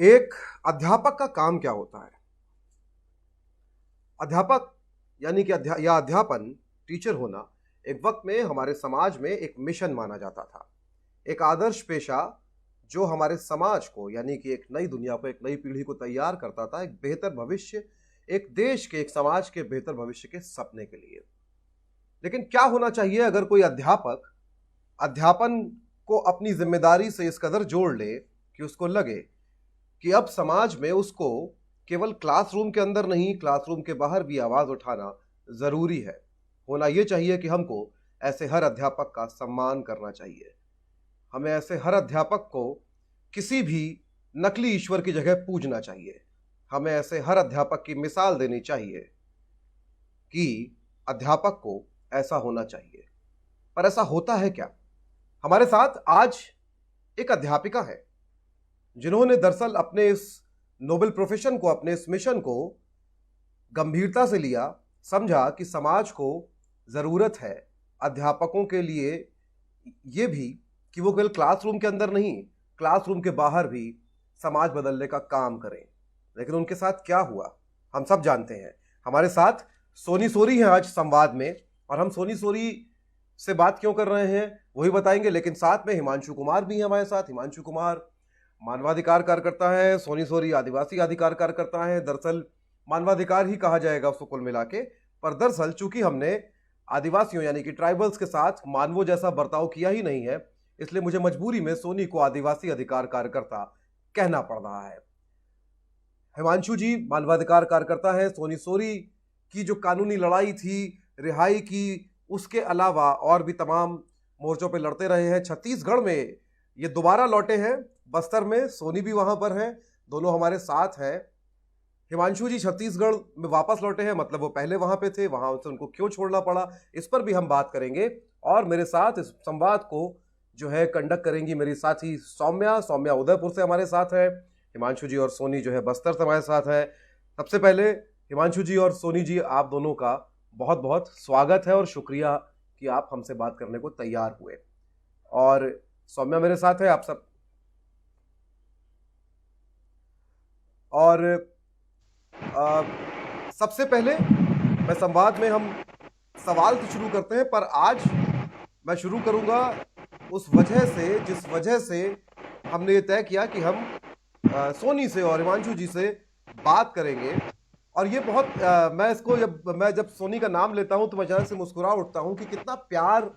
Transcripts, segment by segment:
एक अध्यापक का काम क्या होता है? अध्यापक यानी कि अध्यापन, टीचर होना एक वक्त में हमारे समाज में एक मिशन माना जाता था। एक आदर्श पेशा जो हमारे समाज को यानी कि एक नई दुनिया को, एक नई पीढ़ी को तैयार करता था, एक बेहतर भविष्य, एक देश के, एक समाज के बेहतर भविष्य के सपने के लिए। लेकिन क्या होना चाहिए अगर कोई अध्यापक अध्यापन को अपनी जिम्मेदारी से इस कदर जोड़ ले कि उसको लगे कि अब समाज में उसको केवल क्लासरूम के अंदर नहीं, क्लासरूम के बाहर भी आवाज उठाना जरूरी है। होना यह चाहिए कि हमको ऐसे हर अध्यापक का सम्मान करना चाहिए। हमें ऐसे हर अध्यापक को किसी भी नकली ईश्वर की जगह पूजना चाहिए। हमें ऐसे हर अध्यापक की मिसाल देनी चाहिए कि अध्यापक को ऐसा होना चाहिए। पर ऐसा होता है क्या? हमारे साथ आज एक अध्यापिका है जिन्होंने दरअसल अपने इस नोबेल प्रोफेशन को, अपने इस मिशन को गंभीरता से लिया, समझा कि समाज को जरूरत है अध्यापकों के लिए ये भी कि वो केवल क्लासरूम के अंदर नहीं, क्लासरूम के बाहर भी समाज बदलने का काम करें। लेकिन उनके साथ क्या हुआ हम सब जानते हैं। हमारे साथ सोनी सोरी हैं आज संवाद में, और हम सोनी सोरी से बात क्यों कर रहे हैं वही बताएंगे। लेकिन साथ में हिमांशु कुमार भी हैं हमारे साथ। हिमांशु कुमार मानवाधिकार कार्यकर्ता है, सोनी सोरी आदिवासी अधिकार कार्यकर्ता है। दरअसल मानवाधिकार ही कहा जाएगा उसको कुल मिला के, पर दरअसल चूंकि हमने आदिवासियों यानी कि ट्राइबल्स के साथ मानवों जैसा बर्ताव किया ही नहीं है, इसलिए मुझे मजबूरी में सोनी को आदिवासी अधिकार कार्यकर्ता कहना पड़ रहा है। हिमांशु जी मानवाधिकार कार्यकर्ता है। सोनी सोरी की जो कानूनी लड़ाई थी रिहाई की, उसके अलावा और भी तमाम मोर्चों पे लड़ते रहे हैं। छत्तीसगढ़ में ये दोबारा लौटे हैं, बस्तर में सोनी भी वहां पर हैं, दोनों हमारे साथ हैं। हिमांशु जी छत्तीसगढ़ में वापस लौटे हैं, मतलब वो पहले वहां पे थे, वहां से उनको क्यों छोड़ना पड़ा, इस पर भी हम बात करेंगे। और मेरे साथ इस संवाद को जो है कंडक्ट करेंगी मेरी साथी सौम्या। सौम्या उदयपुर से हमारे साथ है। हिमांशु जी और सोनी जो है बस्तर से हमारे साथ है। सबसे पहले हिमांशु जी और सोनी जी, आप दोनों का बहुत बहुत स्वागत है और शुक्रिया कि आप हमसे बात करने को तैयार हुए। और सौम्या मेरे साथ है, आप सब। और सबसे पहले मैं संवाद में हम सवाल तो शुरू करते हैं, पर आज मैं शुरू करूंगा उस वजह से जिस वजह से हमने ये तय किया कि हम सोनी से और हिमांशु जी से बात करेंगे। और ये बहुत मैं इसको जब सोनी का नाम लेता हूं तो मैं अचानक से मुस्कुरा उठता हूं कि कितना प्यार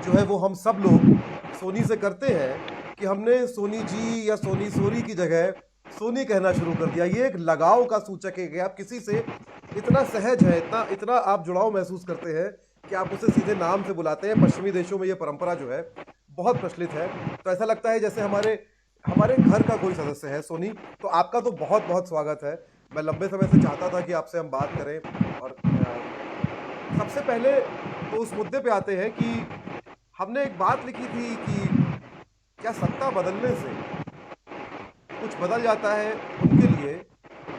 जो है वो हम सब लोग सोनी से करते हैं कि हमने सोनी जी या सोनी सोरी की जगह सोनी कहना शुरू कर दिया। ये एक लगाव का सूचक है कि आप किसी से इतना सहज है, इतना इतना आप जुड़ाव महसूस करते हैं कि आप उसे सीधे नाम से बुलाते हैं। पश्चिमी देशों में ये परंपरा जो है बहुत प्रचलित है, तो ऐसा लगता है जैसे हमारे हमारे घर का कोई सदस्य है। सोनी, तो आपका तो बहुत बहुत स्वागत है। मैं लंबे समय से चाहता था कि आपसे हम बात करें। और सबसे पहले तो उस मुद्दे पे आते हैं कि हमने एक बात लिखी थी कि क्या सत्ता बदलने से कुछ बदल जाता है उनके लिए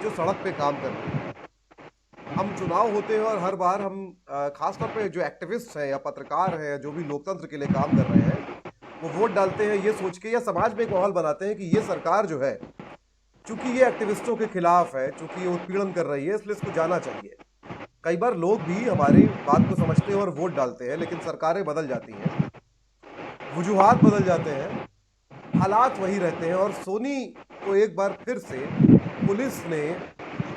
जो सड़क पे काम कर रहे हैं। हम चुनाव होते हैं और हर बार हम खासतौर पे जो एक्टिविस्ट हैं या पत्रकार हैं, जो भी लोकतंत्र के लिए काम कर रहे हैं, वो वोट डालते हैं ये सोच के या समाज में एक माहौल बनाते हैं कि ये सरकार जो है, चूंकि ये एक्टिविस्टों के खिलाफ है, चूंकि ये उत्पीड़न कर रही है, इसलिए इसको जाना चाहिए। कई बार लोग भी हमारी बात को समझते हैं और वोट डालते हैं, लेकिन सरकारें बदल जाती हैं, वजूहात बदल जाते हैं, हालात वही रहते हैं। और सोनी को एक बार फिर से पुलिस ने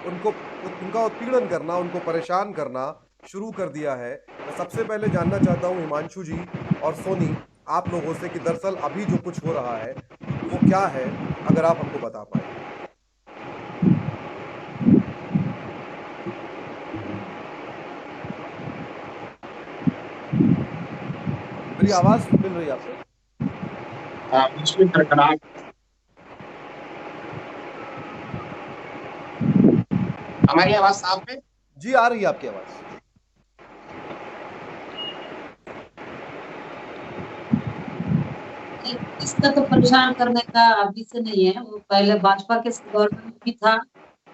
उनका उत्पीड़न करना, उनको परेशान करना शुरू कर दिया है। मैं सबसे पहले जानना चाहता हूं हिमांशु जी और सोनी, आप लोगों से कि दरअसल अभी जो कुछ हो रहा है वो क्या है, अगर आप हमको बता पाए। मेरी आवाज मिल रही है आपको? मुस्लिम सरकार। हमारी आवाज साफ है? जी आ रही है आपकी आवाज। इसका तो परेशान करने का अभी से नहीं है, वो पहले भाजपा के गवर्नमेंट भी था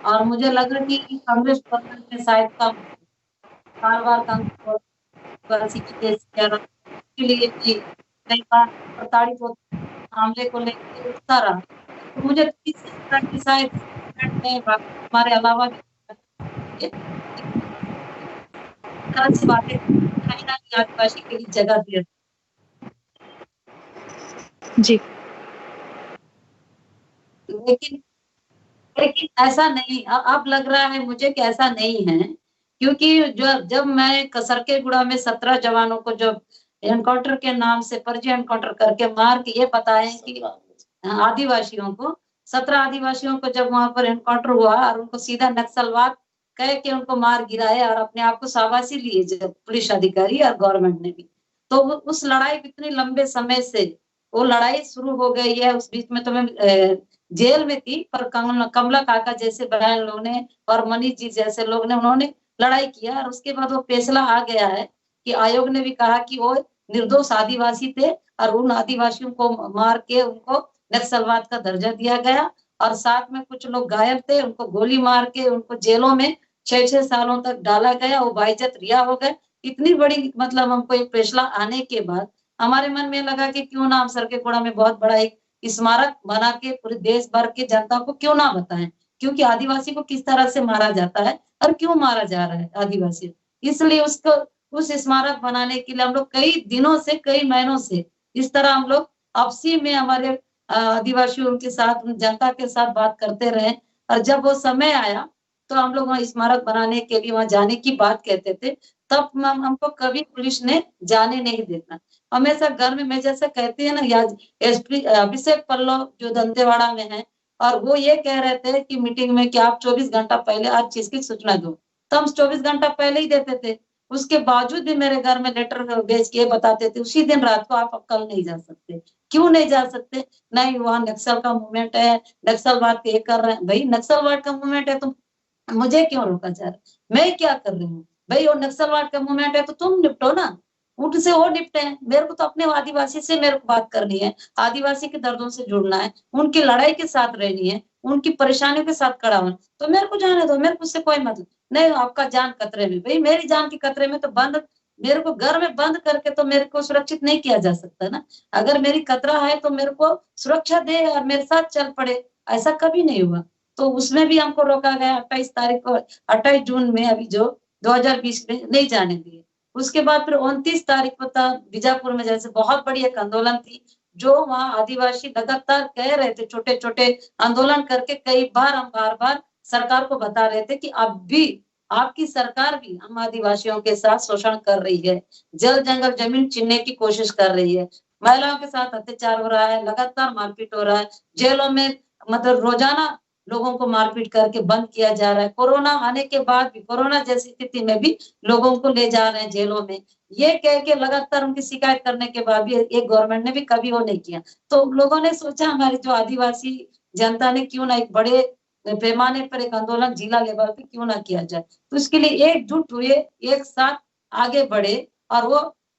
और मुझे लग रहा है कि कांग्रेस गवर्नमेंट में शायद का बार बार कांग्रेस की केस के लिए भी कई बार प्रताड़ित होते मामले को लेकर उठता रहा। मुझे तो इस तरह की शायद हमारे अलावा भी इस तरह से बातें कहीं न कहीं आदिवासी के लिए जगह दिया। जी। लेकिन लेकिन ऐसा नहीं अब लग रहा है मुझे कि ऐसा नहीं है, क्योंकि जो जब मैं कसरकेगुड़ा में 17 जवानों को जब एनकाउंटर के नाम से फर्जी एनकाउंटर करके मार के ये बताएँ कि आदिवासियों को 17 आदिवासियों को जब वहाँ पर एनकाउंटर हुआ और उनको सीधा नक्सलवाद कह के उनको मार गिराया और अपने आप को शाबाशी लिए जब पुलिस अधिकारी और गवर्नमेंट ने भी। तो वो उस लड़ाई इतने लंबे समय से वो लड़ाई शुरू हो गई है, उस बीच में तो मैं जेल में थी पर कमला काका जैसे बहन लोग ने और मनीष जी जैसे लोग ने उन्होंने लड़ाई किया और उसके बाद वो फैसला आ गया है कि आयोग ने भी कहा कि वो निर्दोष आदिवासी थे और उन आदिवासियों को मार के उनको नक्सलवाद का दर्जा दिया गया और साथ में कुछ लोग घायल थे, उनको गोली मार के उनको जेलों में 6-6 सालों तक डाला गया, वो बाइज्जत रिहा हो गए। इतनी बड़ी मतलब हमको एक फैसला आने के बाद हमारे मन में लगा कि क्यों ना हम सरकेगुड़ा में बहुत बड़ा एक स्मारक बना के पूरे देश भर की जनता को क्यों ना बताएं, क्योंकि आदिवासी को किस तरह से मारा जाता है और क्यों मारा जा रहा है आदिवासी। इसलिए उसको उस स्मारक बनाने के लिए हम लोग कई दिनों से कई महीनों से इस तरह हम लोग आपसी में हमारे आदिवासियों के साथ जनता के साथ बात करते रहे और जब वो समय आया तो हम लोग वहाँ स्मारक बनाने के लिए वहाँ जाने की बात कहते थे। तब हमको कभी पुलिस ने जाने नहीं देना। हमेशा घर में मैं जैसे कहती है ना या एसपी अभिषेक पल्लव जो दंतेवाड़ा में है और वो ये कह रहे थे कि मीटिंग में कि आप 24 घंटा पहले हर चीज की सूचना दो। तो हम 24 घंटा पहले ही देते थे। उसके बावजूद भी मेरे घर में लेटर भेज के बताते थे उसी दिन रात को आप अब कल नहीं जा सकते। क्यों नहीं जा सकते? नहीं वहाँ नक्सल का मूवमेंट है, नक्सलवाद ये कर रहे हैं। भाई नक्सलवाद का मूवमेंट है तो मुझे क्यों रोका जा रहा है? मैं क्या कर रही हूँ? भाई वो नक्सलवाद का मूवमेंट है तो तुम निपटो ना, उनसे वो निपटे। मेरे को तो अपने आदिवासी से मेरे को बात करनी है, आदिवासी के दर्दों से जुड़ना है, उनकी लड़ाई के साथ रहनी है, उनकी परेशानियों के साथ खड़ा होना। तो मेरे को जाने दो, मेरे को उससे कोई मतलब नहीं। आपका जान खतरे में, भाई मेरी जान की खतरे में तो बंद मेरे को घर में बंद करके तो मेरे को सुरक्षित नहीं किया जा सकता ना। अगर मेरी खतरा है तो मेरे को सुरक्षा दे और मेरे साथ चल पड़े, ऐसा कभी नहीं हुआ। तो उसमें भी हमको रोका गया 28 तारीख को 28 जून में अभी जो 2020 में नहीं जाने दिए। उसके बाद फिर 29 तारीख को था बीजापुर में जैसे बहुत बड़ी एक आंदोलन थी, जो वहाँ आदिवासी लगातार कह रहे थे, छोटे-छोटे आंदोलन करके कई बार हम बार-बार सरकार को बता रहे थे कि अब भी आपकी सरकार भी हम आदिवासियों के साथ शोषण कर रही है, जल जंगल जमीन छीनने की कोशिश कर रही है, महिलाओं के साथ अत्याचार हो रहा है, लगातार मारपीट हो रहा है, जेलों में मतलब रोजाना लोगों को मारपीट करके बंद किया जा रहा है। कोरोना आने के बाद भी कोरोना जैसी स्थिति में भी लोगों को ले जा रहे हैं जेलों में। ये कह के लगातार उनकी शिकायत करने के बाद भी एक गवर्नमेंट ने भी कभी वो नहीं किया। तो लोगों ने सोचा हमारी जो आदिवासी जनता ने क्यों ना एक बड़े पैमाने पर एक आंदोलन जिला लेवल पे क्यों ना किया जाए। तो इसके लिए एकजुट हुए, एक साथ आगे बढ़े और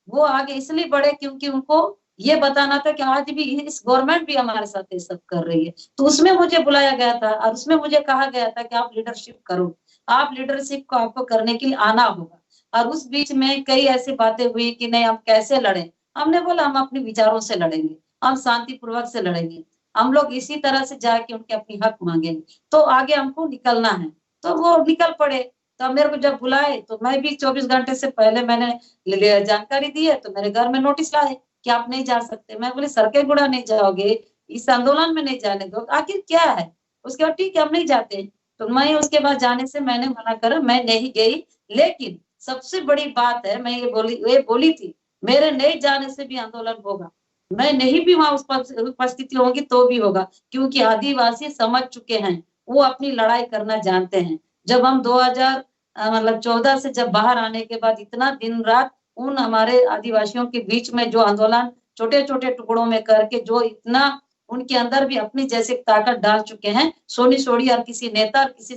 वो आगे इसलिए बढ़े क्योंकि उनको ये बताना था कि आज भी इस गवर्नमेंट भी हमारे साथ ये सब कर रही है। तो उसमें मुझे बुलाया गया था और उसमें मुझे कहा गया था कि आप लीडरशिप करो। आप लीडरशिप को आपको करने के लिए आना होगा। और उस बीच में कई ऐसी बातें हुई कि नहीं हम कैसे लड़ें? हमने बोला हम अपने विचारों से लड़ेंगे, हम शांतिपूर्वक से लड़ेंगे। हम लोग इसी तरह से जाके उनके अपनी हक मांगेंगे, तो आगे हमको निकलना है। तो वो निकल पड़े। तो मेरे को जब बुलाए तो मैं भी 24 घंटे से पहले मैंने जानकारी दी है, तो मेरे घर में नोटिस लाए कि आप नहीं जा सकते। मैं बोली सरकेगुड़ा नहीं जाओगे, इस आंदोलन में नहीं जाने दो, आखिर क्या है? उसके बाद ठीक है हम नहीं जाते। तो मैं उसके बाद जाने से मैंने मना करा, मैं नहीं गई। लेकिन सबसे बड़ी बात है मैं ये बोली थी, मेरे नहीं जाने से भी आंदोलन होगा। मैं नहीं भी वहाँ उपस्थिति होंगी तो भी होगा, क्योंकि आदिवासी समझ चुके हैं, वो अपनी लड़ाई करना जानते हैं। जब हम 2000 मतलब 14 से जब बाहर आने के बाद इतना दिन-रात उन हमारे आदिवासियों के बीच में जो आंदोलन छोटे-छोटे टुकड़ों में करके जो इतना उनके अंदर भी अपनी जैसे ताकत डाल चुके हैं, सोनी सोढ़ी और किसी नेता और किसी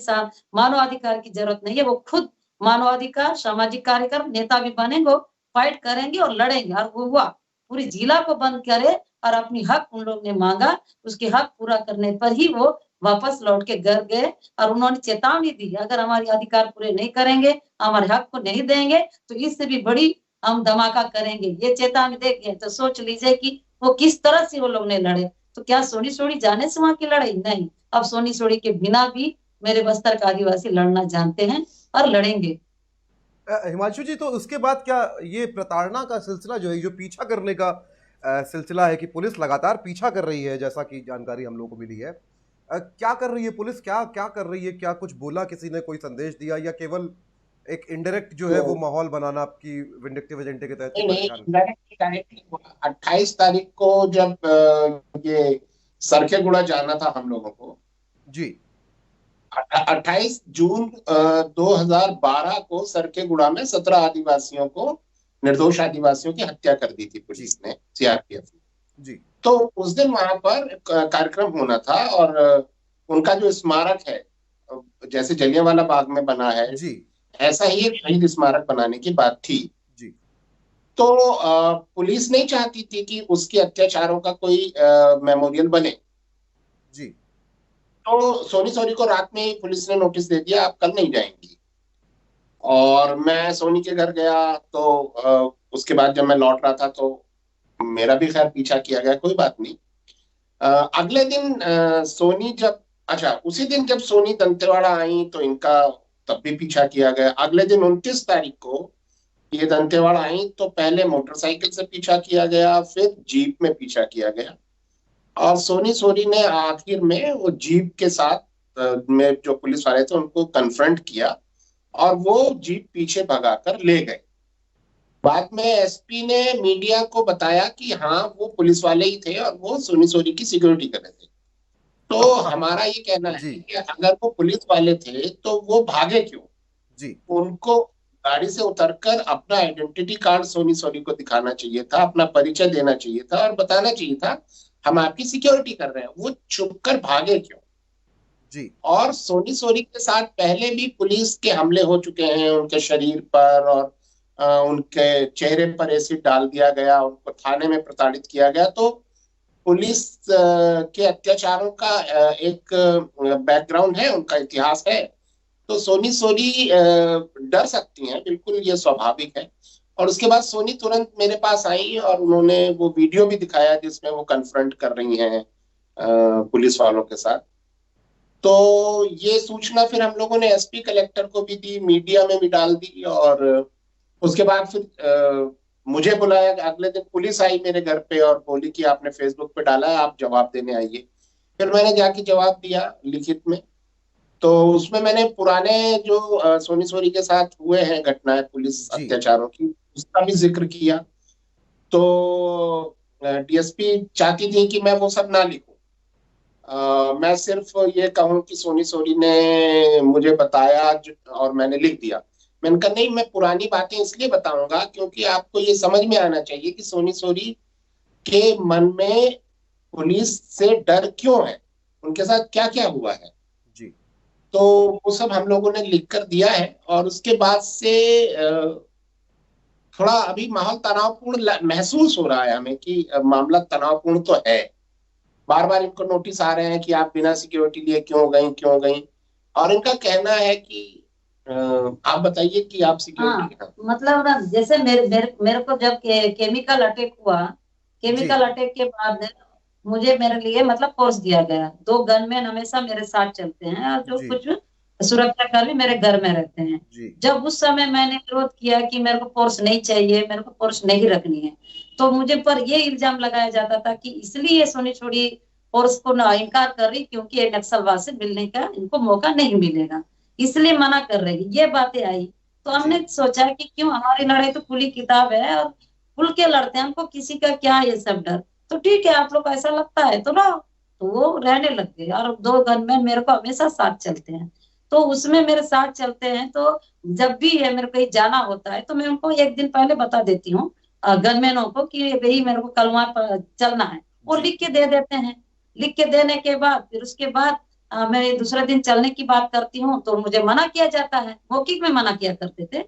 मानवाधिकार की जरूरत नहीं है। वो खुद मानवाधिकार, सामाजिक कार्यक्रम नेता भी बनेंगे, फाइट करेंगे और लड़ेंगे और वो हुआ। पूरी जिला को बंद करे और अपनी हक उन लोग ने मांगा, उसके हक पूरा करने पर ही वो वापस लौट के घर गए और उन्होंने चेतावनी दी, अगर हमारे अधिकार पूरे नहीं करेंगे, हमारे हक को नहीं देंगे, तो इससे भी बड़ी हम धमाका करेंगे। ये चेतावनी दे के तो सोच लीजिए कि वो किस तरह से वो लोग ने लड़े। तो क्या सोनी सोनी जाने से वहां की लड़ाई? नहीं। अब सोनी सोनी के बिना भी मेरे बस्तर का आदिवासी लड़ना जानते हैं और लड़ेंगे। हिमांशु जी, तो उसके बाद क्या ये प्रताड़ना का सिलसिला जो है, जो पीछा करने का सिलसिला है कि पुलिस लगातार पीछा कर रही है, जैसा कि जानकारी हम लोगों को मिली है, क्या कर रही है पुलिस, क्या क्या कर रही है, क्या कुछ बोला, किसी ने कोई संदेश दिया, या केवल एक इनडायरेक्ट जो है वो तो माहौल बनाना आपकी विंडिक्टिव एजेंडे के तहत कि नहीं नहीं, परेशान? डायरेक्टली 28 तारीख को जब ये सरखेगुड़ा जाना था हम लोगों को, जी 28 जून 2012 को सरखेगुड़ा में 17 आदिवासियों को, निर्दोष आदिवासियों की हत्या कर दी थी जी पुलिस ने, सीआरपीएफ ने। जी तो उस दिन वहां पर कार्यक्रम होना था, और उनका जो स्मारक है, जैसे जलियांवाला बाग में बना है, जी ऐसा ही एक शहीद स्मारक बनाने की बात थी। जी तो पुलिस नहीं चाहती थी कि उसके अत्याचारों का कोई मेमोरियल बने। जी तो सोनी सोनी को रात में ही पुलिस ने नोटिस दे दिया, आप कल नहीं जाएंगी। और मैं सोनी के घर गया, तो उसके बाद जब मैं लौट रहा था तो मेरा भी खैर पीछा किया गया, कोई बात नहीं। अगले दिन सोनी जब, अच्छा उसी दिन जब सोनी दंतेवाड़ा आई तो इनका तब भी पीछा किया गया। अगले दिन 29 तारीख को ये दंतेवाड़ा आई तो पहले मोटरसाइकिल से पीछा किया गया, फिर जीप में पीछा किया गया, और सोनी सोनी ने आखिर में वो जीप के साथ में जो पुलिस वाले थे उनको कन्फ्रंट किया, और वो जीप पीछे भगाकर ले गए। बाद में एसपी ने मीडिया को बताया कि हाँ वो पुलिस वाले ही थे और वो सोनी सोनी की सिक्योरिटी कर रहे थे। तो हमारा ये कहना जी है कि अगर वो पुलिस वाले थे तो वो भागे क्यों? जी उनको गाड़ी से उतरकर अपना आइडेंटिटी कार्ड सोनी सोनी को दिखाना चाहिए था, अपना परिचय देना चाहिए था और बताना चाहिए था हम आपकी सिक्योरिटी कर रहे हैं। वो छुप कर भागे क्यों? जी और सोनी सोनी के साथ पहले भी पुलिस के हमले हो चुके हैं, उनके शरीर पर और उनके चेहरे पर एसिड डाल दिया गया, उनको थाने में प्रताड़ित किया गया। तो पुलिस के अत्याचारों का एक बैकग्राउंड है, उनका इतिहास है। तो सोनी सोनी डर सकती हैं, बिल्कुल ये स्वाभाविक है। और उसके बाद सोनी तुरंत मेरे पास आई और उन्होंने वो वीडियो भी दिखाया जिसमें वो कन्फ्रंट कर रही हैं पुलिस वालों के साथ। तो ये सूचना फिर हम लोगों ने एसपी कलेक्टर को भी दी, मीडिया में भी डाल दी, और उसके बाद फिर मुझे बुलाया। अगले दिन पुलिस आई मेरे घर पे और बोली कि आपने फेसबुक पे डाला है, आप जवाब देने आइए। फिर मैंने जाके जवाब दिया लिखित में। तो उसमें मैंने पुराने जो सोनी सोनी के साथ हुए हैं घटनाएं पुलिस जी अत्याचारों की, उसका भी जिक्र किया। तो डीएसपी चाहती थी कि मैं वो सब ना लिखूं, मैं सिर्फ ये कहूं कि सोनी सोनी ने मुझे बताया और मैंने लिख दिया। मैंने कहा नहीं, मैं पुरानी बातें इसलिए बताऊंगा क्योंकि आपको ये समझ में आना चाहिए कि सोनी सोनी के मन में पुलिस से डर क्यों है, उनके साथ क्या क्या हुआ है। जी तो वो सब हम लोगों ने लिख कर दिया है, और उसके बाद से थोड़ा अभी माहौल तनावपूर्ण महसूस हो रहा है हमें कि मामला तनावपूर्ण तो है। बार बार इनको नोटिस आ रहे हैं कि आप बिना सिक्योरिटी लिए क्यों गई, और इनका कहना है कि आप बताइए कि आप हाँ, सिक्योरिटी। हाँ मतलब ना जैसे मेरे को जब केमिकल अटैक हुआ, जी केमिकल अटैक के बाद मुझे मेरे लिए मतलब फोर्स दिया गया। दो गनमैन हमेशा मेरे साथ चलते हैं और जो जी कुछ सुरक्षा कर्मी मेरे घर में रहते हैं। जी जब उस समय मैंने विरोध किया कि मेरे को फोर्स नहीं चाहिए, मेरे को फोर्स नहीं रखनी है, तो मुझे पर ये इल्जाम लगाया जाता था कि इसलिए सोनी छोड़ी फोर्स को ना इनकार कर रही क्योंकि ये नक्सलवाद से मिलने का इनको मौका नहीं मिलेगा, इसलिए मना कर रही। ये बातें आई तो जी हमने सोचा कि क्यों, हमारी लड़ाई तो खुली किताब है और खुल के लड़ते हैं, हमको किसी का क्या ये सब डर। तो ठीक है, आप लोग को ऐसा लगता है तो रहो। तो वो रहने लग गए और दो गनमैन मेरे को हमेशा साथ चलते हैं। तो उसमें मेरे साथ चलते हैं, तो जब भी है मेरे को कहीं जाना होता है तो मैं उनको एक दिन पहले बता देती हूँ गनमैनों को कि भाई मेरे को कल वहां पर चलना है, वो जी लिख के दे देते हैं। लिख के देने के बाद फिर उसके बाद मैं दूसरे दिन चलने की बात करती हूँ तो मुझे मना किया जाता है। मौखिक में मना किया करते थे,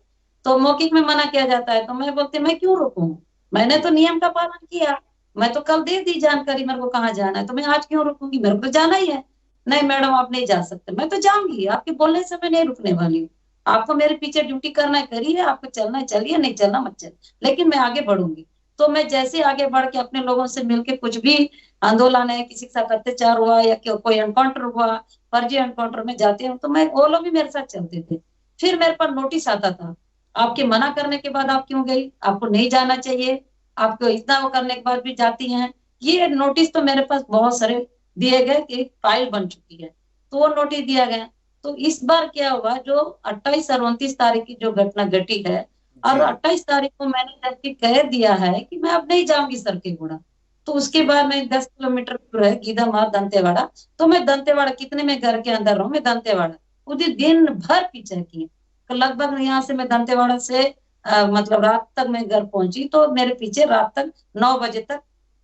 तो मौखिक में मना किया जाता है तो मैं बोलती मैं क्यों रुकूं, मैंने जी तो नियम का पालन किया। मैं तो कल दे दी जानकारी मेरे को कहाँ जाना है, तो मैं आज क्यों रुकूंगी, मेरे को तो जाना ही है। नहीं मैडम आप नहीं जा सकते, मैं तो जाऊंगी, आपके बोलने से मैं नहीं रुकने वाली हूँ। आपको मेरे पीछे ड्यूटी करना है करिए, आपको चलना है चलिए, नहीं चलना मत चलिए, लेकिन मैं आगे बढ़ूंगी। तो मैं जैसे आगे बढ़ के अपने लोगों से मिलके कुछ भी आंदोलन है, किसी के साथ अत्याचार हुआ या कोई एनकाउंटर हुआ, फर्जी एनकाउंटर में जाते हूँ, तो मैं वो लोग भी मेरे साथ चलते थे। फिर मेरे पर नोटिस आता था, आपके मना करने के बाद आप क्यों गई, आपको नहीं जाना चाहिए, आपको इतना वो करने के बाद भी जाती हैं। ये नोटिस तो मेरे पास बहुत सारे दिए गए कि फाइल बन चुकी है, तो वो नोटिस दिया गया। तो इस बार क्या हुआ, जो 28 और 29 तारीख की जो घटना घटी है, और जी 28 तारीख को मैंने जबकि कह दिया है कि मैं अब नहीं जाऊंगी सर के गुड़ा, तो उसके जी बाद मैं 10 किलोमीटर दूर है गीदम दंतेवाड़ा, तो मैं दंतेवाड़ा कितने में घर के अंदर रहूं, मैं दंतेवाड़ा उसी दिन भर पीछा किए। तो लगभग यहाँ से मैं दंतेवाड़ा से मतलब रात तक मैं घर पहुंची, तो मेरे पीछे रात तक 9 बजे तक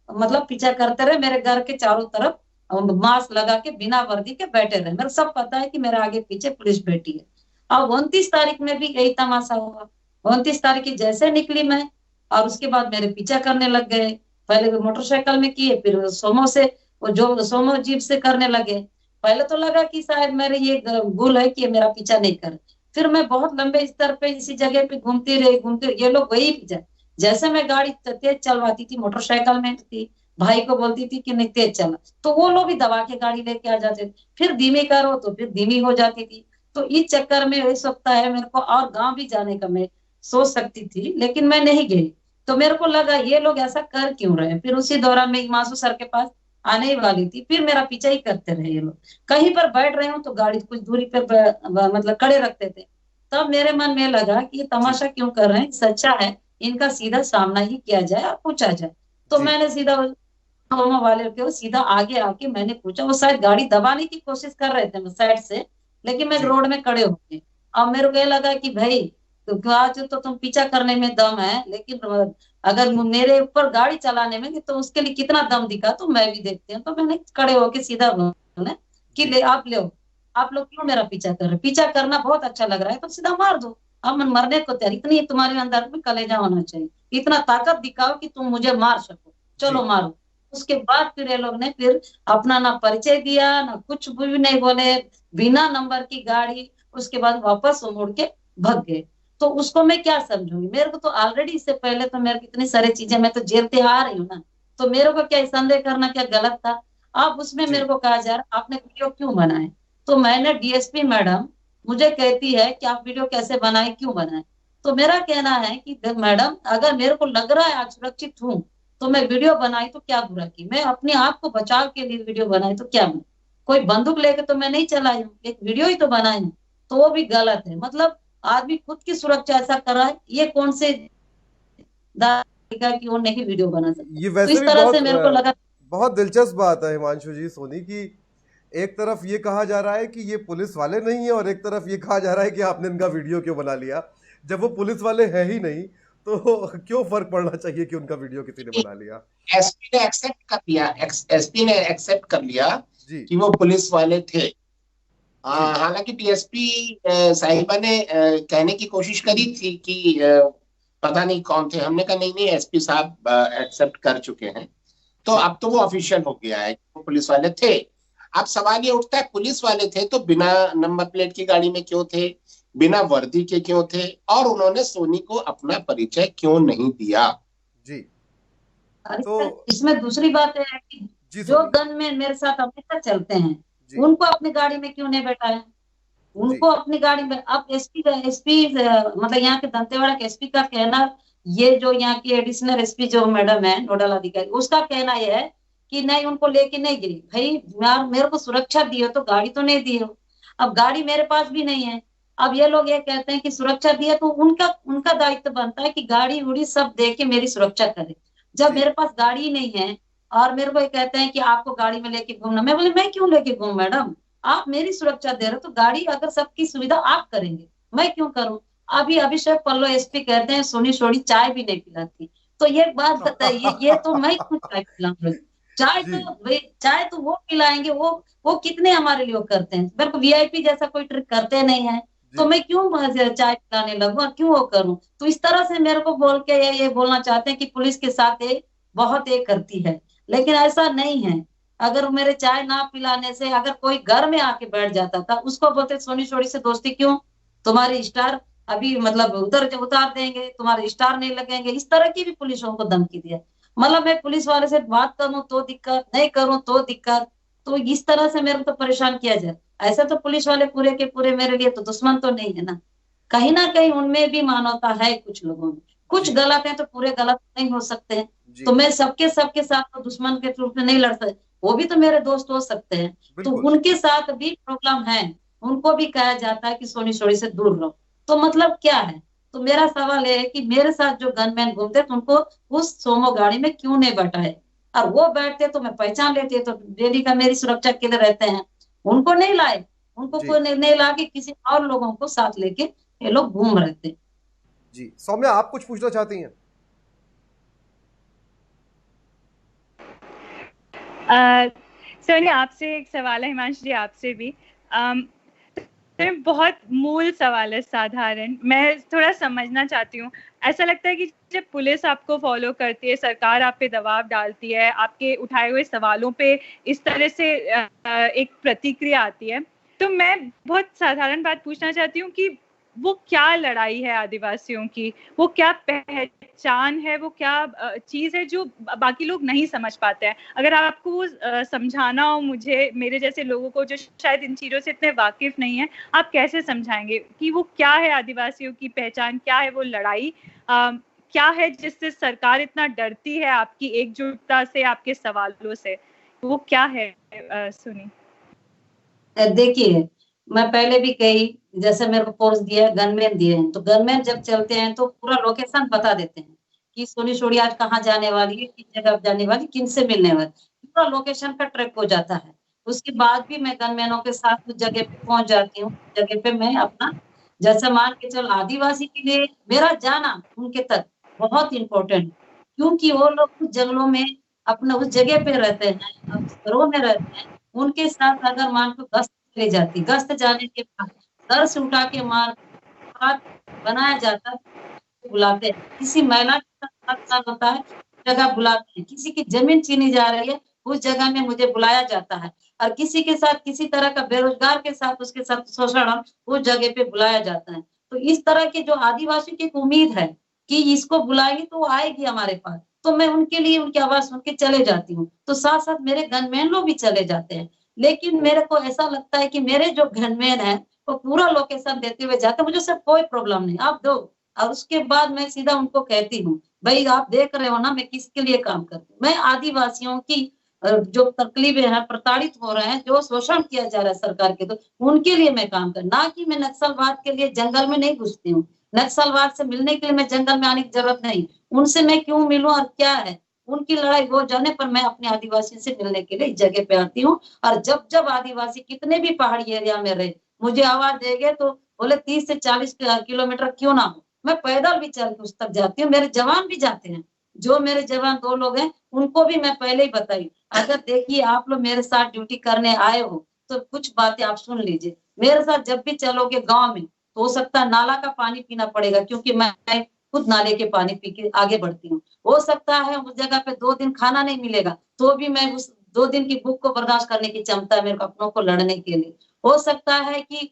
मतलब पीछा करते रहे, मेरे घर के चारों तरफ मास्क लगा के बिना वर्दी के बैठे रहे। मेरे सब पता है कि मेरे आगे पीछे पुलिस बैठी है। अब 29 तारीख में भी यही तमाशा हुआ। 29 तारीख की जैसे निकली मैं, और उसके बाद मेरे पीछा करने लग गए। पहले वो मोटरसाइकिल में किए, फिर सोमो से, वो जो सोमो जीप से करने लगे। पहले तो लगा कि शायद मेरे ये भूल है कि ये मेरा पीछा नहीं कर। फिर मैं बहुत लंबे स्तर पे इसी जगह पे घूमती रही, ये लोग वही पीछा। जैसे मैं गाड़ी तेज चलवाती थी, मोटरसाइकिल में थी, भाई को बोलती थी कि नहीं तेज चला, तो वो लोग भी दबा के गाड़ी लेके आ जाते थे। फिर धीमी करो तो फिर धीमी हो जाती थी। तो इस चक्कर में इस सप्ताह है मेरे को, और गांव भी जाने का मैं सोच सकती थी, लेकिन मैं नहीं गई। तो मेरे को लगा ये लोग ऐसा कर क्यों रहे हैं। फिर उसी दौरान मैं हिमांशु सर के पास आने ही वाली थी, फिर मेरा पीछा ही करते रहे ये लोग। कहीं पर बैठ रहे हूँ तो गाड़ी कुछ दूरी पर मतलब खड़े रखते थे। तब मेरे मन में लगा कि ये जी तमाशा क्यों कर रहे हैं, इससे अच्छा है इनका सीधा सामना ही किया जाए और पूछा जाए। तो जी मैंने सीधा दोनों वाले के सीधा आगे आके मैंने पूछा, वो शायद गाड़ी दबाने की कोशिश कर रहे थे साइड से, लेकिन मैं जी रोड में खड़े हो गए। अब मेरे को ये लगा कि भाई, तो आज तो तुम पीछा करने में दम है, लेकिन अगर मेरे ऊपर गाड़ी चलाने में तो उसके लिए कितना दम दिखा तो मैं भी देखती हूँ। तो मैंने खड़े होके सीधा बोला कि जी ले आप ले आप लोग क्यों मेरा पीछा कर रहे हो? पीछा करना बहुत अच्छा लग रहा है तो सीधा मार दो। अब मैं मरने को तैयार, इतनी तुम्हारे अंदर में कलेजा होना चाहिए, इतना ताकत दिखाओ कि तुम मुझे मार सको, चलो जी मारो। उसके बाद फिर ये लोग ने फिर अपना ना परिचय दिया ना कुछ भी नहीं बोले, बिना नंबर की गाड़ी, उसके बाद वापस वो मुड़ के भग गए। तो उसको मैं क्या समझूंगी, मेरे को तो ऑलरेडी इससे पहले तो मेरे को इतनी सारी चीजें, मैं तो झेलते आ रही हूँ ना, तो मेरे को क्या संदेह करना क्या गलत था। अब उसमें जी मेरे को कहा जा रहा आपने वीडियो क्यों बनाए, तो मैंने डीएसपी मैडम मुझे कहती है कि आप वीडियो कैसे बनाए क्यों बनाए। तो मेरा कहना है कि मैडम अगर मेरे को लग रहा है आज सुरक्षित हूँ तो मैं वीडियो बनाई तो क्या बुरा की, मैं अपने आप को बचाव के लिए वीडियो बनाई तो क्या, मैं कोई बंदूक लेके तो मैं नहीं चलाई हूँ, एक वीडियो ही तो बनाई हूँ। तो वो भी गलत है, मतलब आदमी खुद की सुरक्षा ऐसा कर रहा है, ये कौन से दायिका कि वो नहीं वीडियो बना सकता। ये तो वैसे इस भी तरह से बहुत मेरे को लगा। बहुत दिलचस्प बात है हिमांशु जी सोनी की। एक तरफ ये कहा जा रहा है कि ये पुलिस वाले नहीं है और एक तरफ ये कहा जा रहा है कि आपने इनका वीडियो क्यों बना लिया। जब वो पुलिस वाले हैं ही नहीं तो क्यों फर्क पड़ना चाहिए कि उनका वीडियो किसी ने बना लिया। एसपी ने एक्सेप्ट कर लिया, एसपी ने एक्सेप्ट कर लिया जी कि वो पुलिस वाले थे। जी हालांकि डीएसपी साहिबा ने कहने की कोशिश करी थी कि पता नहीं कौन थे। हमने कहा नहीं नहीं, एसपी साहब एक्सेप्ट कर चुके हैं। तो जी अब तो वो ऑफिशियल हो गया है कि वो पुलिस वाले थे। अब सवाल ये उठता है, पुलिस वाले थे तो बिना नंबर प्लेट की गाड़ी में क्यों थे, बिना वर्दी के क्यों थे, और उन्होंने सोनी को अपना परिचय क्यों नहीं दिया। जी अरे तो सर, इसमें दूसरी बात है कि जी जो सोनी गनमैन मेरे साथ हमेशा चलते हैं जी उनको अपनी गाड़ी में क्यों नहीं बैठाया, जी उनको अपनी गाड़ी में। अब एसपी मतलब यहाँ के दंतेवाड़ा के एसपी का कहना, ये जो यहाँ की एडिशनल एसपी जो मैडम है नोडल अधिकारी, उसका कहना यह है कि नहीं उनको लेके नहीं गई। भाई मेरे को सुरक्षा दी हो तो गाड़ी तो नहीं दी हो, अब गाड़ी मेरे पास भी नहीं है। अब ये लोग ये कहते हैं कि सुरक्षा दिया, तो उनका उनका दायित्व बनता है कि गाड़ी उड़ी सब दे के मेरी सुरक्षा करे। जब जी मेरे पास गाड़ी ही नहीं है और मेरे को ये कहते हैं कि आपको गाड़ी में लेके घूमना, मैं बोली मैं क्यों लेके घूम मैडम, आप मेरी सुरक्षा दे रहे हो तो गाड़ी अगर सबकी सुविधा आप करेंगे मैं क्यों करूं। अभी अभिषेक पल्लो एसपी कहते हैं सोनी सोनी चाय भी नहीं पिलाती। तो ये बात बताइए, ये तो मैं क्यों चाय पिलाऊंगा। चाय जी तो चाय तो वो पिलाएंगे, वो कितने हमारे लिए वो करते हैं, मेरे को वीआईपी जैसा कोई ट्रिक करते नहीं है। तो जी मैं क्यों चाय पिलाने लगूं और क्यों वो करूं। तो इस तरह से मेरे को बोल के ये बोलना चाहते हैं कि पुलिस के साथ ये बहुत ये करती है, लेकिन ऐसा नहीं है। अगर मेरे चाय ना पिलाने से अगर कोई घर में आके बैठ जाता था, उसको बोलते सोनी सोनी से दोस्ती क्यों, तुम्हारी स्टार अभी मतलब उतार देंगे, तुम्हारे स्टार नहीं लगेंगे, इस तरह की भी पुलिसों को धमकी दिया। मतलब मैं पुलिस वाले से बात करूं तो दिक्कत, नहीं करूं तो दिक्कत। तो इस तरह से मेरे को तो परेशान किया जाए। ऐसा तो पुलिस वाले पूरे के पूरे मेरे लिए तो दुश्मन तो नहीं है ना कहीं उनमें भी मानवता है कुछ लोगों में। कुछ जी गलत है तो पूरे गलत नहीं हो सकते हैं। तो जी। मैं सबके सबके साथ तो दुश्मन के रूप में नहीं लड़ सकते, वो भी तो मेरे दोस्त हो सकते हैं। तो बिल्कुल। उनके साथ भी प्रॉब्लम है, उनको भी कहा जाता है कि सोनी सोनी से दूर रहो। तो मतलब क्या है? तो मेरा सवाल ये है कि मेरे साथ जो गनमैन घूमते तो उनको उस सोमो गाड़ी में क्यों नहीं बैठाए? और वो बैठते तो मैं पहचान लेती, तो डेली का मेरी सुरक्षा के लिए रहते हैं। उनको नहीं लाए, उनको जी कोई नहीं ला के किसी और लोगों को साथ लेके ये लोग घूम रहे थे। जी। सौम्या, आप कुछ पूछना चाहती हैं? सोनिया, आपसे एक सवाल है, हिमांशु जी आपसे भी। तो बहुत मूल सवाल है, साधारण, मैं थोड़ा समझना चाहती हूँ। ऐसा लगता है कि जब पुलिस आपको फॉलो करती है, सरकार आप पे दबाव डालती है, आपके उठाए हुए सवालों पे इस तरह से एक प्रतिक्रिया आती है, तो मैं बहुत साधारण बात पूछना चाहती हूँ कि वो क्या लड़ाई है आदिवासियों की, वो क्या पहचान है, वो क्या चीज है जो बाकी लोग नहीं समझ पाते हैं। अगर आपको वो समझाना हो मुझे, मेरे जैसे लोगों को जो शायद इन चीजों से इतने वाकिफ नहीं है, आप कैसे समझाएंगे कि वो क्या है आदिवासियों की पहचान, क्या है वो लड़ाई, क्या है जिससे सरकार इतना डरती है आपकी एकजुटता से, आपके सवालों से, वो क्या है? सुनी। देखिए, मैं पहले भी कही, जैसे मेरे को फोर्स दिया है, गनमैन दिए हैं, तो गनमैन जब चलते हैं तो पूरा लोकेशन बता देते हैं कि सोनी सोनी आज कहाँ जाने वाली है, किस जगह जाने वाली, किन से मिलने वाली, पूरा लोकेशन का ट्रैक हो जाता है। उसके बाद भी मैं गनमैनों के साथ उस जगह पे पहुंच जाती हूँ। जगह पे मैं अपना, जैसे मान के चल, आदिवासी के लिए मेरा जाना उनके तक बहुत इंपॉर्टेंट है, क्योंकि वो लोग कुछ जंगलों में अपना उस जगह पे रहते हैं, उस घरों में रहते हैं। उनके साथ अगर मान को गश्त चली जाती, गश्त जाने के बाद सर से उठा के मार हाथ बनाया जाता है, बुलाते हैं। किसी महिला के साथ साथ होता है, जगह बुलाते हैं। किसी की जमीन छीनी जा रही है, उस जगह में मुझे बुलाया जाता है। और किसी के साथ किसी तरह का बेरोजगार के साथ उसके साथ शोषण, उस जगह पे बुलाया जाता है। तो इस तरह की जो आदिवासी की एक उम्मीद है कि इसको बुलाएंगे तो वो आएगी हमारे पास, तो मैं उनके लिए उनकी आवाज सुन के चले जाती हूँ। तो साथ साथ मेरे गनमैन लोग भी चले जाते हैं। लेकिन मेरे को ऐसा लगता है कि मेरे जो गनमैन है वो पूरा लोकेशन देते हुए जाते, मुझे सिर्फ कोई प्रॉब्लम नहीं, आप दो। और उसके बाद मैं सीधा उनको कहती हूँ, भाई आप देख रहे हो ना मैं किसके लिए काम करती हूँ। मैं आदिवासियों की जो तकलीफें हैं, प्रताड़ित हो रहे हैं, जो शोषण किया जा रहा है सरकार के, तो उनके लिए मैं काम कर, ना कि मैं नक्सलवाद के लिए जंगल में नहीं घुसती हूँ। नक्सलवाद से मिलने के लिए मैं जंगल में आने की जरूरत नहीं, उनसे मैं क्यों मिलूं और क्या है उनकी लड़ाई हो जाने पर मैं अपने आदिवासी से मिलने के लिए इस जगह पे आती हूँ। और जब जब आदिवासी कितने भी पहाड़ी एरिया में रहे, मुझे आवाज देंगे तो बोले 30 से 40 किलोमीटर क्यों ना हो, मैं पैदल भी चल के उस तक जाती हूँ। मेरे जवान भी जाते हैं, जो मेरे जवान 2 लोग हैं उनको भी मैं पहले ही बताई, अगर देखिए आप लोग मेरे साथ ड्यूटी करने आए हो तो कुछ बातें आप सुन लीजिए। मेरे साथ जब भी चलोगे गांव में तो हो सकता है नाला का पानी पीना पड़ेगा, क्योंकि मैं खुद नाले के पानी पी के आगे बढ़ती हूँ। हो सकता है उस जगह पे 2 दिन खाना नहीं मिलेगा, तो भी मैं उस 2 दिन की भूख को बर्दाश्त करने की क्षमता है मेरे को अपनों को लड़ने के लिए। हो सकता है कि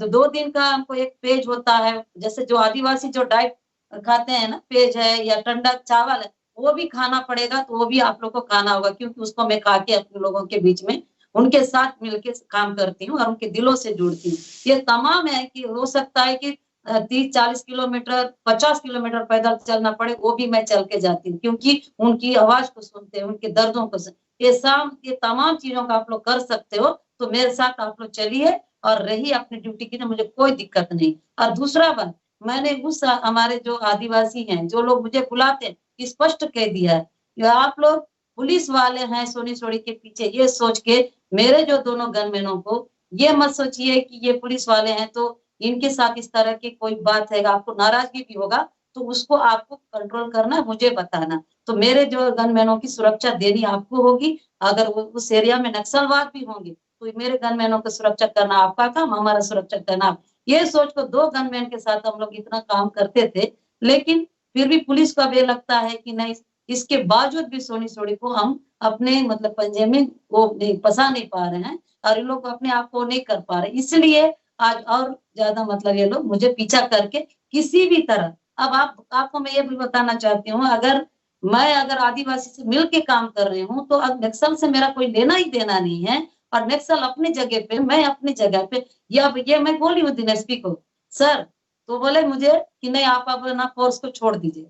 2 दिन का हमको एक पेज होता है, जैसे जो आदिवासी जो डाइट खाते हैं ना, पेज है या ठंडा चावल है, वो भी खाना पड़ेगा, तो वो भी आप लोग को खाना होगा, क्योंकि उसको मैं खा के अपने लोगों के बीच में उनके साथ मिलके काम करती हूँ और उनके दिलों से जुड़ती हूँ। ये तमाम है कि हो सकता है कि 30-40 किलोमीटर 50 किलोमीटर पैदल चलना पड़े, वो भी मैं चल के जाती हूँ, क्योंकि उनकी आवाज को सुनते हैं, उनके दर्दों को ये तमाम चीजों का आप लोग कर सकते हो, तो मेरे साथ आप लोग चलिए और रही अपनी ड्यूटी की, तो मुझे कोई दिक्कत नहीं। और दूसरा बात, मैंने उस हमारे जो आदिवासी हैं जो लोग मुझे बुलाते हैं, स्पष्ट कह दिया है कि आप लोग पुलिस वाले हैं सोनी सोनी के पीछे, ये सोच के मेरे जो दोनों गनमैनों को ये मत सोचिए कि ये पुलिस वाले हैं तो इनके साथ इस तरह की कोई बात है, आपको नाराजगी भी होगा तो उसको आपको कंट्रोल करना, मुझे बताना। तो मेरे जो गनमैनों की सुरक्षा देनी आपको होगी। अगर उस एरिया में नक्सलवाद भी होंगे तो मेरे गनमैनों की सुरक्षा करना आपका काम, हमारा सुरक्षा करना आप। ये सोच को 2 गनमैन के साथ हम लोग इतना काम करते थे, लेकिन फिर भी पुलिस को अब ये लगता है कि नहीं, इसके बावजूद भी सोनी सोनी को हम अपने मतलब पंजे में वो फंसा नहीं पा रहे हैं और इन लोग अपने आप को नहीं कर पा रहे, इसलिए आज और ज्यादा मतलब ये लोग मुझे पीछा करके किसी भी तरह, अब आपको मैं ये भी बताना चाहती हूँ, अगर आदिवासी से मिल के काम कर रही हूँ तो अब नक्सल से मेरा कोई लेना ही देना नहीं है, और नक्सल अपनी जगह पे, मैं अपनी जगह पे। ये मैं बोली हूँ दिनेश को, सर, तो बोले मुझे कि नहीं, आप अपना फोर्स को छोड़ दीजिए,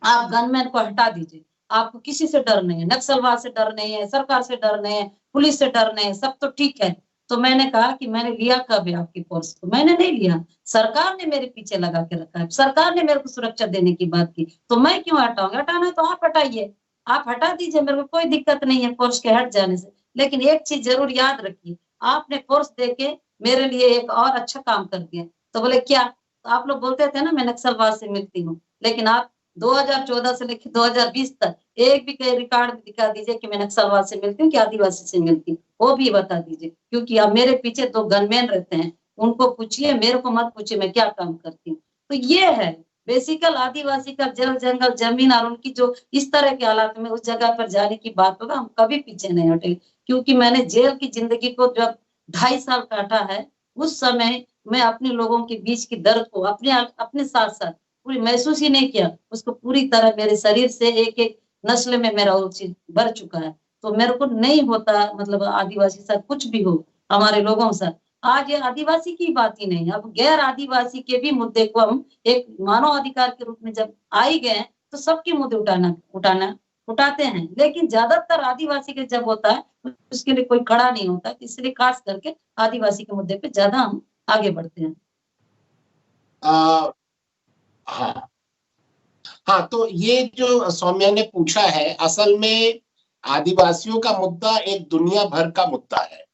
आप गनमैन को हटा दीजिए, आपको किसी से डर नहीं है, नक्सलवाद से डर नहीं है, सरकार से डर नहीं है, पुलिस से डर नहीं है, सब तो ठीक है। तो मैंने कहा कि मैंने लिया कब है आपकी फोर्स को? मैंने नहीं लिया, सरकार ने मेरे पीछे लगा के रखा है, सरकार ने मेरे को सुरक्षा देने की बात की, तो मैं क्यों हटाऊंगा? हटाना है तो आप हटाइए, आप हटा दीजिए, मेरे को कोई दिक्कत नहीं है फोर्स के हट जाने से। लेकिन एक चीज जरूर याद रखिए, आपने फोर्स देके मेरे लिए एक और अच्छा काम कर दिया। तो बोले क्या? तो आप लोग बोलते थे ना मैं नक्सलवाद से मिलती हूँ, लेकिन आप 2014 से लेकर 2020 तक एक भी कहीं रिकॉर्ड दिखा दीजिए कि मैं नक्सलवाद से मिलती हूँ कि आदिवासी से मिलती हूँ, वो भी बता दीजिए। क्योंकि अब मेरे पीछे 2 गनमैन रहते हैं, उनको पूछिए, मेरे को मत पूछिए मैं क्या काम करती हूँ। तो ये है बेसिकल आदिवासी का जल जंगल जमीन, और उनकी जो इस तरह के हालात में उस जगह पर जाने की बात होगा, हम कभी पीछे नहीं हटे। क्योंकि मैंने जेल की जिंदगी को जब 2.5 साल काटा है, उस समय मैं अपने लोगों के बीच की दर्द को अपने साथ साथ पूरी महसूस ही नहीं किया, उसको पूरी तरह मेरे शरीर से एक एक नस्ल में मेरा वो चीज भर चुका है। तो मेरे को नहीं होता, मतलब आदिवासी साथ कुछ भी हो, हमारे लोगों साथ। आज ये आदिवासी की बात ही नहीं, अब गैर आदिवासी के भी मुद्दे को हम एक मानव अधिकार के रूप में जब आ ही गए, तो सबके मुद्दे उठाते हैं। लेकिन ज्यादातर आदिवासी के जब होता है उसके लिए कोई खड़ा नहीं होता, इसलिए खास करके आदिवासी के मुद्दे पे ज्यादा हम आगे बढ़ते हैं। हाँ हाँ, तो ये जो सौम्या ने पूछा है, असल में आदिवासियों का मुद्दा एक दुनिया भर का मुद्दा है।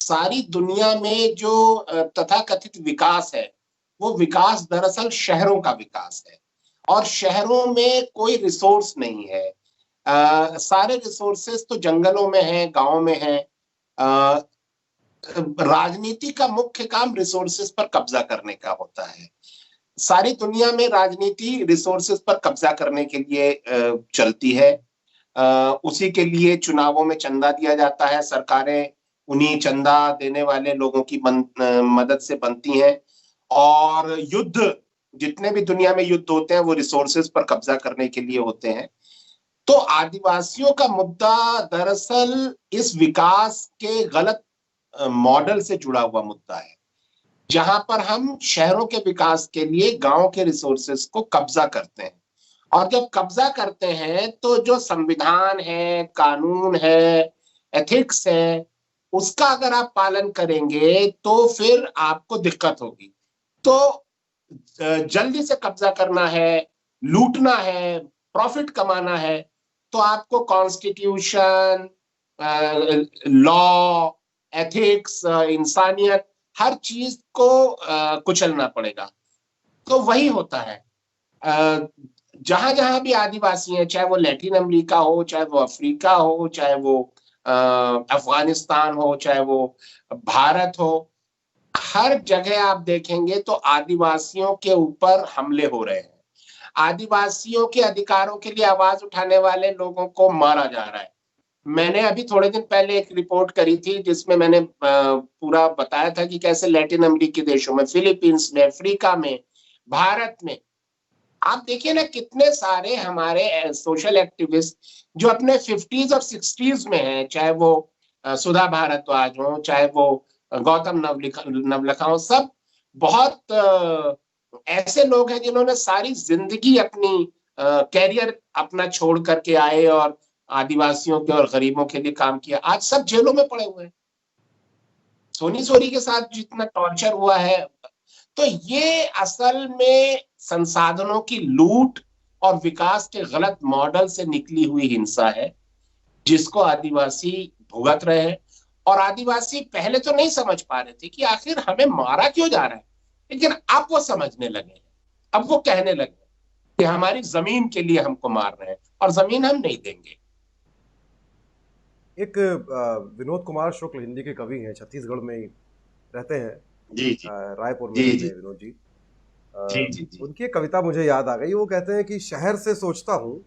सारी दुनिया में जो तथाकथित विकास है, वो विकास दरअसल शहरों का विकास है, और शहरों में कोई रिसोर्स नहीं है। सारे रिसोर्सेस तो जंगलों में हैं, गांवों में हैं। राजनीति का मुख्य काम रिसोर्सेस पर कब्जा करने का होता है। सारी दुनिया में राजनीति रिसोर्सेस पर कब्जा करने के लिए चलती है। उसी के लिए चुनावों में चंदा दिया जाता है, सरकारें उन्हीं चंदा देने वाले लोगों की मदद से बनती हैं, और युद्ध, जितने भी दुनिया में युद्ध होते हैं वो रिसोर्सेस पर कब्जा करने के लिए होते हैं। तो आदिवासियों का मुद्दा दरअसल इस विकास के गलत मॉडल से जुड़ा हुआ मुद्दा है, जहां पर हम शहरों के विकास के लिए गांव के रिसोर्सेस को कब्जा करते हैं। और जब कब्जा करते हैं तो जो संविधान है, कानून है, एथिक्स है, उसका अगर आप पालन करेंगे तो फिर आपको दिक्कत होगी। तो जल्दी से कब्जा करना है, लूटना है, प्रॉफिट कमाना है, तो आपको कॉन्स्टिट्यूशन, लॉ, एथिक्स, इंसानियत, हर चीज को कुचलना पड़ेगा। तो वही होता है जहां जहां भी आदिवासी हैं, चाहे वो लैटिन अमेरिका हो, चाहे वो अफ्रीका हो, चाहे वो अफगानिस्तान हो, चाहे वो भारत हो, हर जगह आप देखेंगे तो आदिवासियों के ऊपर हमले हो रहे हैं। आदिवासियों के अधिकारों के लिए आवाज उठाने वाले लोगों को मारा जा रहा है। मैंने अभी थोड़े दिन पहले एक रिपोर्ट करी थी जिसमें मैंने पूरा बताया था कि कैसे लैटिन अमेरिकी देशों में, फिलीपींस में, अफ्रीका में, भारत में, आप देखिए ना कितने सारे हमारे सोशल एक्टिविस्ट जो अपने 50s और 60s में हैं, चाहे वो सुधा भारद्वाज हो, चाहे वो गौतम नवलखा हो, सब बहुत ऐसे लोग हैं जिन्होंने सारी जिंदगी अपनी कैरियर अपना छोड़ करके आए और आदिवासियों के और गरीबों के लिए काम किया। आज सब जेलों में पड़े हुए हैं। सोनी सोरी के साथ जितना टॉर्चर हुआ है, तो ये असल में संसाधनों की लूट और विकास के गलत मॉडल से निकली हुई हिंसा है, जिसको आदिवासी भुगत रहे हैं। और आदिवासी पहले तो नहीं समझ पा रहे थे कि आखिर हमें मारा क्यों जा रहा है, लेकिन अब वो समझने लगे, अब वो कहने लगे कि हमारी जमीन के लिए हमको मार रहे हैं और जमीन हम नहीं देंगे। एक विनोद कुमार शुक्ल हिंदी के कवि हैं, छत्तीसगढ़ में ही रहते हैं, जी जी, रायपुर में जी रहते जी, हैं विनोद जी। जी जी जी। उनकी एक कविता मुझे याद आ गई। वो कहते हैं कि शहर से सोचता हूँ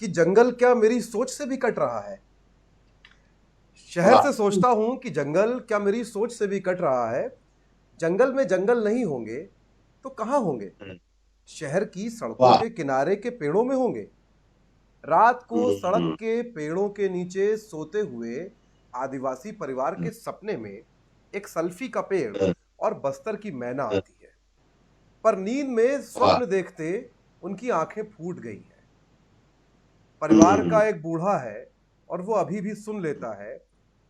कि जंगल क्या मेरी सोच से भी कट रहा है। शहर से सोचता हूँ कि जंगल क्या मेरी सोच से भी कट रहा है। जंगल में जंगल नहीं होंगे तो कहाँ होंगे? शहर की सड़कों वाह। के किनारे के पेड़ों में होंगे। रात को सड़क हम्म, के पेड़ों के नीचे सोते हुए आदिवासी परिवार के सपने में एक सल्फी का पेड़ और बस्तर की मैना आती है, पर नींद में वाह। स्वप्न देखते उनकी आंखें फूट गई हैं। परिवार का एक बूढ़ा है और वो अभी भी सुन लेता है,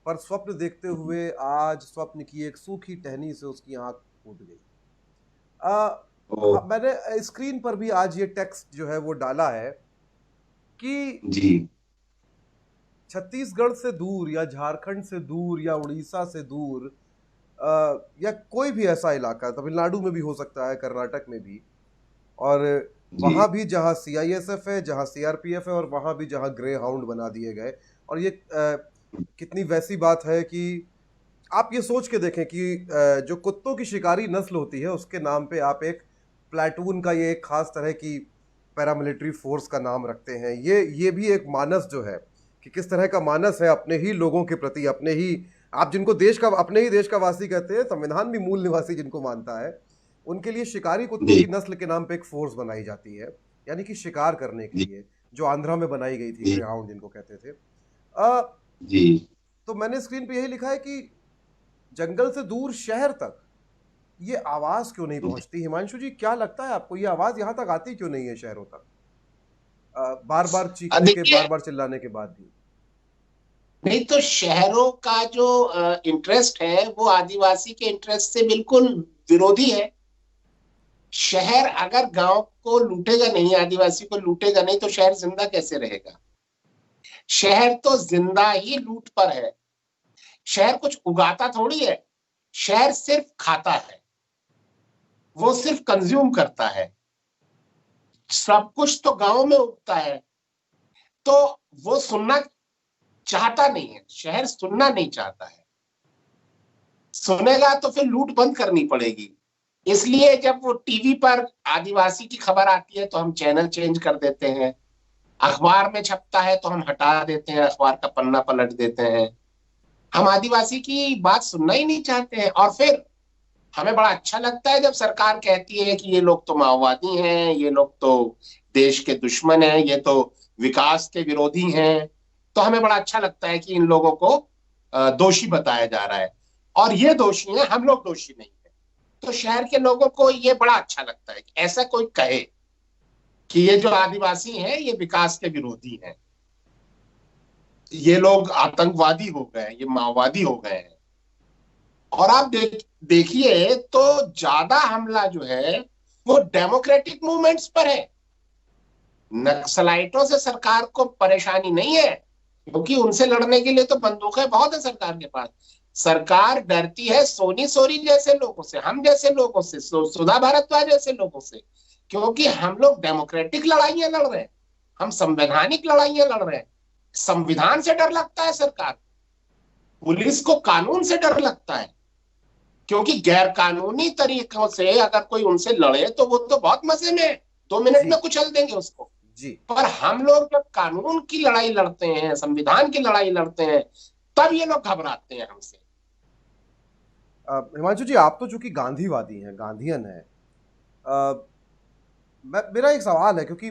पर स्वप्न देखते हुए आज स्वप्न की एक सूखी टहनी से उसकी आंख फूट गई। ओ, मैंने स्क्रीन पर भी आज ये टेक्स्ट जो है वो डाला है कि जी छत्तीसगढ़ से दूर या झारखंड से दूर या उड़ीसा से दूर या कोई भी ऐसा इलाका, तमिलनाडु में भी हो सकता है, कर्नाटक में भी, और जी वहां भी जहां सीआईएसएफ है, जहां सीआरपीएफ है, और वहां भी जहां ग्रे हाउंड बना दिए गए। और ये कितनी वैसी बात है कि आप ये सोच के देखें कि जो कुत्तों की शिकारी नस्ल होती है उसके नाम पे आप एक प्लाटून का ये एक खास तरह की पैरामिलिट्री फोर्स का नाम रखते हैं। ये भी एक मानस जो है कि किस तरह का मानस है अपने ही लोगों के प्रति, अपने ही, आप जिनको देश का, अपने ही देश का वासी कहते हैं, संविधान भी मूल निवासी जिनको मानता है, उनके लिए शिकारी कुत्तों जी की नस्ल के नाम पे एक फोर्स बनाई जाती है, यानी कि शिकार करने के जी लिए, जो आंध्रा में बनाई गई थी, जी ग्रे हाउंड जिनको कहते थे। अ, जी तो मैंने स्क्रीन पे यही लिखा है कि जंगल से दूर शहर तक ये आवाज क्यों नहीं पहुंचती? हिमांशु जी, क्या लगता है आपको, ये आवाज यहां तक आती क्यों नहीं है शहरों तक? बार बार चीखने के, देखिए, बार बार चिल्लाने के बाद भी। नहीं तो शहरों का जो इंटरेस्ट है वो आदिवासी के इंटरेस्ट से बिल्कुल विरोधी है। शहर अगर गांव को लूटेगा नहीं, आदिवासी को लूटेगा नहीं, तो शहर जिंदा कैसे रहेगा? शहर तो जिंदा ही लूट पर है। शहर कुछ उगाता थोड़ी है, शहर सिर्फ खाता है, वो सिर्फ कंज्यूम करता है। सब कुछ तो गांव में उगता है, तो वो सुनना चाहता नहीं है, शहर सुनना नहीं चाहता है। सुनेगा तो फिर लूट बंद करनी पड़ेगी। इसलिए जब वो टीवी पर आदिवासी की खबर आती है तो हम चैनल चेंज कर देते हैं, अखबार में छपता है तो हम हटा देते हैं, अखबार का पन्ना पलट देते हैं। हम आदिवासी की बात सुनना ही नहीं चाहते हैं। और फिर हमें बड़ा अच्छा लगता है जब सरकार कहती है कि ये लोग तो माओवादी हैं, ये लोग तो देश के दुश्मन हैं, ये तो विकास के विरोधी हैं। तो हमें बड़ा अच्छा लगता है कि इन लोगों को दोषी बताया जा रहा है, और ये दोषी हैं, हम लोग दोषी नहीं है। तो शहर के लोगों को ये बड़ा अच्छा लगता है कि ऐसा कोई कहे कि ये जो आदिवासी हैं ये विकास के विरोधी हैं, ये लोग आतंकवादी हो गए, ये माओवादी हो गए हैं। और आप देखिए तो ज्यादा हमला जो है वो डेमोक्रेटिक मूवमेंट्स पर है। नक्सलाइटों से सरकार को परेशानी नहीं है, क्योंकि उनसे लड़ने के लिए तो बंदूकें बहुत है सरकार के पास। सरकार डरती है सोनी सोरी जैसे लोगों से, हम जैसे लोगों से, सुधा भारद्वाज जैसे लोगों से, क्योंकि हम लोग डेमोक्रेटिक लड़ाइयां लड़ रहे हैं, हम संवैधानिक लड़ाइयां लड़ रहे हैं। संविधान से डर लगता है सरकार, पुलिस को कानून से डर लगता है, क्योंकि गैर कानूनी तरीकों से अगर कोई उनसे लड़े तो वो तो बहुत मजे में 2 मिनट में कुचल देंगे उसको। जी, पर हम लोग जब कानून की लड़ाई लड़ते हैं, संविधान की लड़ाई लड़ते हैं, तब ये लोग घबराते हैं हमसे। हिमांशु जी, आप तो चूंकि गांधीवादी हैं, गांधीयन है, मेरा एक सवाल है, क्योंकि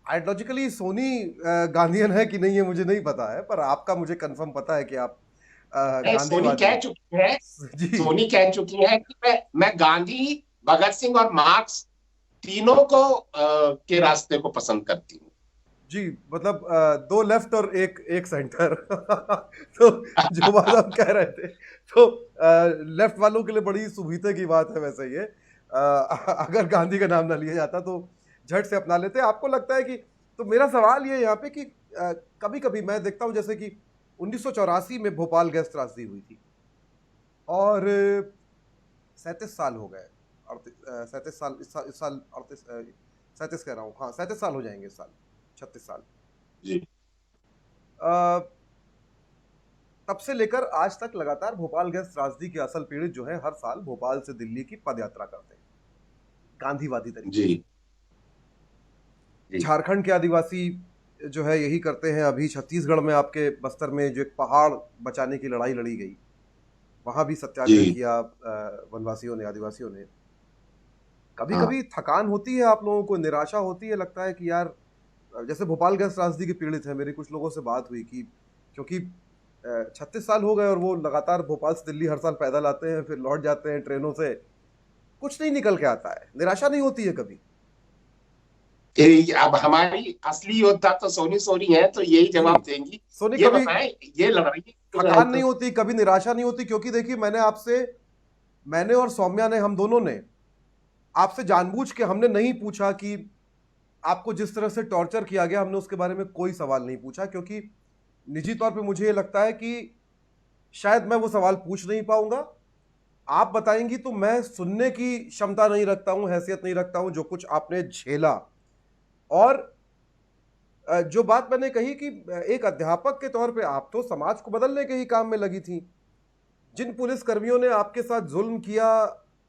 आइडियोलॉजिकली सोनी गांधीयन है कि नहीं है मुझे नहीं पता है, पर आपका मुझे कंफर्म पता है कि आप सोनी गांधीवादी कह चुकी है, जी सोनी कह चुकी है कि मैं गांधी, भगत सिंह और मार्क्स तीनों को के रास्ते को पसंद करती हूँ। जी, मतलब 2 लेफ्ट और एक सेंटर तो जो बात आप कह रहे थे, तो लेफ्ट वालों के लिए बड़ी सुविधा की बात है वैसे ये। अगर गांधी का नाम ना लिया जाता तो झट से अपना लेते। आपको लगता है कि, तो मेरा सवाल ये यहाँ पे कि कभी कभी मैं देखता हूँ जैसे कि 1984 में भोपाल गैस त्रासदी हुई थी और 37 साल हो गए, 37 साल, इस साल 37 कह रहा हूँ, हाँ 37 साल हो जाएंगे इस साल, 36 साल जी तब से लेकर आज तक लगातार भोपाल गैस त्रासदी के असल पीड़ित जो है हर साल भोपाल से दिल्ली की पद यात्रा करते हैं गांधीवादी तरीके जी से। झारखंड के आदिवासी जो है यही करते हैं। अभी छत्तीसगढ़ में आपके बस्तर में जो एक पहाड़ बचाने की लड़ाई लड़ी गई, वहां भी जी सत्याग्रह किया वनवासियों ने, आदिवासियों ने। कभी हाँ कभी थकान होती है आप लोगों को, निराशा होती है, लगता है कि यार जैसे भोपाल गैस त्रासदी के पीड़ित है, मेरी कुछ लोगों से बात हुई कि क्योंकि 36 साल हो गए और वो लगातार भोपाल से दिल्ली हर साल पैदल आते हैं, फिर लौट जाते हैं ट्रेनों से, कुछ नहीं निकल के आता है, निराशा नहीं होती है कभी? अब हमारी असली योद्धा तो सोनी सोनी है, तो यही जी जवाब देंगी। सोनी, ये कभी बताएं, ये लड़ाई क्यों है थकान नहीं तो। होती, कभी निराशा नहीं होती? क्योंकि देखिए मैंने और सौम्या ने, हम दोनों ने आपसे जानबूझ के हमने नहीं पूछा कि आपको जिस तरह से टॉर्चर किया गया, हमने उसके बारे में कोई सवाल नहीं पूछा, क्योंकि निजी तौर पे मुझे ये लगता है कि शायद मैं वो सवाल पूछ नहीं पाऊंगा। आप बताएंगी तो मैं सुनने की क्षमता नहीं रखता हूं, हैसियत नहीं रखता हूं, जो कुछ आपने झेला। और जो बात मैंने कही कि एक अध्यापक के तौर पे आप तो समाज को बदलने के ही काम में लगी थी। जिन पुलिस कर्मियों ने आपके साथ जुल्म किया,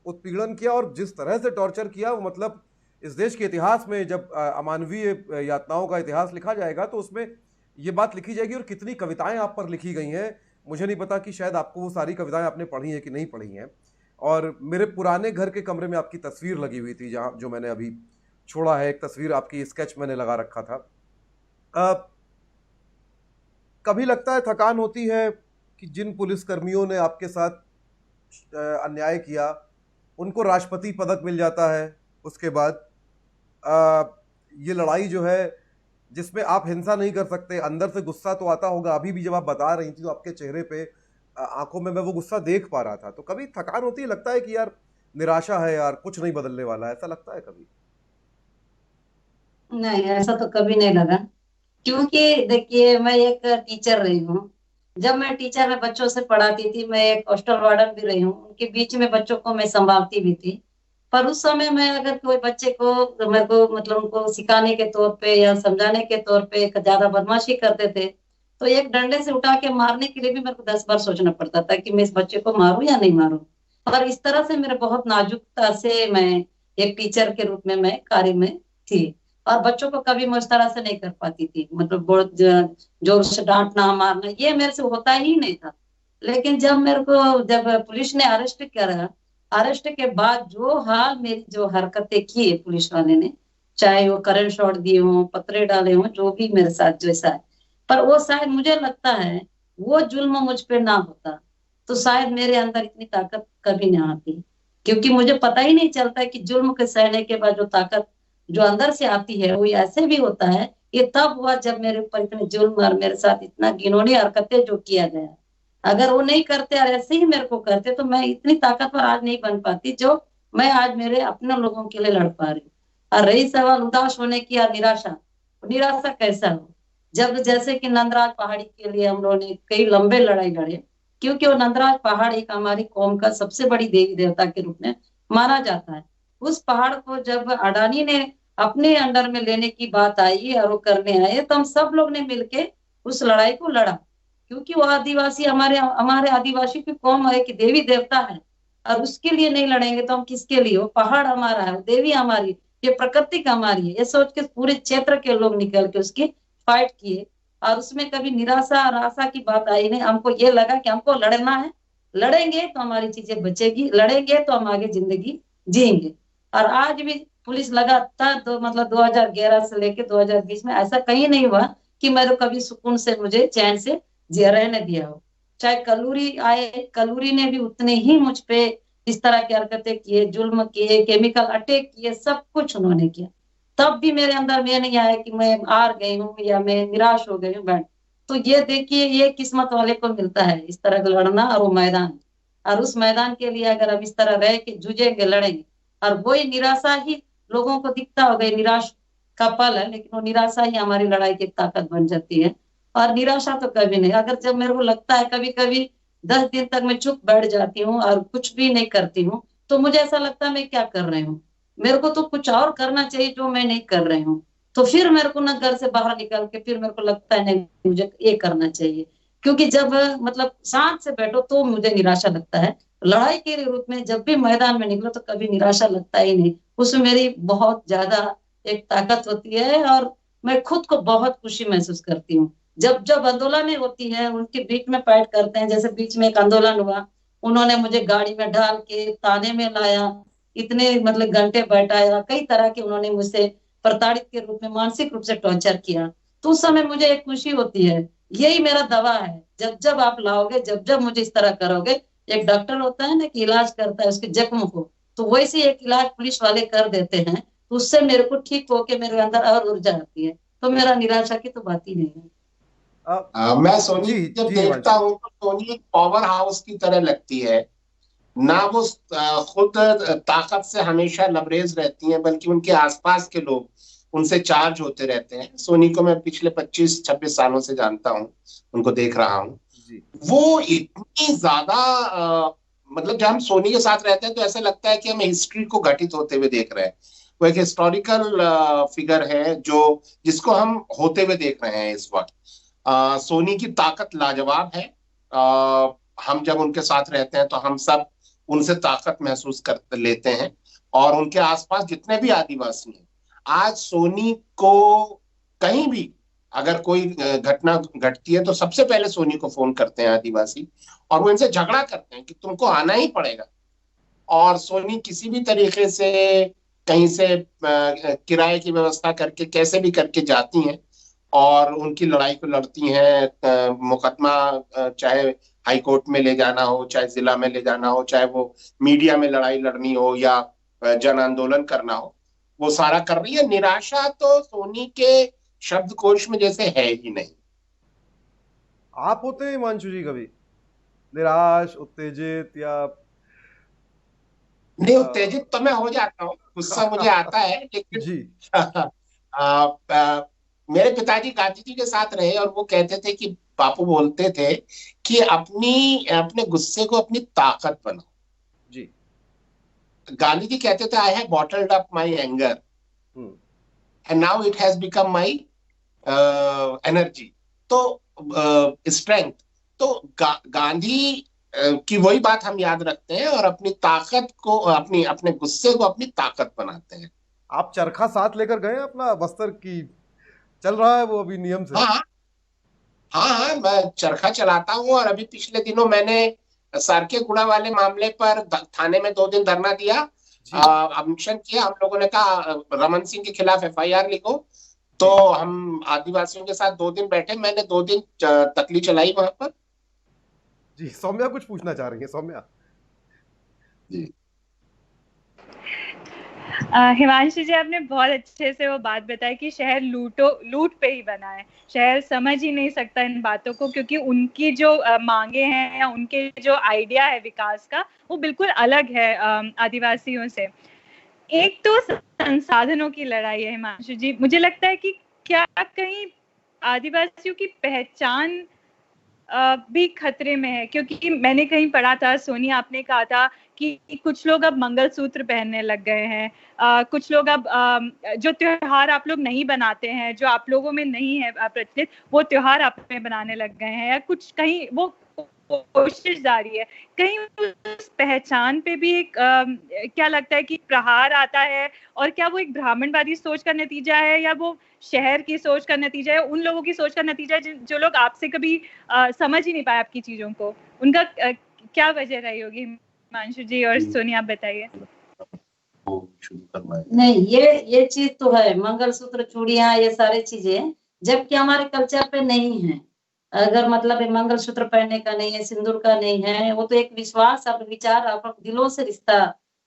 उत्पीड़न किया और जिस तरह से टॉर्चर किया, वो मतलब इस देश के इतिहास में जब अमानवीय यातनाओं का इतिहास लिखा जाएगा तो उसमें ये बात लिखी जाएगी। और कितनी कविताएं आप पर लिखी गई हैं, मुझे नहीं पता कि शायद आपको वो सारी कविताएं आपने पढ़ी हैं कि नहीं पढ़ी हैं। और मेरे पुराने घर के कमरे में आपकी तस्वीर लगी हुई थी, जहाँ जो मैंने अभी छोड़ा है, एक तस्वीर आपकी, स्केच मैंने लगा रखा था। कभी लगता है, थकान होती है कि जिन पुलिसकर्मियों ने आपके साथ अन्याय किया उनको राष्ट्रपति पदक मिल जाता है, उसके बाद ये लड़ाई जो है जिसमें आप हिंसा नहीं कर सकते, अंदर से गुस्सा तो आता होगा, अभी भी जब आप बता रही थी तो आपके चेहरे पे, आंखों में मैं वो गुस्सा देख पा रहा था। तो कभी थकान होती है, लगता है कि यार निराशा है, यार कुछ नहीं बदलने वाला है, ऐसा लगता है कभी? नहीं, ऐसा तो कभी नहीं लगा। क्योंकि देखिए, मैं एक टीचर रही हूँ। जब मैं टीचर में बच्चों से पढ़ाती थी, मैं एक हॉस्टल वार्डन भी रही हूँ, उनके बीच में बच्चों को मैं संभालती भी थी। पर उस समय मैं अगर कोई बच्चे को, मेरे को मतलब उनको सिखाने के तौर पे या समझाने के तौर पे ज्यादा बदमाशी करते थे, तो एक डंडे से उठा के मारने के लिए भी मेरे को 10 बार सोचना पड़ता था कि मैं इस बच्चे को मारूं या नहीं मारूं। और इस तरह से मेरे बहुत नाजुकता से मैं एक टीचर के रूप में मैं कार्य में थी। और बच्चों को कभी मैं उस तरह से नहीं कर पाती थी, मतलब बहुत जोर से डांटना मारना ये मेरे से होता ही नहीं था। लेकिन जब पुलिस ने अरेस्ट करा, अरेस्ट के बाद जो हाल मेरी जो हरकतें की है पुलिस वाले ने, चाहे वो करंट शॉट दिए हों, पत्थरे डाले हों, जो भी मेरे साथ जैसा है, पर वो शायद मुझे लगता है वो जुल्म मुझ पे ना होता तो शायद मेरे अंदर इतनी ताकत कभी नहीं आती। क्योंकि मुझे पता ही नहीं चलता है कि जुल्म के सहने के बाद जो ताकत जो अंदर से आती है वो ऐसे भी होता है। ये तब हुआ जब मेरे ऊपर इतने जुल्म और मेरे साथ इतना घिनौनी हरकतें जो किया गया। अगर वो नहीं करते और ऐसे ही मेरे को करते तो मैं इतनी ताकतवर आज नहीं बन पाती जो मैं आज मेरे अपने लोगों के लिए लड़ पा रही हूँ। और रही सवाल उदास होने की या निराशा, निराशा कैसा हो, जब जैसे कि नंदराज पहाड़ी के लिए हम लोगों ने कई लंबे लड़ाई लड़े, क्योंकि वो नंदराज पहाड़ एक हमारी कौम का सबसे बड़ी देवी देवता के रूप में माना जाता है। उस पहाड़ को जब अडानी ने अपने अंडर में लेने की बात आई और वो करने आए, तो हम सब लोग ने मिलके उस लड़ाई को लड़ा। क्योंकि वो आदिवासी हमारे हमारे आदिवासी की कौम है कि देवी देवता है, और उसके लिए नहीं लड़ेंगे तो हम किसके लिए? वो पहाड़ हमारा है, वो देवी हमारी, ये प्रकृति हमारी है, ये सोच के पूरे क्षेत्र के लोग निकल के उसकी फाइट किए। और उसमें कभी निराशा और आशा की बात आई नहीं। हमको ये लगा कि हमको लड़ना है, लड़ेंगे तो हमारी चीजें बचेगी, लड़ेंगे तो हम आगे जिंदगी जिएंगे। और आज भी पुलिस लगातार मतलब 2011 से लेके 2020 में ऐसा कहीं नहीं हुआ कि मेरे कभी सुकून से मुझे चैन से रहने दिया हो। चाहे कलूरी आए, कलूरी ने भी उतने ही मुझ पे इस तरह की हरकतें किए, जुल्म किए, केमिकल अटैक किए, सब कुछ उन्होंने किया। तब भी मेरे अंदर में नहीं आया कि मैं हार गई हूँ या मैं निराश हो गई हूँ। बैठ तो ये देखिए, ये किस्मत वाले को मिलता है इस तरह का लड़ना और वो मैदान। और उस मैदान के लिए अगर हम इस तरह रह के जूझेंगे, लड़ेंगे, और वही निराशा ही लोगों को दिखता होगा निराश का पल है, लेकिन वो निराशा ही हमारी लड़ाई की ताकत बन जाती है। और निराशा तो कभी नहीं। अगर जब मेरे को लगता है कभी कभी 10 दिन तक मैं चुप बैठ जाती हूँ और कुछ भी नहीं करती हूँ, तो मुझे ऐसा लगता है मैं क्या कर रही हूँ, मेरे को तो कुछ और करना चाहिए जो मैं नहीं कर रही हूँ। तो फिर मेरे को ना घर से बाहर निकल के फिर मेरे को लगता है नहीं, मुझे ये करना चाहिए। क्योंकि जब मतलब शांत से बैठो तो मुझे निराशा लगता है। लड़ाई के रूप में जब भी मैदान में निकलो तो कभी निराशा लगता ही नहीं। उसमें मेरी बहुत ज्यादा एक ताकत होती है और मैं खुद को बहुत खुशी महसूस करती हूँ। जब जब आंदोलन होती है उनके बीच में फाइट करते हैं, जैसे बीच में एक आंदोलन हुआ, उन्होंने मुझे गाड़ी में डाल के थाने में लाया, इतने मतलब घंटे बैठाया, कई तरह के उन्होंने मुझसे प्रताड़ित के रूप में मानसिक रूप से टॉर्चर किया। तो उस समय मुझे एक खुशी होती है, यही मेरा दवा है, जब जब आप लाओगे, जब जब मुझे इस तरह करोगे। एक डॉक्टर होता है ना कि इलाज करता है उसके जख्म को, तो वैसे एक इलाज पुलिस वाले कर देते हैं, तो उससे मेरे को ठीक होके मेरे अंदर और ऊर्जा आती है। तो मेरा निराशा की तो बात ही नहीं है। मैं सोनी जी जब जी देखता हिमांशु। हूँ तो सोनी एक पावर हाउस की तरह लगती है। ना वो खुद ताकत से हमेशा लबरेज रहती हैं, बल्कि उनके आसपास के लोग उनसे चार्ज होते रहते हैं। सोनी को मैं पिछले 25-26 सालों से जानता हूँ, उनको देख रहा हूँ। जी वो इतनी ज्यादा मतलब जब हम सोनी के साथ रहते हैं तो ऐसा लगता है कि हम हिस्ट्री को घटित होते हुए देख रहे हैं। वो एक हिस्टोरिकल फिगर है जो जिसको हम होते हुए देख रहे हैं इस वक्त। सोनी की ताकत लाजवाब है। हम जब उनके साथ रहते हैं तो हम सब उनसे ताकत महसूस कर लेते हैं। और उनके आसपास जितने भी आदिवासी हैं, आज सोनी को कहीं भी अगर कोई घटना घटती है तो सबसे पहले सोनी को फोन करते हैं आदिवासी, और वो इनसे झगड़ा करते हैं कि तुमको आना ही पड़ेगा। और सोनी किसी भी तरीके से कहीं से किराए की व्यवस्था करके कैसे भी करके जाती हैं और उनकी लड़ाई को लड़ती हैं। मुकदमा चाहे हाई कोर्ट में ले जाना हो, चाहे जिला में ले जाना हो, चाहे वो मीडिया में लड़ाई लड़नी हो या जन आंदोलन करना हो, वो सारा कर रही है। निराशा तो सोनी के शब्दकोश में जैसे है ही नहीं। आप होते हैं हिमांशु जी कभी निराश, उत्तेजित या नहीं, अ, उत्तेजित तो मैं हो जाता हूँ, गुस्सा मुझे आता है, लेकिन जी मेरे पिताजी गांधी जी के साथ रहे और वो कहते थे कि बापू बोलते थे कि अपने गुस्से को अपनी ताकत बनाओ। जी। गांधी जी कहते थे, I have bottled up my anger hmm. And now it has become my energy. तो स्ट्रेंथ। तो गांधी की वही बात हम याद रखते हैं और अपनी ताकत को, अपने गुस्से को अपनी ताकत बनाते हैं। आप चरखा साथ लेकर गए हैं अपना बस्तर की, चल रहा है वो अभी नियम से? हाँ हाँ हाँ, मैं चरखा चलाता हूँ। और अभी पिछले दिनों मैंने सारके गुड़ा वाले मामले पर थाने में 2 दिन धरना दिया। जी अनशन किया। हम लोगों ने कहा रमन सिंह के खिलाफ एफआईआर लिखो। तो जी हम आदिवासियों के साथ 2 दिन बैठे, मैंने 2 दिन तकली चलाई वहां पर। जी। सौम्या कुछ पूछना चाह रही है, सौम्या? जी हिमांशु जी, आपने बहुत अच्छे से वो बात बताई कि शहर लूट पे ही बना है। शहर समझ ही नहीं सकता इन बातों को, क्योंकि उनकी जो मांगे हैं या उनके जो आइडिया है विकास का, वो बिल्कुल अलग है आदिवासियों से। एक तो संसाधनों की लड़ाई है हिमांशु जी। मुझे लगता है कि क्या कहीं आदिवासियों की पहचान भी खतरे में है, क्योंकि मैंने कहीं पढ़ा था, सोनी आपने कहा था कि कुछ लोग अब मंगलसूत्र पहनने लग गए हैं। कुछ लोग अब जो त्योहार आप लोग नहीं बनाते हैं, जो आप लोगों में नहीं है प्रचलित, वो त्योहार आप में बनाने लग गए हैं, या कुछ कहीं वो कोशिश जारी है। कहीं उस पहचान पे भी एक क्या लगता है कि प्रहार आता है, और क्या वो एक ब्राह्मणवादी सोच का नतीजा है, या वो शहर की सोच का नतीजा है, उन लोगों की सोच का नतीजा है जो लोग आपसे कभी समझ ही नहीं पाए आपकी चीजों को? उनका क्या वजह रही होगी? हिमांशु जी और सोनी, आप बताइए। नहीं, ये चीज तो है, मंगलसूत्र, चूड़ियां, ये सारी चीजें जबकि हमारे कल्चर पे नहीं है। अगर मतलब मंगलसूत्र पहनने का नहीं है, सिंदूर का नहीं है, वो तो एक विश्वास, आप विचार, आप दिलों से रिश्ता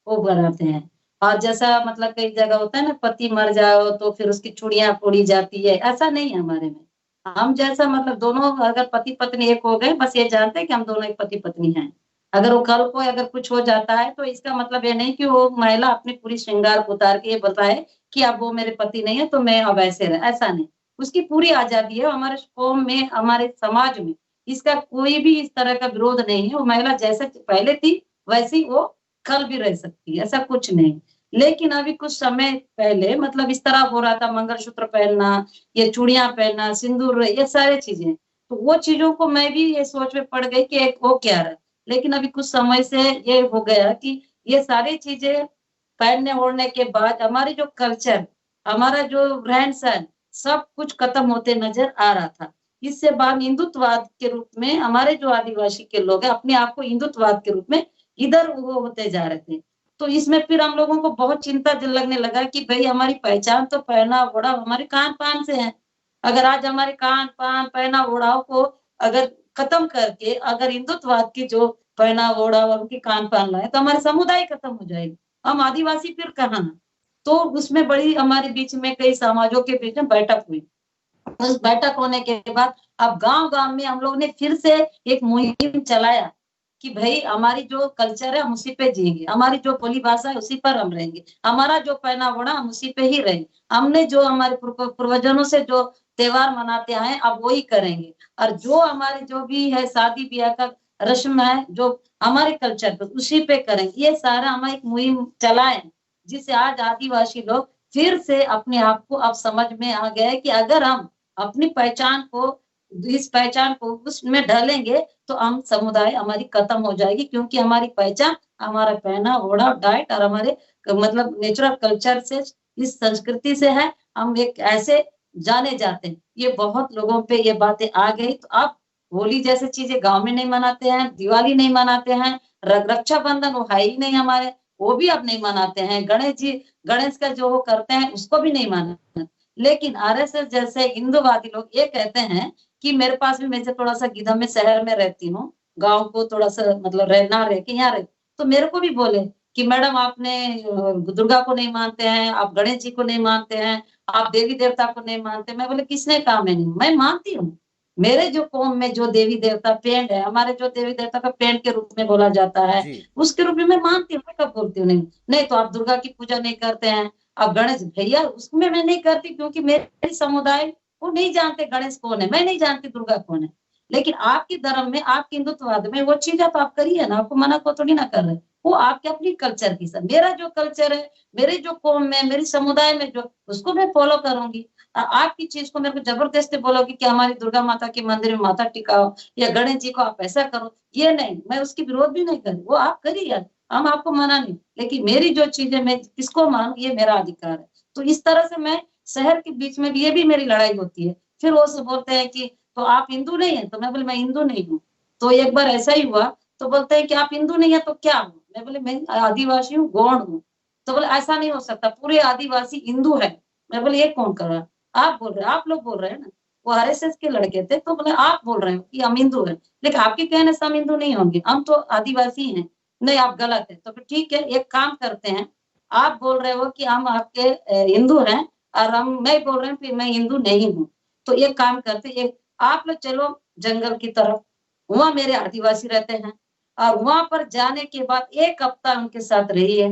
वो बनाते हैं। और जैसा मतलब कई जगह होता है ना, पति मर जाओ तो फिर उसकी चूड़ियां फोड़ी जाती है, ऐसा नहीं है हमारे में। हम जैसा मतलब दोनों अगर पति पत्नी एक हो गए, बस ये जानते हैं कि हम दोनों एक पति पत्नी हैं। अगर वो कल को अगर कुछ हो जाता है तो इसका मतलब ये नहीं कि वो महिला अपनी पूरी श्रृंगार को उतार के ये बताए कि अब वो मेरे पति नहीं है तो मैं अब ऐसे रहे, ऐसा नहीं। उसकी पूरी आजादी है हमारे कौम में, हमारे समाज में। इसका कोई भी इस तरह का विरोध नहीं है। वो महिला जैसे पहले थी वैसी वो कल भी रह सकती है, ऐसा कुछ नहीं। लेकिन अभी कुछ समय पहले मतलब इस तरह हो रहा था, मंगलसूत्र पहनना, ये चूड़ियां पहनना, सिंदूर, ये सारी चीजें, तो वो चीजों को मैं भी ये सोच में पड़ गई कि एक हो क्या रहा है। लेकिन अभी कुछ समय से ये हो गया कि ये सारी चीजें पहनने ओढ़ने के बाद हमारी जो कल्चर, हमारा जो रहन सहन, सब कुछ खत्म होते नजर आ रहा था। इससे बाद हिंदुत्ववाद के रूप में हमारे जो आदिवासी के लोग हैं अपने आप को हिंदुत्ववाद के रूप में इधर वो होते जा रहे थे। तो इसमें फिर हम लोगों को बहुत चिंता लगने लगा कि भाई हमारी पहचान तो पहनाव ओढ़ाव हमारे खान पान से है। अगर आज हमारे खान पान पहनाव ओढ़ाव को अगर खत्म करके अगर हिंदुत्ववाद की जो पहनाव ओढ़ाव और उनकी खान पान लाए तो हमारे समुदाय खत्म हो जाएगी, हम आदिवासी फिर कहाँ। तो उसमें बड़ी हमारे बीच में कई समाजों के बीच में बैठक हुई। उस बैठक होने के बाद अब गांव गांव में हम लोग ने फिर से एक मुहिम चलाया कि भाई हमारी जो कल्चर है हम उसी पे जिएंगे, हमारी जो बोली भाषा है उसी पर हम रहेंगे, हमारा जो पहना ओढ़ा हम उसी पे ही रहेंगे, हमने जो हमारे पूर्वजनों से जो त्योहार मनाते आए अब वही करेंगे, और जो हमारे जो भी है शादी ब्याह का रस्म है जो हमारे कल्चर पे उसी पे करेंगे। ये सारा हम एक मुहिम चलाए जिससे आज आदिवासी लोग फिर से अपने आप को अब समझ में आ गया है कि अगर हम अपनी पहचान को इस पहचान को उसमें ढलेंगे तो हम समुदाय हमारी खत्म हो जाएगी, क्योंकि हमारी पहचान हमारा पहना ओढ़ा डाइट और हमारे मतलब नेचुरल कल्चर से इस संस्कृति से है, हम एक ऐसे जाने जाते हैं। ये बहुत लोगों पे ये बातें आ गई। तो अब होली जैसे चीजें गांव में नहीं मनाते हैं, दिवाली नहीं मनाते हैं, रक्षाबंधन वो है ही नहीं हमारे, वो भी अब नहीं मनाते हैं, गणेश का जो वो करते हैं उसको भी नहीं मानते। लेकिन आरएसएस जैसे हिंदूवादी लोग ये कहते हैं कि मेरे पास भी, मैं से थोड़ा सा गिदम में शहर में रहती हूँ, गांव को थोड़ा सा मतलब रहना रह के यहाँ रह, तो मेरे को भी बोले कि मैडम आपने दुर्गा को नहीं मानते हैं, आप गणेश जी को नहीं मानते हैं, आप देवी देवता को नहीं मानते। मैं बोले किसने कहा मैं नहीं, मैं मानती हूँ। मेरे जो कौम में जो देवी देवता पेंड है, हमारे जो देवी देवता का पेंड के रूप में बोला जाता है जी उसके रूप में मैं मानती हूँ। मैं कब बोलती हूँ नहीं, नहीं तो आप दुर्गा की पूजा नहीं करते हैं, आप गणेश, भैया उसमें मैं नहीं करती क्योंकि मेरे समुदाय वो नहीं जानते गणेश कौन है, मैं नहीं जानती दुर्गा कौन है। लेकिन आपके धर्म में, आपके हिंदुत्ववाद में वो चीज तो आप करिए ना, आपको मना को थोड़ी ना कर रहे, वो आपके अपनी कल्चर की सब। मेरा जो कल्चर है, मेरे जो कौम में, मेरी समुदाय में जो, उसको मैं फॉलो करूंगी। आपकी चीज को मेरे को जबरदस्ती बोलोगी कि हमारी दुर्गा माता के मंदिर में माथा टिकाओ या गणेश जी को आप ऐसा करो, ये नहीं, मैं उसकी विरोध भी नहीं करी, वो आप करिए, हम आपको मना नहीं। लेकिन मेरी जो चीजें मैं किसको मानू ये मेरा अधिकार है। तो इस तरह से मैं शहर के बीच में भी ये भी मेरी लड़ाई होती है। फिर वो से बोलते हैं कि तो आप हिंदू नहीं है, तो मैं बोले मैं हिंदू नहीं हूँ। तो एक बार ऐसा ही हुआ, तो बोलते हैं कि आप हिंदू नहीं है तो क्या हूँ, मैं बोले मैं आदिवासी हूँ, गौड़ हूँ। तो बोले ऐसा नहीं हो सकता, पूरे आदिवासी हिंदू है। मैं बोले ये कौन कर रहा है, आप बोल रहे हैं, आप लोग बोल रहे हैं ना। वो आरएसएस के लड़के थे, तो बोले आप बोल रहे हो कि हम हिंदू हैं, लेकिन आपके कहने से हम हिंदू नहीं होंगे, हम तो आदिवासी हैं। नहीं आप गलत है। तो फिर ठीक है, एक काम करते हैं, आप बोल रहे हो कि हम आपके हिंदू हैं और मैं बोल रहे हूँ कि मैं हिंदू नहीं हूँ। तो एक काम करते, एक आप लोग चलो जंगल की तरफ, वहां मेरे आदिवासी रहते हैं, और वहां पर जाने के बाद एक हफ्ता उनके साथ रही है,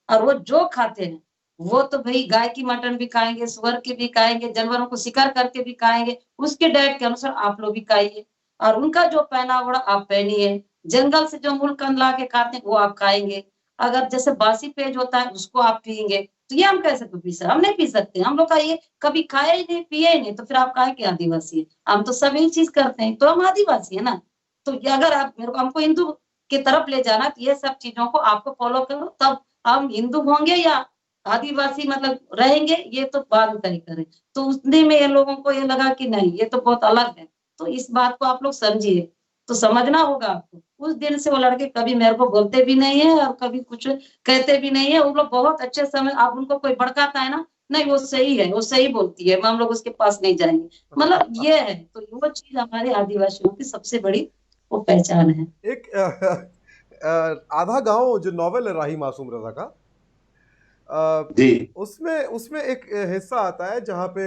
और वो जो खाते हैं वो तो भाई गाय की मटन भी खाएंगे, सुअर की भी खाएंगे, जानवरों को शिकार करके भी खाएंगे, उसके डाइट के अनुसार आप लोग भी खाइए। और उनका जो पहना ओढ़ा आप पहनिए, जंगल से जो मूल कंद ला के खाते हैं वो आप खाएंगे, अगर जैसे बासी पेज होता है उसको आप पियेंगे। तो ये हम कैसे पी सकते, हम नहीं पी सकते, हम लोग का ये कभी खाया ही नहीं पिए ही नहीं, तो फिर आप काहे के आदिवासी है। हम तो सब यही चीज करते हैं, तो हम आदिवासी है ना। तो ये अगर आप मेरे को हमको हिंदू की तरफ ले जाना, तो ये सब चीजों को आपको फॉलो करो, तब हम हिंदू होंगे या आदिवासी मतलब रहेंगे, ये तो बाद में तय करें। तो उतने में ये लोगों को ये लगा कि नहीं ये तो बहुत अलग है। तो इस बात को आप लोग समझिए, तो समझना होगा आपको। उस दिन से वो लड़के कभी मेरे को बोलते भी नहीं है और कभी कुछ कहते भी नहीं है। वो लोग बहुत अच्छे समय, आप उनको कोई भड़काता है ना, नहीं वो सही है, वो सही बोलती है, हम लोग उसके पास नहीं जाएंगे, मतलब ये है। तो वो चीज हमारे आदिवासियों की सबसे बड़ी वो पहचान है। एक आधा गांव जो नॉवेल है राही मासूम रजा का, जी उसमें उसमें एक हिस्सा आता है जहाँ पे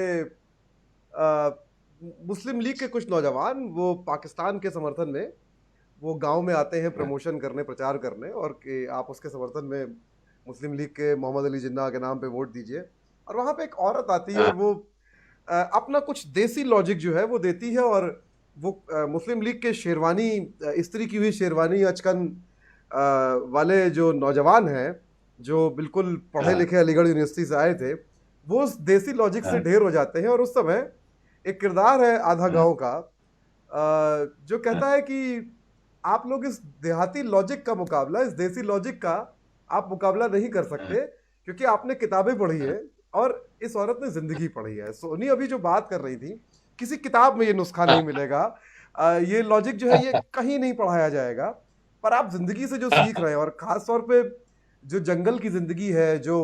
मुस्लिम लीग के कुछ नौजवान वो पाकिस्तान के समर्थन में वो गांव में आते हैं प्रमोशन करने, प्रचार करने, और कि आप उसके समर्थन में मुस्लिम लीग के मोहम्मद अली जिन्ना के नाम पे वोट दीजिए। और वहाँ पे एक औरत आती है और वो अपना कुछ देसी लॉजिक जो है वो देती है, और वो मुस्लिम लीग के शेरवानी, इस्त्री की हुई शेरवानी अचकन वाले जो नौजवान हैं जो बिल्कुल पढ़े लिखे अलीगढ़ यूनिवर्सिटी से आए थे, वो उस देसी लॉजिक से ढेर हो जाते हैं। और उस समय एक किरदार है आधा गांव का जो कहता है कि आप लोग इस देहाती लॉजिक का मुकाबला, इस देसी लॉजिक का आप मुकाबला नहीं कर सकते, क्योंकि आपने किताबें पढ़ी है और इस औरत ने जिंदगी पढ़ी है। सोनी अभी जो बात कर रही थी किसी किताब में ये नुस्खा नहीं मिलेगा, ये लॉजिक जो है ये कहीं नहीं पढ़ाया जाएगा। पर आप जिंदगी से जो सीख रहे हैं, और खास तौर पे जो जंगल की जिंदगी है, जो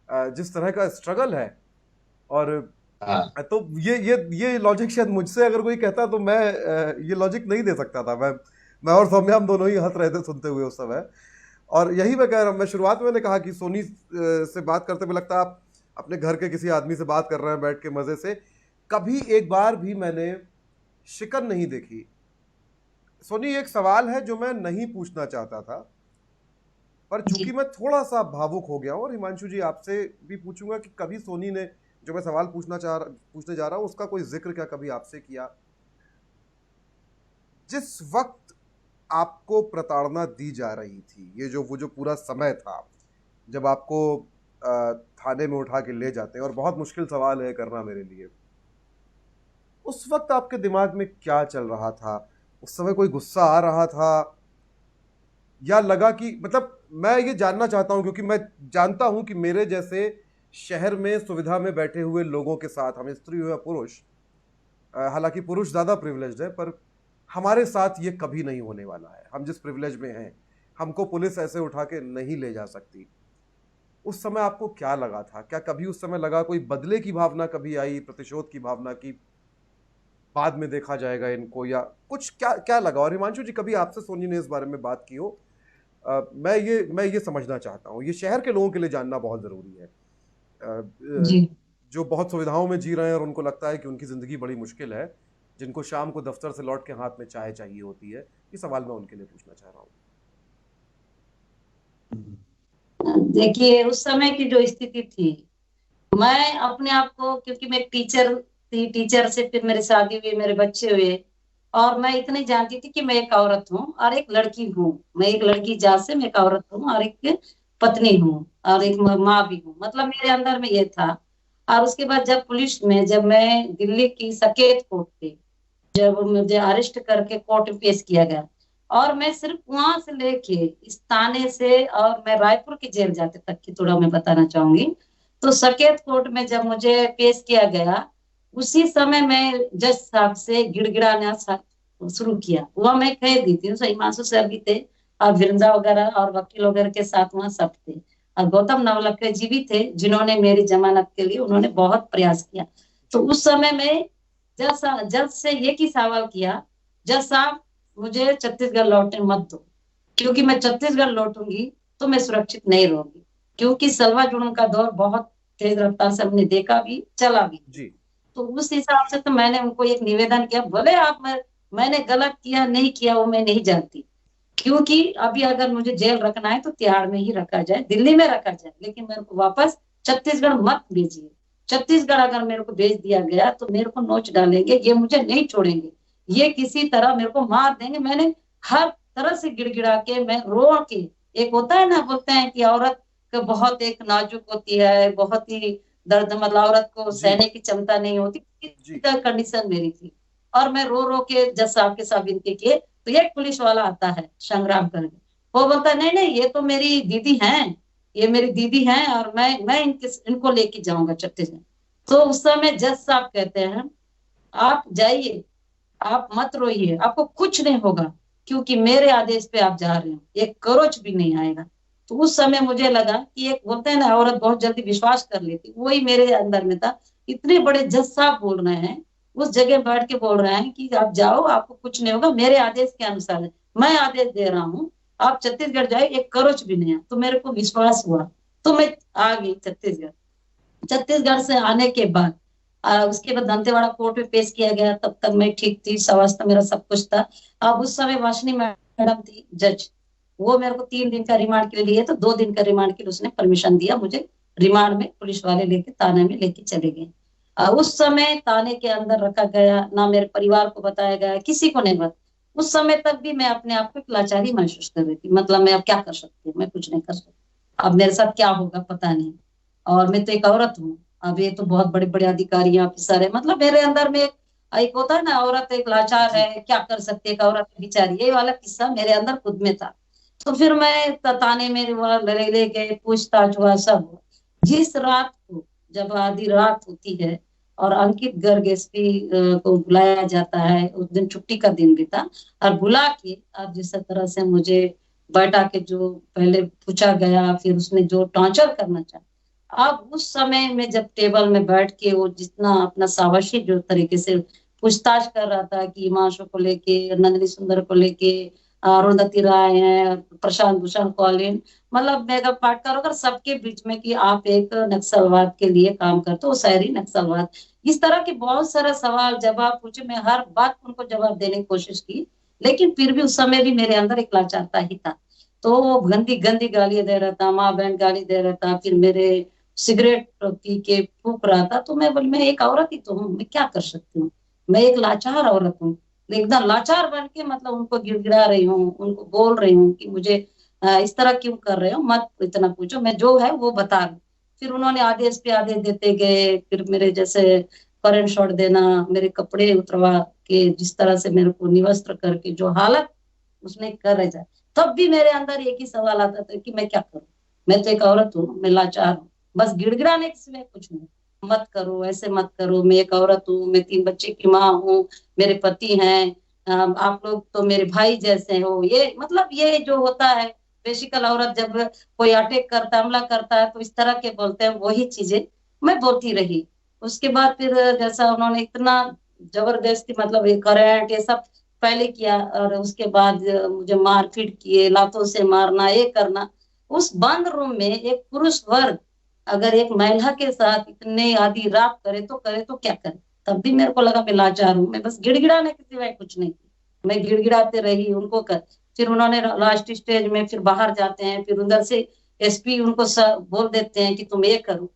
जिस तरह का स्ट्रगल है, और तो ये लॉजिक शायद मुझसे अगर कोई कहता तो मैं ये लॉजिक नहीं दे सकता था। मैं और सौम्या हम दोनों ही हंस रहे थे सुनते हुए उस समय। और यही मैं कह रहा हूँ, मैं शुरुआत में मैंने कहा कि सोनी से बात करते हुए लगता है आप अपने घर के किसी आदमी से बात कर रहे हैं बैठ के मजे से। कभी एक बार भी मैंने शिकन नहीं देखी। सोनी, एक सवाल है जो मैं नहीं पूछना चाहता था, पर चूंकि मैं थोड़ा सा भावुक हो गया हूं, और हिमांशु जी आपसे भी पूछूंगा कि कभी सोनी ने जो मैं सवाल पूछने जा रहा हूं उसका कोई जिक्र क्या कभी आपसे किया? जिस वक्त आपको प्रताड़ना दी जा रही थी, ये जो वो जो पूरा समय था जब आपको थाने में उठा के ले जाते हैं, और बहुत मुश्किल सवाल है करना मेरे लिए, उस वक्त आपके दिमाग में क्या चल रहा था? उस समय कोई गुस्सा आ रहा था, या लगा कि, मतलब मैं ये जानना चाहता हूं क्योंकि मैं जानता हूं कि मेरे जैसे शहर में सुविधा में बैठे हुए लोगों के साथ, हम स्त्री हो या पुरुष, हालांकि पुरुष ज़्यादा प्रिविलेज्ड है, पर हमारे साथ ये कभी नहीं होने वाला है। हम जिस प्रिविलेज में हैं, हमको पुलिस ऐसे उठा के नहीं ले जा सकती। उस समय आपको क्या लगा था? क्या कभी उस समय लगा, कोई बदले की भावना कभी आई, प्रतिशोध की भावना की बाद में देखा जाएगा इनको, या कुछ क्या क्या लगा? और हिमांशु जी, कभी आपसे सोनी ने इस बारे में बात की हो? मैं ये समझना चाहता हूँ, ये शहर के लोगों के लिए जानना बहुत जरूरी है, जी जो बहुत सुविधाओं में जी रहे हैं और उनको लगता है कि उनकी जिंदगी बड़ी मुश्किल है, जिनको शाम को दफ्तर से लौट के हाथ में चाय चाहिए होती है। ये सवाल मैं उनके लिए पूछना चाह रहा हूँ। देखिए, उस समय की जो स्थिति थी, मैं अपने आप को, क्योंकि मैं टीचर थी, टीचर से फिर मेरी शादी हुई, मेरे बच्चे हुए, और मैं इतनी जानती थी कि मैं एक औरत हूँ और एक लड़की हूँ। मैं एक लड़की जात से, मैं एक औरत हूँ और एक पत्नी हूँ और एक माँ भी हूँ, मतलब मेरे अंदर में ये था। और उसके बाद जब पुलिस में, जब मैं दिल्ली की सकेत कोर्ट थी, जब मुझे अरेस्ट करके कोर्ट में पेश किया गया, और मैं सिर्फ वहां से लेके इस थाने से, और मैं रायपुर की जेल जाते तक की थोड़ा मैं बताना चाहूंगी। तो सकेत कोर्ट में जब मुझे पेश किया गया, उसी समय मैं जज साहब से गिड़गिड़ाना शुरू किया। वह मैं कैदी थी, हिमांशु सर भी थे, और वृंदा वगैरह और वकील वगैरह के साथ वहाँ सब थे, और गौतम नवलखा जी भी थे जिन्होंने मेरी जमानत के लिए उन्होंने बहुत प्रयास किया। तो उस समय में जज से एक ही सवाल किया, जज साहब मुझे छत्तीसगढ़ लौटने मत दो, क्योंकि मैं छत्तीसगढ़ लौटूंगी तो मैं सुरक्षित नहीं रहूंगी, क्योंकि सलवा जुड़न का दौर बहुत तेज रफ्तार से हमने देखा भी, चला भी जी। तो उस हिसाब से तो मैंने उनको एक निवेदन किया, भले आप मैंने गलत किया नहीं किया वो मैं नहीं जानती, क्योंकि अभी अगर मुझे जेल रखना है तो तिहाड़ में ही रखा जाए, दिल्ली में रखा जाए, लेकिन मेरे को वापस छत्तीसगढ़ मत भेजिए। छत्तीसगढ़ अगर मेरे को भेज दिया गया तो मेरे को नोच डालेंगे, ये मुझे नहीं छोड़ेंगे, ये किसी तरह मेरे को मार देंगे। मैंने हर तरह से गिड़गिड़ा के, मैं रो के, एक होता है ना, बोलते हैं कि औरत बहुत एक नाजुक होती है, बहुत ही दर्द, मतलब औरत को सहने की क्षमता नहीं होती, इस कंडीशन मेरी थी। और मैं रो रो के जज साहब के साथ विनती किए, तो एक पुलिस वाला आता है संग्राम करके, वो बोलता है नहीं नहीं, ये तो मेरी दीदी हैं, ये मेरी दीदी हैं, और मैं इनको लेके जाऊंगा छत्तीसगढ़। तो उस समय जज साहब कहते हैं आप जाइए, आप मत रोइए, आपको कुछ नहीं होगा, क्योंकि मेरे आदेश पे आप जा रहे हो, एक करोच भी नहीं आएगा। तो उस समय मुझे लगा कि एक बोलते हैं ना, औरत बहुत जल्दी विश्वास कर लेती, वही मेरे अंदर में था। इतने बड़े जज साहब बोल रहे हैं, उस जगह बैठ के बोल रहे हैं कि आप जाओ, आपको कुछ नहीं होगा, मेरे आदेश के अनुसार है, मैं आदेश दे रहा हूँ, आप छत्तीसगढ़ जाए, एक करोच भी नहीं है। तो मेरे को विश्वास हुआ, तो मैं आ गई छत्तीसगढ़। छत्तीसगढ़ से आने के बाद उसके बाद दंतेवाड़ा कोर्ट में पेश किया गया, तब तक मैं ठीक थी, स्वास्थ्य मेरा सब कुछ था। अब उस समय वाशनी मैडम थी जज, वो मेरे को 3 दिन का रिमांड के लिए लिए, तो 2 दिन का रिमांड के लिए उसने परमिशन दिया मुझे, रिमांड में पुलिस वाले लेके थाने में लेके चले गए। उस समय थाने के अंदर रखा गया, ना मेरे परिवार को बताया गया, किसी को नहीं बताया। उस समय तक भी मैं अपने आप को एक लाचारी महसूस कर रही थी, मतलब मैं अब क्या कर सकती हूँ, मैं कुछ नहीं कर सकती, अब मेरे साथ क्या होगा पता नहीं, और मैं तो एक औरत हूँ। अब ये तो बहुत बड़े बड़े अधिकारी ऑफिसर है, मतलब मेरे अंदर में एक होता है ना, औरत एक लाचार है, क्या कर सकती है एक औरत बेचारी, ये वाला किस्सा मेरे अंदर खुद में था। तो फिर मैं थाने में ले गए, पूछताछ हुआ, सब हुआ। जिस रात को जब आधी रात होती है, और अंकित गर्ग एसपी को बुलाया जाता है। उस दिन छुट्टी का दिन भी था, और बुला के अब जिस तरह से मुझे बैठा के जो पहले पूछा गया, फिर उसने जो टॉर्चर करना चाहा, अब उस समय में जब टेबल में बैठ के वो जितना अपना सावशी जो तरीके से पूछताछ कर रहा था कि हिमांशु को लेके, नंदिनी सुंदर को लेके, अरुंधति राय है, प्रशांत भूषण कौलिन, मतलब मेगा पाटकर वगैरह सबके बीच में कि आप एक नक्सलवाद के लिए काम करते हो, शहरी नक्सलवाद, इस तरह के बहुत सारा सवाल जवाब पूछे। मैं हर बात उनको जवाब देने की कोशिश की, लेकिन फिर भी उस समय भी मेरे अंदर एक लाचारता ही था। तो वो गंदी गंदी गालियां दे रहा था, माँ बहन गाली दे रहा था, फिर मेरे सिगरेट पी के फूक रहा था। तो मैं बोली मैं एक औरत ही तो हूँ, मैं क्या कर सकती हूँ, मैं एक लाचार औरत हूँ। एकदम लाचार बन के मतलब उनको गिड़गिड़ा रही हूँ, उनको बोल रही हूँ कि मुझे इस तरह क्यों कर रहे हो, मत इतना पूछो, मैं जो है वो बता रही हूँ। फिर उन्होंने आदेश पे आदेश देते गए, फिर मेरे जैसे करंट शॉट देना, मेरे कपड़े उतरवा के जिस तरह से मेरे को निवस्त्र करके जो हालत उसने कर रहे जाए, तब भी मेरे अंदर एक ही सवाल आता था कि मैं क्या करूं, मैं तो एक औरत हूँ, मैं लाचार हूँ, बस गिड़गिड़ाने के सिवाय कुछ नहीं। मत करो, ऐसे मत करो, मैं एक औरत हूँ, मैं 3 बच्चे की माँ हूँ, मेरे पति हैं, आप लोग तो मेरे भाई जैसे हो, ये मतलब ये जो होता है बेसिकल औरत जब कोई अटैक करता है, हमला करता है, तो इस तरह के बोलते हैं, वही चीजें मैं बोलती रही। उसके बाद फिर जैसा उन्होंने इतना जबरदस्ती मतलब ये करंट ये सब पहले किया, और उसके बाद मुझे मारपीट किए, लातों से मारना, ये करना। उस बंद रूम में एक पुरुष वर्ग अगर एक महिला के साथ इतने आधी रात करे तो क्या करे। तब भी मेरे को लगा मैं लाचार हूँ, मैं बस गिड़गिड़ाने के सिवाय कुछ नहीं, मैं गिड़गिड़ाते रही उनको कर। फिर उन्होंने लास्ट स्टेज में फिर बाहर जाते हैं, फिर उधर से एसपी उनको बोल देते हैं कि तुम ये करो।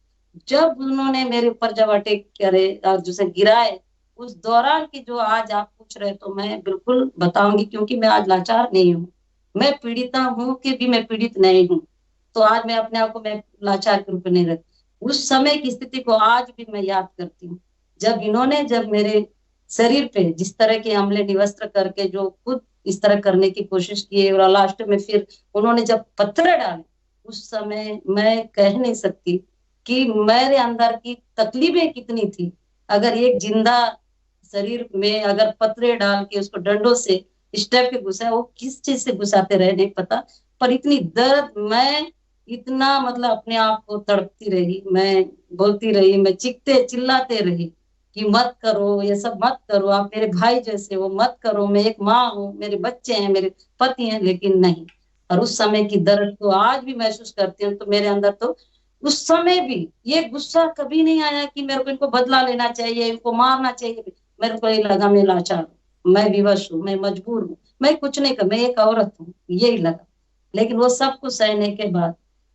जब उन्होंने मेरे ऊपर जब अटैक करे और जिसे गिराए, उस दौरान की जो आज आप पूछ रहे, तो मैं बिल्कुल बताऊंगी, क्योंकि मैं आज लाचार नहीं हूँ, मैं पीड़िता हूँ कि भी मैं पीड़ित नहीं हूँ। तो आज मैं अपने आप को मैं लाचार के रूप में नहीं रखती। उस समय की स्थिति को आज भी मैं याद करती हूँ, जब मेरे शरीर पे जिस तरह के हमले निवस्त्र करके जो खुद इस तरह करने की कोशिश की, और लास्ट में फिर उन्होंने जब पत्थर डाले, उस समय मैं कह नहीं सकती कि मेरे अंदर की तकलीफें कितनी थी। अगर एक जिंदा शरीर में अगर पत्थरे डाल के उसको डंडों से स्टेप के घुसा, वो किस चीज से घुसाते रहे नहीं पता, पर इतनी दर्द, मैं इतना मतलब अपने आप को तड़पती रही, मैं बोलती रही, मैं चीखते चिल्लाते रही कि मत करो, ये सब मत करो, आप मेरे भाई जैसे हो, मत करो, मैं एक माँ हूँ, मेरे बच्चे हैं, मेरे पति हैं, लेकिन नहीं। और उस समय की दर्द को आज भी महसूस करती हूँ, तो मेरे अंदर तो उस समय भी ये गुस्सा कभी नहीं आया कि मेरे को इनको बदला लेना चाहिए, इनको मारना चाहिए। मेरे को ये लगा मैं लाचार हूँ, मैं विवश हूँ, मैं मजबूर हूँ, मैं कुछ नहीं कर, मैं एक औरत हूँ, यही लगा। लेकिन वो सब कुछ सहने के बाद,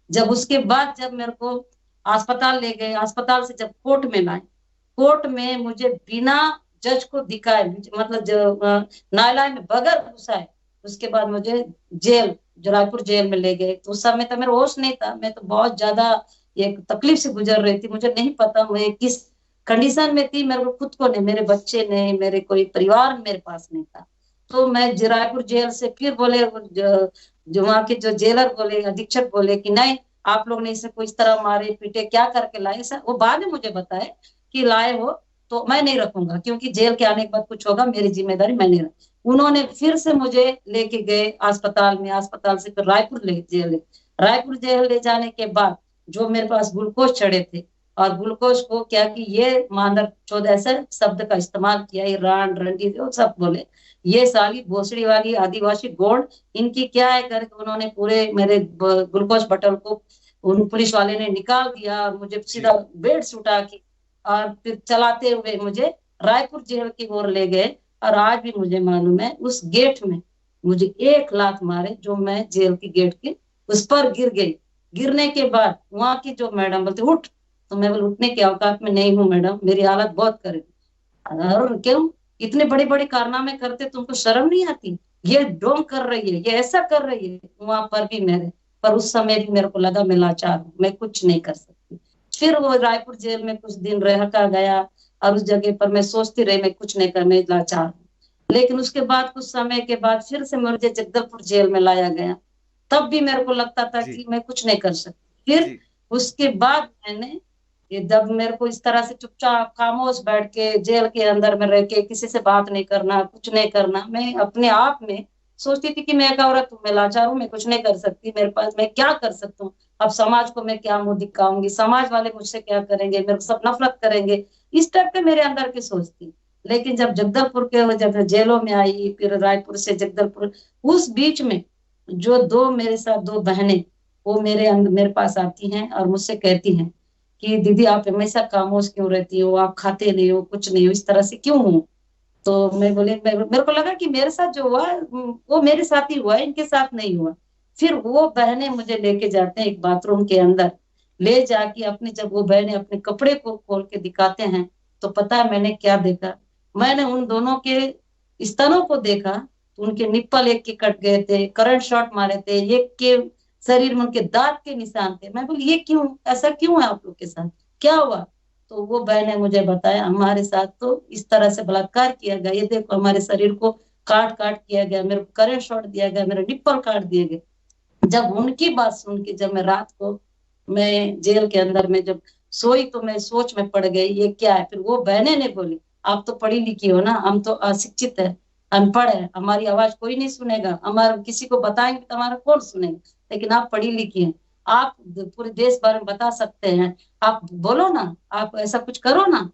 जब उसके बाद जब मेरे को अस्पताल ले गए, अस्पताल से जब कोर्ट में लाए, कोर्ट में मुझे बिना जज को दिखाए, मतलब जो न्यायालय में बगैर घुसाए, उसके बाद मुझे जेल, जो रायपुर जेल में ले गए। तो उस समय तो मेरा होश नहीं था, मैं तो बहुत ज्यादा एक तकलीफ से गुजर रही थी, मुझे नहीं पता मैं किस कंडीशन में थी, मेरे को खुद को नहीं, मेरे बच्चे नहीं, मेरे कोई परिवार मेरे पास नहीं था। तो मैं रायपुर जेल से फिर बोले, जो वहाँ के जो जेलर बोले, अधीक्षक बोले कि नहीं, आप लोग ने इसे कोई इस तरह मारे पीटे क्या करके लाए सर, वो बाद में मुझे बताए कि लाए हो तो मैं नहीं रखूंगा, क्योंकि जेल के आने के बाद कुछ होगा, मेरी जिम्मेदारी मैं नहीं रख। उन्होंने फिर से मुझे लेके गए अस्पताल में, अस्पताल से फिर रायपुर जेल ले जाने के बाद जो मेरे पास ग्लूकोज चढ़े थे, और ग्लूकोज को क्या कि ये मानव चौदह ऐसे शब्द का इस्तेमाल किया, ये रान रंडी जो सब बोले, ये साली भोसड़ी वाली आदिवासी गोंड, इनकी क्या है करके उन्होंने पूरे मेरे ग्लूकोज बटल को उन पुलिस वाले ने निकाल दिया, और मुझे जी। सीधा बेड से उठा के और फिर चलाते हुए मुझे रायपुर जेल की ओर ले गए। और आज भी मुझे मालूम है उस गेट में मुझे एक लात मारे, जो मैं जेल की गेट के उस पर गिर गई। गिरने के बाद वहां की जो मैडम बोलते उठ, तो मैं बोल उठने के औकात में नहीं हूँ मैडम, मेरी हालत बहुत करेगी। और क्यों इतने बड़े बड़े कारनामे करते, तुमको शर्म नहीं आती, ये ढोंग कर रही है, ये ऐसा कर रही है। वहां पर भी मेरे, पर उस समय भी मेरे को लगा मैं लाचार हूँ, मैं कुछ नहीं कर सकती। फिर वो रायपुर जेल में कुछ दिन रह कर गया, और उस जगह पर मैं सोचती रही मैं कुछ नहीं कर, मैं लाचार हूँ। लेकिन उसके बाद कुछ समय के बाद फिर से मुझे जगदलपुर जेल में लाया गया, तब भी मेरे को लगता था जी। कि मैं कुछ नहीं कर सकती। फिर जी। उसके बाद मैंने ये जब मेरे को इस तरह से चुपचाप खामोश बैठ के जेल के अंदर में रह के किसी से बात नहीं करना, कुछ नहीं करना, मैं अपने आप में सोचती थी कि मैं एक औरत हूँ, मैं लाचार हूँ, मैं कुछ नहीं कर सकती, मेरे पास मैं क्या कर सकता हूँ, अब समाज को मैं क्या मुंह दिखाऊंगी, समाज वाले मुझसे क्या करेंगे, मेरे को सब नफरत करेंगे, इस टाइप के मेरे अंदर की सोच थी। लेकिन जब जगदलपुर के जब जेलों में आई, फिर रायपुर से जगदलपुर, उस बीच में जो दो मेरे साथ दो बहनें, वो मेरे पास आती हैं और मुझसे कहती हैं कि दीदी आप हमेशा खामोश क्यों रहती हो, आप खाते नहीं हो, कुछ नहीं हो, इस तरह से क्यों हो। तो मैं बोली, मेरे को लगा कि मेरे साथ जो हुआ वो मेरे साथ ही हुआ, इनके साथ नहीं हुआ। फिर वो बहनें मुझे लेके जाते हैं एक बाथरूम के अंदर, ले जाके अपने, जब वो बहनें अपने कपड़े को खोल के दिखाते हैं, तो पता है मैंने क्या देखा, मैंने उन दोनों के स्तनों को देखा, तो उनके निप्पल एक के कट गए थे, करंट शॉट मारे थे, एक के शरीर में उनके दांत के निशान थे। मैं बोली ये क्यों, ऐसा क्यों है आप लोग के साथ, क्या हुआ। तो वो बहन ने मुझे बताया हमारे साथ तो इस तरह से बलात्कार किया गया, ये देखो हमारे शरीर को काट काट किया गया, मेरे को करंट शॉट दिया गया, मेरे निप्पल काट दिए गए। जब उनकी बात सुन के, जब मैं रात को मैं जेल के अंदर में जब सोई, तो मैं सोच में पड़ गई ये क्या है। फिर वो बहनें ने बोली आप तो पढ़ी लिखी हो ना, हम तो अशिक्षित है, अनपढ़ है, हमारी आवाज कोई नहीं सुनेगा, हमारा किसी को बताएंगे तो हमारा कौन सुनेगा, लेकिन आप पढ़ी लिखी हैं, आप पूरे देश भर में बता सकते हैं, आप बोलो ना, आप ऐसा कुछ करो ना।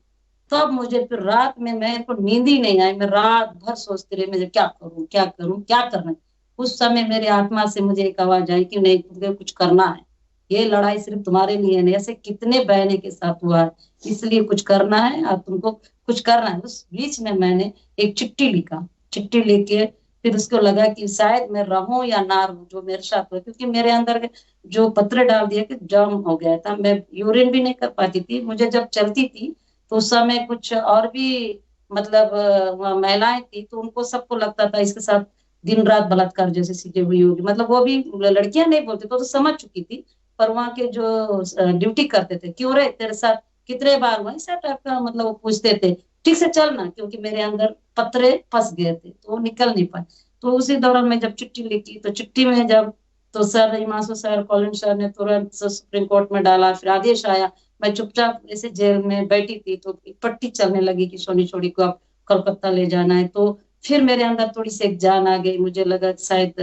तब मुझे फिर रात में, मेरे को नींद ही नहीं आई, मैं रात भर सोचती रही मैं क्या करूं क्या करूं क्या करना है। उस समय मेरे आत्मा से मुझे एक आवाज आई कि नहीं, तुझे कुछ करना है, ये लड़ाई सिर्फ तुम्हारे लिए नहीं, ऐसे कितने बहनों के साथ हुआ है, इसलिए कुछ करना है और तुमको कुछ करना है। उस बीच में मैंने एक चिट्ठी लिखा, चिट्ठी लेके फिर उसको लगा कि शायद मैं रहूं या ना रहूं जो मेरे साथ हुआ, क्योंकि मेरे अंदर जो पत्र डाल दिया कि जाम हो गया था, मैं यूरिन भी नहीं कर पाती थी। मुझे जब चलती थी तो उस समय कुछ और भी मतलब वहाँ महिलाएं थी, तो उनको सबको लगता था इसके साथ दिन रात बलात्कार जैसे चीजें हुई होगी, मतलब वो भी लड़कियां नहीं बोलती तो समझ चुकी थी, पर वहाँ के जो ड्यूटी करते थे, क्यों रे तेरे साथ कितने बार हुआ, इस टाइप का मतलब वो पूछते थे, ठीक से चलना, क्योंकि मेरे अंदर पत्रे फंस गए थे तो वो निकल नहीं पाए। तो उसी दौरान मैं जब चिट्ठी लिखी, तो चिट्ठी में जब, तो sir Himanshu sir, Colin sir ने तुरंत सुप्रीम कोर्ट में डाला, फिर आदेश आया, मैं चुपचाप ऐसे जेल में बैठी थी, तो पट्टी चलने लगी कि सोनी छोड़ी को अब कोलकाता ले जाना है। तो फिर मेरे अंदर थोड़ी सी एक जान आ गई, मुझे लगा शायद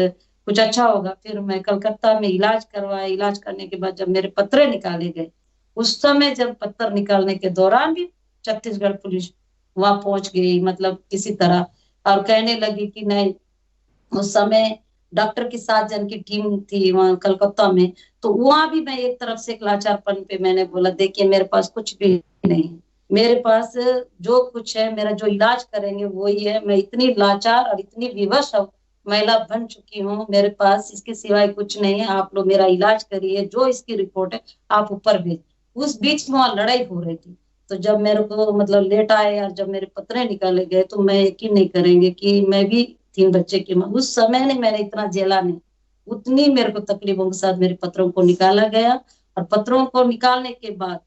कुछ अच्छा होगा। फिर मैं कलकत्ता में इलाज करवाया, इलाज करने के बाद जब मेरे पत्रे निकाले गए, उस समय जब पत्थर निकालने के दौरान भी छत्तीसगढ़ पुलिस वहां पहुंच गई, मतलब किसी तरह, और कहने लगी कि नहीं, उस समय डॉक्टर की 7 जन की टीम थी वहां कलकत्ता में। तो वहां भी मैं एक तरफ से एक लाचारपन पे मैंने बोला देखिए मेरे पास कुछ भी नहीं है, मेरे पास जो कुछ है, मेरा जो इलाज करेंगे वो ही है, मैं इतनी लाचार और इतनी विवश महिला बन चुकी हूँ, मेरे पास इसके सिवाय कुछ नहीं है, आप लोग मेरा इलाज करिए, जो इसकी रिपोर्ट है आप ऊपर भेज। उस बीच में वहां लड़ाई हो रही थी। तो जब मेरे को मतलब लेट आए और जब मेरे पत्रे निकाले गए, तो मैं यकीन नहीं करेंगे कि मैं भी 3 बच्चे की मां, उस समय ने मैंने इतना झेला नहीं, उतनी मेरे को तकलीफों के साथ मेरे पत्रों को निकाला गया। और पत्रों को निकालने के बाद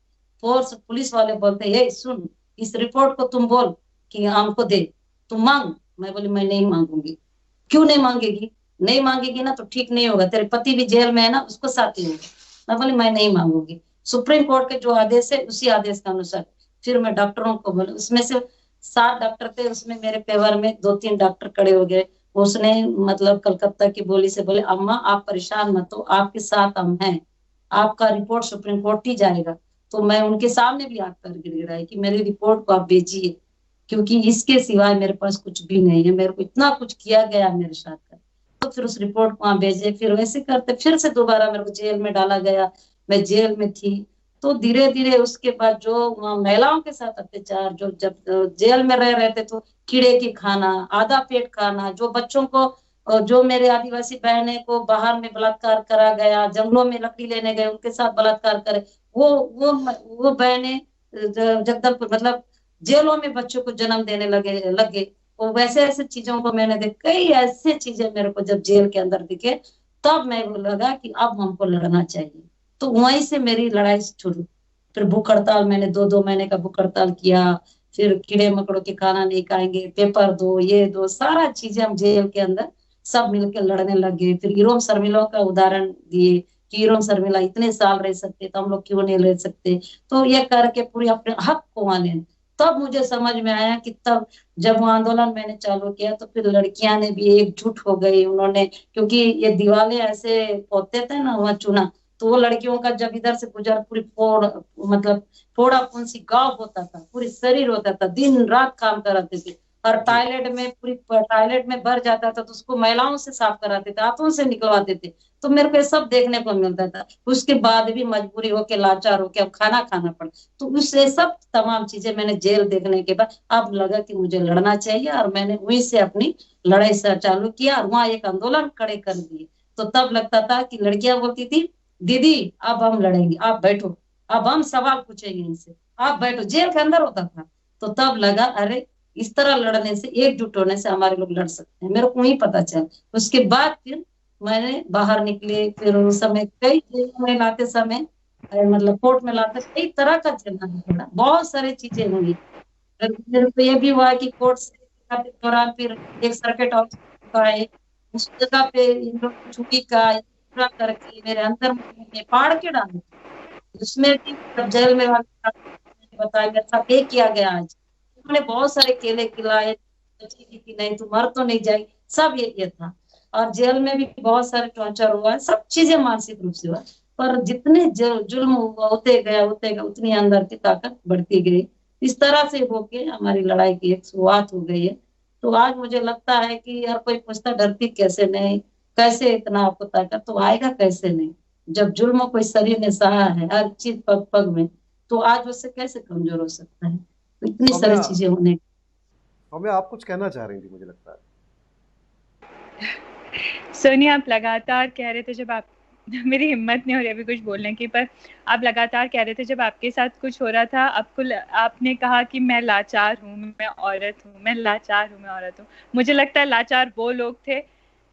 फोर्स पुलिस वाले बोलते ये सुन, इस रिपोर्ट को तुम बोल कि हमको दे, तुम मांग। मैं बोली मैं नहीं मांगूंगी। क्यों नहीं मांगेगी, नहीं मांगेगी ना तो ठीक नहीं होगा, तेरे पति भी जेल में है ना, उसको साथ ले। मैं बोली मैं नहीं मांगूंगी, सुप्रीम कोर्ट के जो आदेश है उसी आदेश के अनुसार। फिर मैं डॉक्टरों को बोला, उसमें से 7 डॉक्टर थे, उसमें मेरे फेवर में 2-3 डॉक्टर खड़े हो गए। उसने मतलब कलकत्ता की बोली से बोले अम्मा आप परेशान मत हो, आपके साथ हम हैं, आपका रिपोर्ट सुप्रीम कोर्ट ही जाएगा। तो मैं उनके सामने भी हाथ पैर गिड़गिड़ाई कि मेरी रिपोर्ट को आप भेजिए, क्योंकि इसके सिवाय मेरे पास कुछ भी नहीं है, मेरे को इतना कुछ किया गया मेरे साथ का। तो फिर उस रिपोर्ट को वहां भेजे, फिर वैसे करते फिर से दोबारा मेरे को जेल में डाला गया। मैं जेल में थी। तो धीरे धीरे उसके बाद जो वहाँ महिलाओं के साथ अत्याचार, जो जब जेल में रह रहे थे तो कीड़े की खाना, आधा पेट खाना, जो बच्चों को, जो मेरे आदिवासी बहनें को बाहर में बलात्कार करा गया, जंगलों में लकड़ी लेने गए उनके साथ बलात्कार करे, वो वो वो बहनें जगदलपुर मतलब जेलों में बच्चों को जन्म देने लगे। और वैसे ऐसे चीजों को मैंने देख, कई ऐसे चीजें मेरे को जब जेल के अंदर दिखे, तब मेरे को लगा कि अब हमको लड़ना चाहिए। तो वहीं से मेरी लड़ाई शुरू। फिर भूख हड़ताल, मैंने 2-2 महीने का भूख हड़ताल किया। फिर कीड़े मकड़ों के खाना नहीं खाएंगे, पेपर दो, ये दो, सारा चीजें हम जेल के अंदर सब मिलकर लड़ने लगे। फिर गिरोह शर्मिलों का उदाहरण दिए हीरो शर्मिला इतने साल रह सकते तो हम लोग क्यों नहीं रह सकते। तो ये करके पूरी अपने हक को माने। तब मुझे समझ में आया कि तब जब वो आंदोलन मैंने चालू किया तो फिर लड़कियां ने भी एकजुट हो गई। उन्होंने, क्योंकि ये दीवाले ऐसे पोतते थे ना वहाँ चूना, तो वो लड़कियों का जब इधर से गुजर पूरी फोड़, मतलब फोड़ा फुंसी गाँव होता था, पूरी शरीर होता था, दिन रात काम कराते थे। और जी। टॉयलेट में पूरी टॉयलेट में भर जाता था तो उसको महिलाओं से साफ कराते थे, हाथों से निकलवाते थे। तो मेरे को ये सब देखने को मिलता था। उसके बाद भी मजबूरी होके लाचार होके अब खाना खाना पड़ा। तो उससे सब तमाम चीजें मैंने जेल देखने के बाद अब लगा कि मुझे लड़ना चाहिए, और मैंने वहीं से अपनी लड़ाई से चालू किया और वहां एक आंदोलन खड़े कर दिए। तो तब लगता था कि लड़कियां बोलती थी, दीदी अब हम लड़ेंगे, आप बैठो, अब हम सवाल पूछेंगे इनसे, आप बैठो। जेल के अंदर होता था। तो तब लगा अरे इस तरह लड़ने से, एकजुट होने से हमारे लोग लड़ सकते हैं। मेरे को वही पता चला। उसके बाद फिर मैंने बाहर निकले, फिर उस समय कई जेल में लाते समय, मतलब कोर्ट में लाते कई तरह का झेलना पड़ा, बहुत सारी चीजें हुई। मेरे को ये भी हुआ कि कोर्ट से के दौरान फिर एक सर्किट हाउस का है, उस जगह पे इन लोग छुट्टी का पूरा करके मेरे अंदर में फाड़ के डाले। उसमें भी जब जेल में वाले बताया मेरे साथ ये किया गया आज, उन्होंने बहुत सारे केले खिलाए, सोची थी कि नहीं तू मर तो नहीं जाएगी, सब ये था। और जेल में भी बहुत सारे टॉर्चर हुआ है, सब चीजें मानसिक रूप से हुआ। पर जितने जुल्म हुआ होते गए उतनी अंदर की ताकत बढ़ती गई। इस तरह से होके हमारी लड़ाई की एक शुरुआत हो गई है। तो आज मुझे लगता है कि हर कोई पूछता डरती कैसे नहीं, कैसे इतना आपको ताकत, तो आएगा कैसे नहीं जब जुल्म कोई शरीर ने सहा है हर चीज पग पग में, तो आज उससे कैसे कमजोर हो सकता है। तो इतनी सारी सौम्या, चीजें होने। सौम्या आप कुछ कहना चाह रही थी मुझे लगता है। सोनिया, आप लगातार कह रहे थे जब आप मेरी हिम्मत नहीं हो रही अभी कुछ बोलने की, पर आप लगातार कह रहे थे जब आपके साथ कुछ हो रहा था, आपने कहा कि मैं लाचार हूँ, मैं औरत हूँ, मैं लाचार हूँ, मैं औरत हूँ। मुझे लगता है लाचार वो लोग थे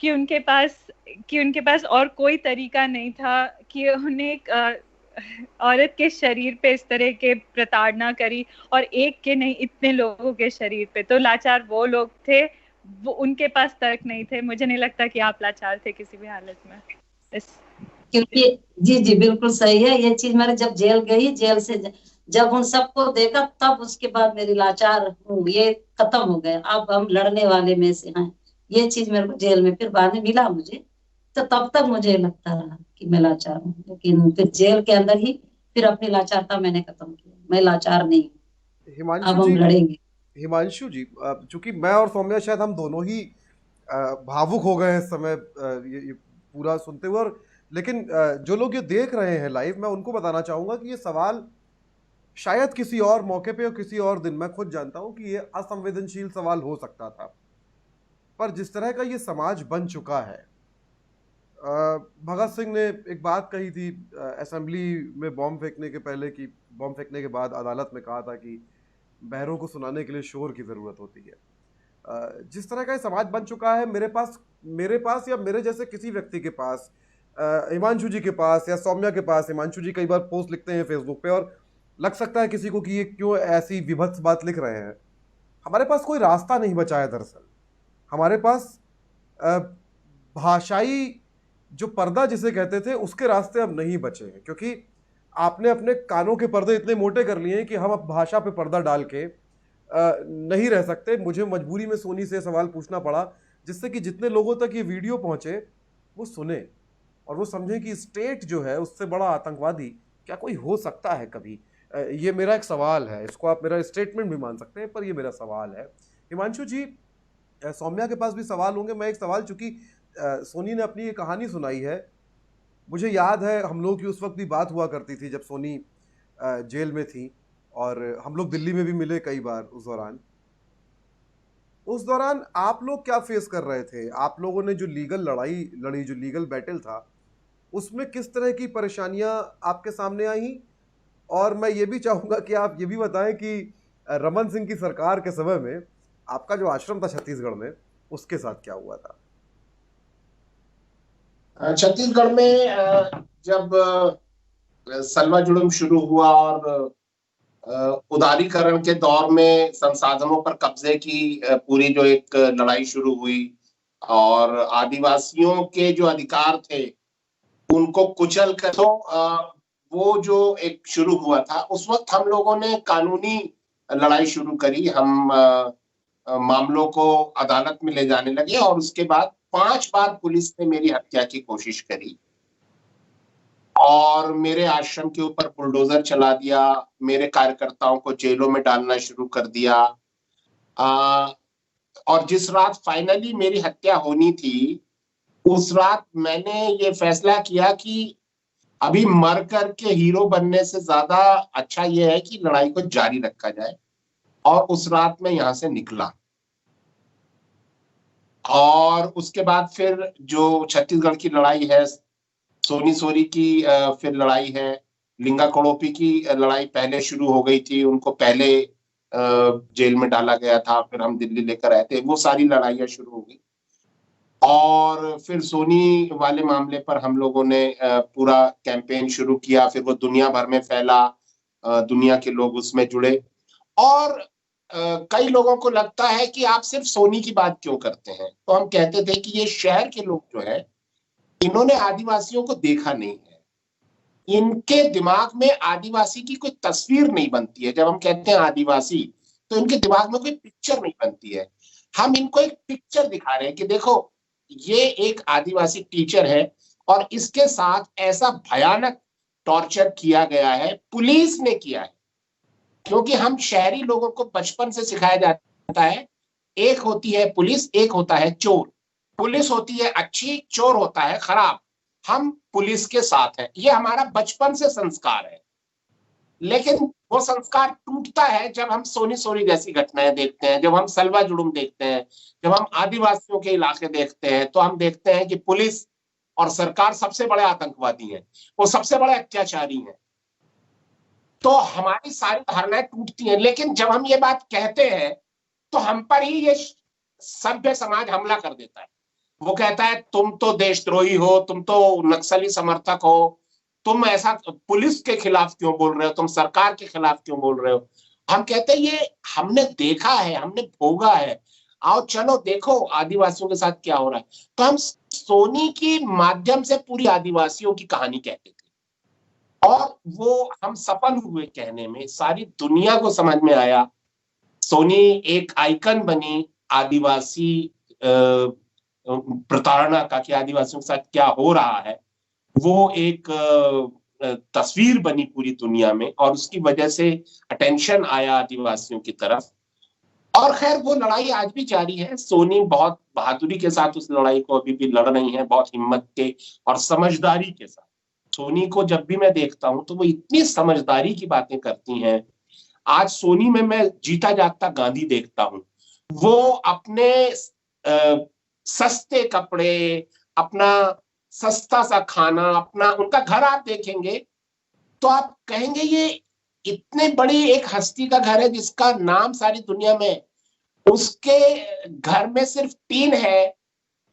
कि उनके पास और कोई तरीका नहीं था कि उन्हें एक औरत के शरीर पे इस तरह के प्रताड़ना करी, और एक के नहीं इतने लोगों के शरीर पे। तो लाचार वो लोग थे, वो उनके पास तर्क नहीं थे। मुझे नहीं लगता कि आप लाचार थे किसी भी हालत में। इस क्योंकि जी जी बिल्कुल सही है ये चीज। मैंने जब जेल गई, जेल से जब उन सबको देखा, तब उसके बाद मेरी लाचार हूँ ये खत्म हो गया। अब हम लड़ने वाले में से हैं, ये चीज मेरे को जेल में फिर बाद में मिला मुझे। तो तब तक मुझे लगता रहा कि मैं लाचार हूँ, लेकिन फिर जेल के अंदर ही फिर अपनी लाचारता मैंने खत्म किया। मैं लाचार नहीं हूँ, हिमांशु अब हम जी, लड़ेंगे। हिमांशु जी, चूंकि मैं और सौम्या शायद हम दोनों ही भावुक हो गए हैं इस समय ये पूरा सुनते हुए। और लेकिन जो लोग ये देख रहे हैं लाइव, मैं उनको बताना चाहूंगा कि ये सवाल शायद किसी और मौके पे और किसी और दिन, मैं खुद जानता हूं कि ये असंवेदनशील सवाल हो सकता था, पर जिस तरह का ये समाज बन चुका है, भगत सिंह ने एक बात कही थी असेंबली में बॉम्ब फेंकने के पहले, कि बॉम्ब फेंकने के बाद अदालत में कहा था कि बहरों को सुनाने के लिए शोर की ज़रूरत होती है। जिस तरह का ये समाज बन चुका है, मेरे पास या मेरे जैसे किसी व्यक्ति के पास, हिमांशु जी के पास या सौम्या के पास, हिमांशु जी कई बार पोस्ट लिखते हैं फेसबुक पे और लग सकता है किसी को कि ये क्यों ऐसी विभत्स बात लिख रहे हैं। हमारे पास कोई रास्ता नहीं बचा है। दरअसल हमारे पास भाषाई जो पर्दा जिसे कहते थे उसके रास्ते अब नहीं बचे हैं, क्योंकि आपने अपने कानों के पर्दे इतने मोटे कर लिए हैं कि हम अब भाषा पे पर्दा डाल के नहीं रह सकते। मुझे मजबूरी में सोनी से सवाल पूछना पड़ा, जिससे कि जितने लोगों तक ये वीडियो पहुंचे वो सुने और वो समझें कि स्टेट जो है उससे बड़ा आतंकवादी क्या कोई हो सकता है कभी। ये मेरा एक सवाल है, इसको आप मेरा स्टेटमेंट भी मान सकते हैं, पर ये मेरा सवाल है। हिमांशु जी, सौम्या के पास भी सवाल होंगे। मैं एक सवाल, चूंकि सोनी ने अपनी ये कहानी सुनाई है, मुझे याद है हम लोग की उस वक्त भी बात हुआ करती थी जब सोनी जेल में थी, और हम लोग दिल्ली में भी मिले कई बार। उस दौरान आप लोग क्या फेस कर रहे थे? आप लोगों ने जो लीगल लड़ाई लड़ी, जो लीगल बैटल था, उसमें किस तरह की परेशानियां आपके सामने आई? और मैं ये भी चाहूंगा कि आप ये भी बताएं कि रमन सिंह की सरकार के समय में आपका जो आश्रम था छत्तीसगढ़ में, उसके साथ क्या हुआ था? छत्तीसगढ़ में जब सलवा जुलूम शुरू हुआ और उदारीकरण के दौर में संसाधनों पर कब्जे की पूरी जो एक लड़ाई शुरू हुई, और आदिवासियों के जो अधिकार थे उनको कुचल कर। तो वो जो एक शुरू हुआ था, उस वक्त हम लोगों ने कानूनी लड़ाई शुरू करी। हम मामलों को अदालत में ले जाने लगे और उसके बाद 5 बार पुलिस ने मेरी हत्या की कोशिश करी और मेरे आश्रम के ऊपर बुलडोजर चला दिया, मेरे कार्यकर्ताओं को जेलों में डालना शुरू कर दिया। और जिस रात फाइनली मेरी हत्या होनी थी, उस रात मैंने ये फैसला किया कि अभी मर करके हीरो बनने से ज्यादा अच्छा ये है कि लड़ाई को जारी रखा जाए। और उस रात मैं यहां से निकला और उसके बाद फिर जो छत्तीसगढ़ की लड़ाई है, सोनी सोरी की फिर लड़ाई है, लिंगा कोड़ोपी की लड़ाई पहले शुरू हो गई थी, उनको पहले जेल में डाला गया था, फिर हम दिल्ली लेकर आए थे, वो सारी लड़ाइयां शुरू हो गई। और फिर सोनी वाले मामले पर हम लोगों ने पूरा कैंपेन शुरू किया, फिर वो दुनिया भर में फैला, दुनिया के लोग उसमें जुड़े। और कई लोगों को लगता है कि आप सिर्फ सोनी की बात क्यों करते हैं, तो हम कहते थे कि ये शहर के लोग जो है, इन्होंने आदिवासियों को देखा नहीं है, इनके दिमाग में आदिवासी की कोई तस्वीर नहीं बनती है। जब हम कहते हैं आदिवासी, तो इनके दिमाग में कोई पिक्चर नहीं बनती है। हम इनको एक पिक्चर दिखा रहे हैं कि देखो, ये एक आदिवासी टीचर है और इसके साथ ऐसा भयानक टॉर्चर किया गया है, पुलिस ने किया है। क्योंकि हम शहरी लोगों को बचपन से सिखाया जाता है, एक होती है पुलिस, एक होता है चोर। पुलिस होती है अच्छी, चोर होता है खराब। हम पुलिस के साथ हैं, ये हमारा बचपन से संस्कार है। लेकिन वो संस्कार टूटता है जब हम सोनी सोरी जैसी घटनाएं देखते हैं, जब हम सलवा जुड़ुम देखते हैं, जब हम आदिवासियों के इलाके देखते हैं, तो हम देखते हैं कि पुलिस और सरकार सबसे बड़े आतंकवादी हैं, वो सबसे बड़े अत्याचारी हैं। तो हमारी सारी धारणाएं टूटती हैं। लेकिन जब हम ये बात कहते हैं तो हम पर ही ये सभ्य समाज हमला कर देता है। वो कहता है तुम तो देशद्रोही हो, तुम तो नक्सली समर्थक हो, तुम ऐसा पुलिस के खिलाफ क्यों बोल रहे हो, तुम सरकार के खिलाफ क्यों बोल रहे हो। हम कहते हैं ये हमने देखा है, हमने भोगा है, आओ चलो देखो आदिवासियों के साथ क्या हो रहा है। तो हम सोनी के माध्यम से पूरी आदिवासियों की कहानी कहते थे और वो हम सफल हुए कहने में, सारी दुनिया को समझ में आया। सोनी एक आइकन बनी आदिवासी प्रताड़ना का, कि आदिवासियों के साथ क्या हो रहा है। वो एक तस्वीर बनी पूरी दुनिया में और उसकी वजह से अटेंशन आया आदिवासियों की तरफ। और खैर वो लड़ाई आज भी जारी है। सोनी बहुत बहादुरी के साथ उस लड़ाई को अभी भी लड़ रही है, बहुत हिम्मत के और समझदारी के साथ। सोनी को जब भी मैं देखता हूं तो वो इतनी समझदारी की बातें करती हैं। आज सोनी में मैं जीता जागता गांधी देखता हूं। वो अपने सस्ते कपड़े, अपना सस्ता सा खाना, अपना उनका घर आप देखेंगे तो आप कहेंगे ये इतने बड़ी एक हस्ती का घर है जिसका नाम सारी दुनिया में, उसके घर में सिर्फ टीन है,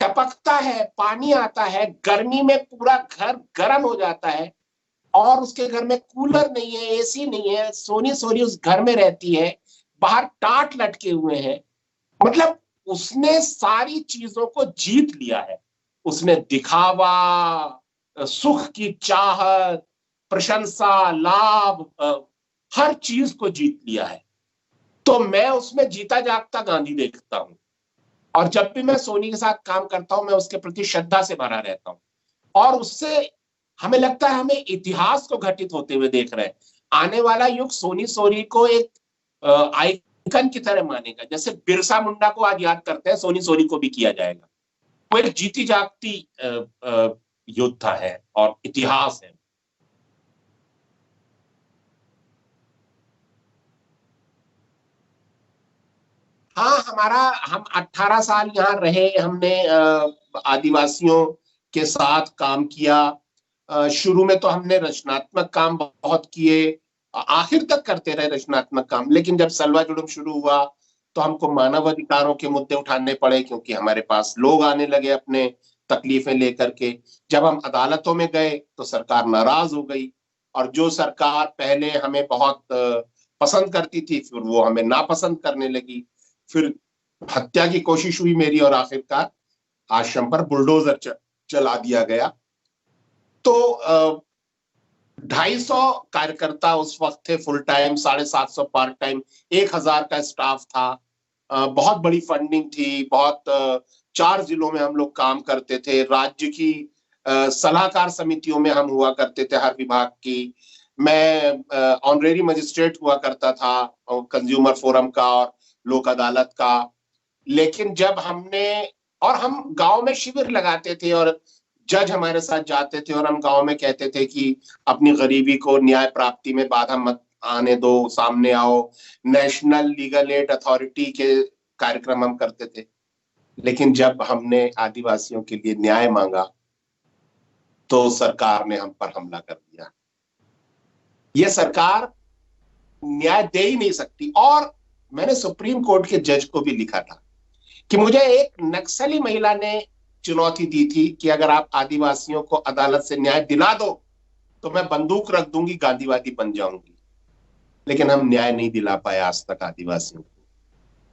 टपकता है, पानी आता है, गर्मी में पूरा घर गर्म हो जाता है और उसके घर में कूलर नहीं है, एसी नहीं है। सोनी सोरी उस घर में रहती है, बाहर टाट लटके हुए हैं। मतलब उसने सारी चीजों को जीत लिया है। उसने दिखावा, सुख की चाहत, प्रशंसा, लाभ, हर चीज को जीत लिया है। तो मैं उसमें जीता जागता गांधी देखता हूं और जब भी मैं सोनी के साथ काम करता हूं मैं उसके प्रति श्रद्धा से भरा रहता हूं और उससे हमें लगता है हमें इतिहास को घटित होते हुए देख रहे हैं। आने वाला युग सोनी सोरी को एक आइकन की तरह मानेगा। जैसे बिरसा मुंडा को आज याद करते हैं, सोनी सोरी को भी किया जाएगा। वो एक जीती जागती योद्धा है और इतिहास है। हाँ, हम 18 साल यहाँ रहे, हमने आदिवासियों के साथ काम किया। शुरू में तो हमने रचनात्मक काम बहुत किए, आखिर तक करते रहे रचनात्मक काम। लेकिन जब सलवा जुड़ुम शुरू हुआ तो हमको मानव अधिकारों के मुद्दे उठाने पड़े, क्योंकि हमारे पास लोग आने लगे अपने तकलीफें लेकर के। जब हम अदालतों में गए तो सरकार नाराज हो गई और जो सरकार पहले हमें बहुत पसंद करती थी फिर वो हमें नापसंद करने लगी। फिर हत्या की कोशिश हुई मेरी और आखिरकार आश्रम पर बुलडोजर चला दिया गया। तो 250 कार्यकर्ता उस वक्त थे फुल टाइम, 750 पार्ट टाइम, 1000 का स्टाफ था। बहुत बड़ी फंडिंग थी, बहुत 4 जिलों में हम लोग काम करते थे। राज्य की सलाहकार समितियों में हम हुआ करते थे हर विभाग की। मैं ऑनरेरी मजिस्ट्रेट हुआ करता था कंज्यूमर फोरम का और लोक अदालत का। लेकिन जब हम गांव में शिविर लगाते थे और जज हमारे साथ जाते थे और हम गांव में कहते थे कि अपनी गरीबी को न्याय प्राप्ति में बाधा मत आने दो, सामने आओ। नेशनल लीगल एड अथॉरिटी के कार्यक्रम हम करते थे। लेकिन जब हमने आदिवासियों के लिए न्याय मांगा तो सरकार ने हम पर हमला कर दिया। यह सरकार न्याय दे ही नहीं सकती। और मैंने सुप्रीम कोर्ट के जज को भी लिखा था कि मुझे एक नक्सली महिला ने चुनौती दी थी कि अगर आप आदिवासियों को अदालत से न्याय दिला दो तो मैं बंदूक रख दूंगी, गांधीवादी बन जाऊंगी। लेकिन हम न्याय नहीं दिला पाए आज तक आदिवासियों को।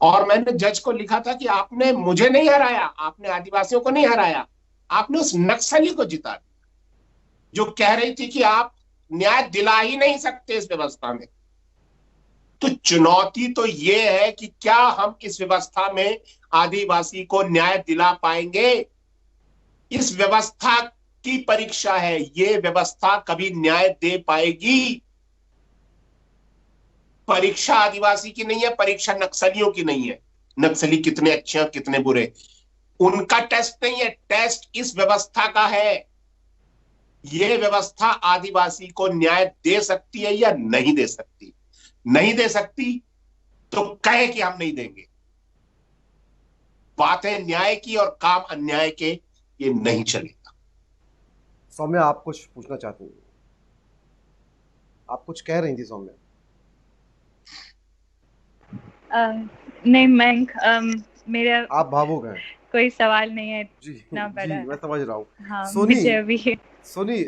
और मैंने जज को लिखा था कि आपने मुझे नहीं हराया, आपने आदिवासियों को नहीं हराया, आपने उस नक्सली को जिता दिया जो कह रही थी कि आप न्याय दिला ही नहीं सकते इस व्यवस्था में। तो चुनौती तो ये है कि क्या हम इस व्यवस्था में आदिवासी को न्याय दिला पाएंगे। इस व्यवस्था की परीक्षा है, ये व्यवस्था कभी न्याय दे पाएगी। परीक्षा आदिवासी की नहीं है, परीक्षा नक्सलियों की नहीं है। नक्सली कितने अच्छे और कितने बुरे, उनका टेस्ट नहीं है, टेस्ट इस व्यवस्था का है। ये व्यवस्था आदिवासी को न्याय दे सकती है या नहीं दे सकती। नहीं दे सकती तो कहे कि हम नहीं देंगे। बातें न्याय की और काम अन्याय के, ये नहीं चलेगा। सौम्या, आप कुछ पूछना चाहती हैं? आप कुछ कह रही थी सौम्या। नहीं मयंक, मेरा आप भावुक हैं। कोई सवाल नहीं है। जी ना जी, मैं समझ रहा हूँ। हाँ, सोनी, मुझे अभी सोनी,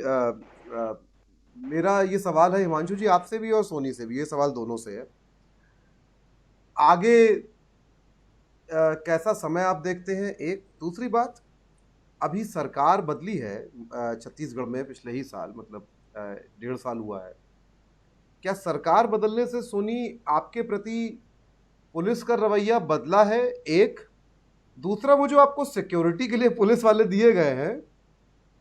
मेरा ये सवाल है हिमांशु जी आपसे भी और सोनी से भी, ये सवाल दोनों से है। आगे कैसा समय आप देखते हैं? एक दूसरी बात, अभी सरकार बदली है छत्तीसगढ़ में पिछले ही साल, मतलब 1.5 साल हुआ है। क्या सरकार बदलने से सोनी आपके प्रति पुलिस का रवैया बदला है? एक दूसरा, वो जो आपको सिक्योरिटी के लिए पुलिस वाले दिए गए हैं,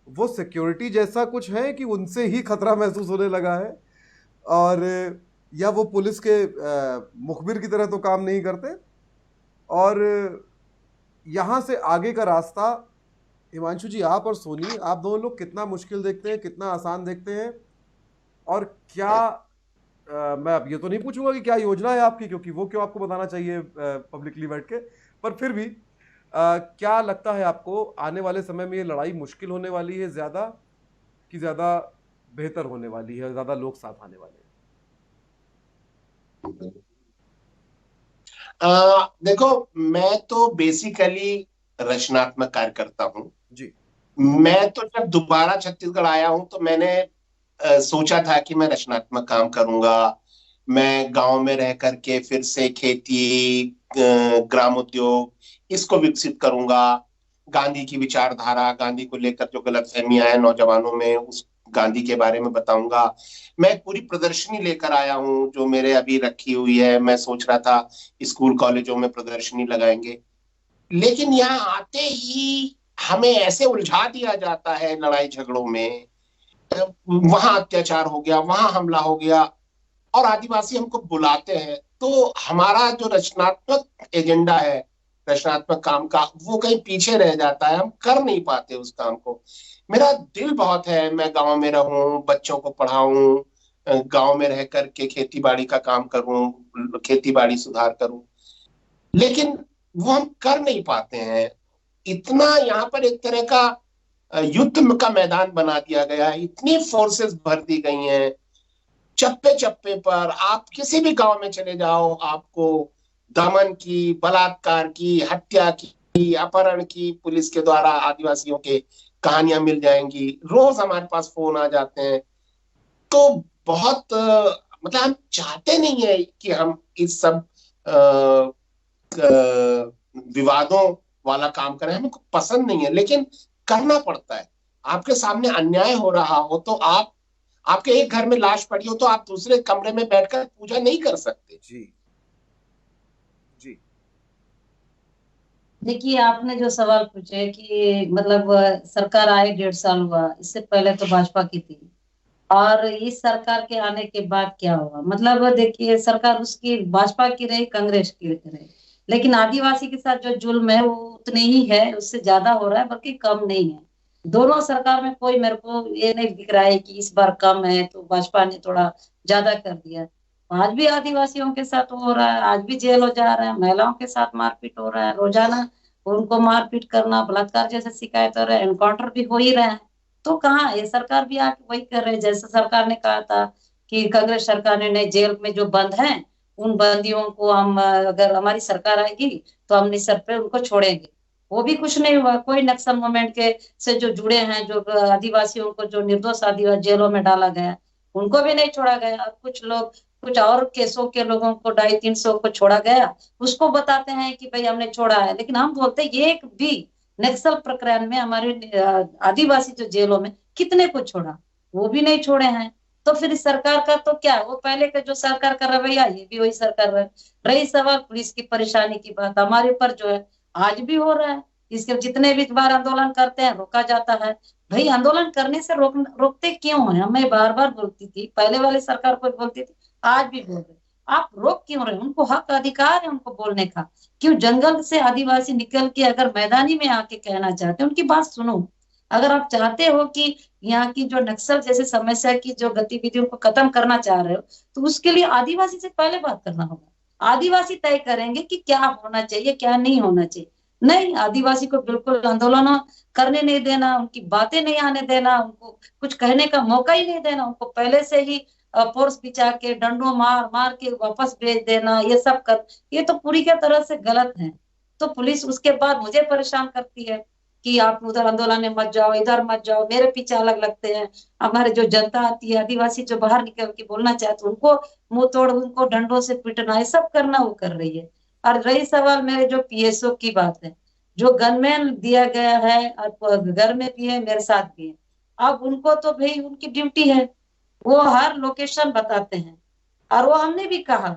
वो सिक्योरिटी जैसा कुछ है कि उनसे ही खतरा महसूस होने लगा है, और या वो पुलिस के मुखबिर की तरह तो काम नहीं करते? और यहाँ से आगे का रास्ता, हिमांशु जी, आप और सोनी, आप दोनों लोग कितना मुश्किल देखते हैं, कितना आसान देखते हैं? और क्या मैं अब ये तो नहीं पूछूंगा कि क्या योजना है आपकी, क्योंकि वो क्यों आपको बताना चाहिए पब्लिकली बैठ के, पर फिर भी क्या लगता है आपको, आने वाले समय में ये लड़ाई मुश्किल होने वाली है ज्यादा, कि ज्यादा बेहतर होने वाली है, ज्यादा लोग साथ आने वाले हैं? देखो, मैं तो बेसिकली रचनात्मक कार्य करता हूँ जी। मैं तो जब दोबारा छत्तीसगढ़ आया हूं तो मैंने सोचा था कि मैं रचनात्मक काम करूंगा। मैं गांव में रह करके फिर से खेती, ग्राम उद्योग, इसको विकसित करूंगा। गांधी की विचारधारा, गांधी को लेकर जो गलतफहमियां हैं नौजवानों में, उस गांधी के बारे में बताऊंगा। मैं एक पूरी प्रदर्शनी लेकर आया हूं जो मेरे अभी रखी हुई है। मैं सोच रहा था स्कूल कॉलेजों में प्रदर्शनी लगाएंगे। लेकिन यहाँ आते ही हमें ऐसे उलझा दिया जाता है लड़ाई झगड़ों में। वहां अत्याचार हो गया, वहां हमला हो गया, और आदिवासी हमको बुलाते हैं। तो हमारा जो रचनात्मक एजेंडा है, रचनात्मक काम का, वो कहीं पीछे रह जाता है। हम कर नहीं पाते उस काम को। मेरा दिल बहुत है, मैं गांव में रहूं, बच्चों को पढ़ाऊं, गांव में रह करके खेती बाड़ी का काम करूं, खेती बाड़ी सुधार करूं। लेकिन वो हम कर नहीं पाते हैं। इतना यहाँ पर एक तरह का युद्ध का मैदान बना दिया गया है, इतनी फोर्सेस भर दी गई हैं। चप्पे चप्पे पर आप किसी भी गांव में चले जाओ, आपको दमन की, बलात्कार की, हत्या की, अपहरण की पुलिस के द्वारा आदिवासियों के कहानियां मिल जाएंगी। रोज हमारे पास फोन आ जाते हैं। तो बहुत मतलब हम चाहते नहीं है कि हम इस सब विवादों वाला काम करें, हमको पसंद नहीं है, लेकिन करना पड़ता है। आपके सामने अन्याय हो रहा हो तो आप, आपके एक घर में लाश पड़ी हो तो आप दूसरे कमरे में बैठकर पूजा नहीं कर सकते। जी जी। देखिए, आपने जो सवाल पूछे कि मतलब सरकार आए 1.5 साल हुआ, इससे पहले तो भाजपा की थी, और इस सरकार के आने के बाद क्या हुआ। मतलब देखिए, सरकार उसकी भाजपा की रही, कांग्रेस की रही, लेकिन आदिवासी के साथ जो जुल्म है वो उतनी ही है, उससे ज्यादा हो रहा है, बल्कि कम नहीं है। दोनों सरकार में कोई मेरे को ये नहीं दिख रहा है कि इस बार कम है तो भाजपा ने थोड़ा ज्यादा कर दिया। आज भी आदिवासियों के साथ हो रहा है, आज भी जेल हो जा रहे हैं, महिलाओं के साथ मारपीट हो रहा है रोजाना, उनको मारपीट करना, बलात्कार जैसे शिकायत हो रहा है, एनकाउंटर भी हो ही रहे हैं। तो कहाँ, ये सरकार भी आके वही कर रहे हैं जैसे सरकार ने कहा था कि कांग्रेस सरकार ने नए जेल में जो बंद हैं उन बंदियों को हम अगर हमारी सरकार आएगी तो हम निसर पे उनको छोड़ेंगे। वो भी कुछ नहीं हुआ। कोई नक्सल मूवमेंट के से जो जुड़े हैं, जो आदिवासियों को, जो निर्दोष आदिवासी जेलों में डाला गया, उनको भी नहीं छोड़ा गया। और कुछ लोग, कुछ और केसों के लोगों को 250-300 को छोड़ा गया, उसको बताते हैं कि भाई हमने छोड़ा है, लेकिन हम बोलते हैं ये एक भी नक्सल प्रकरण में हमारे आदिवासी जो जेलों में कितने को छोड़ा, वो भी नहीं छोड़े हैं। तो फिर इस सरकार का तो क्या, वो पहले का जो सरकार का रवैया, ये भी वही सरकार है। रही सवाल पुलिस की परेशानी की बात, हमारे ऊपर जो है आज भी हो रहा है। इसके जितने भी बार आंदोलन करते हैं रोका जाता है। भाई आंदोलन करने से रोकते क्यों है? मैं बार बार बोलती थी, पहले वाली सरकार को बोलती थी, आज भी बोल रहे, आप रोक क्यों रहे? उनको हक अधिकार है उनको बोलने का। क्यों जंगल से आदिवासी निकल के अगर मैदानी में आके कहना चाहते हैं, उनकी बात सुनो। अगर आप चाहते हो कि यहाँ की जो नक्सल जैसे समस्या की जो गतिविधियों को खत्म करना चाह रहे हो, तो उसके लिए आदिवासी से पहले बात करना होगा। आदिवासी तय करेंगे कि क्या होना चाहिए, क्या नहीं होना चाहिए। नहीं, आदिवासी को बिल्कुल आंदोलन करने नहीं देना, उनकी बातें नहीं आने देना, उनको कुछ कहने का मौका ही नहीं देना, उनको पहले से ही फोर्स बिछा के डंडों मार मार के वापस भेज देना, ये सब कर, ये तो पूरी की तरह से गलत है। तो पुलिस उसके बाद मुझे परेशान करती है कि आप उधर आंदोलन में मत जाओ, इधर मत जाओ, मेरे पीछे अलग लगते हैं। हमारे जो जनता आती है, आदिवासी जो बाहर निकल के बोलना चाहते हैं, उनको मुंह तोड़, उनको डंडों से पीटना, ये सब करना वो कर रही है। और रही सवाल मेरे जो पीएसओ की बात है, जो गनमैन दिया गया है, घर में भी है, मेरे साथ भी है। अब उनको तो भाई उनकी ड्यूटी है, वो हर लोकेशन बताते हैं। और वो हमने भी कहा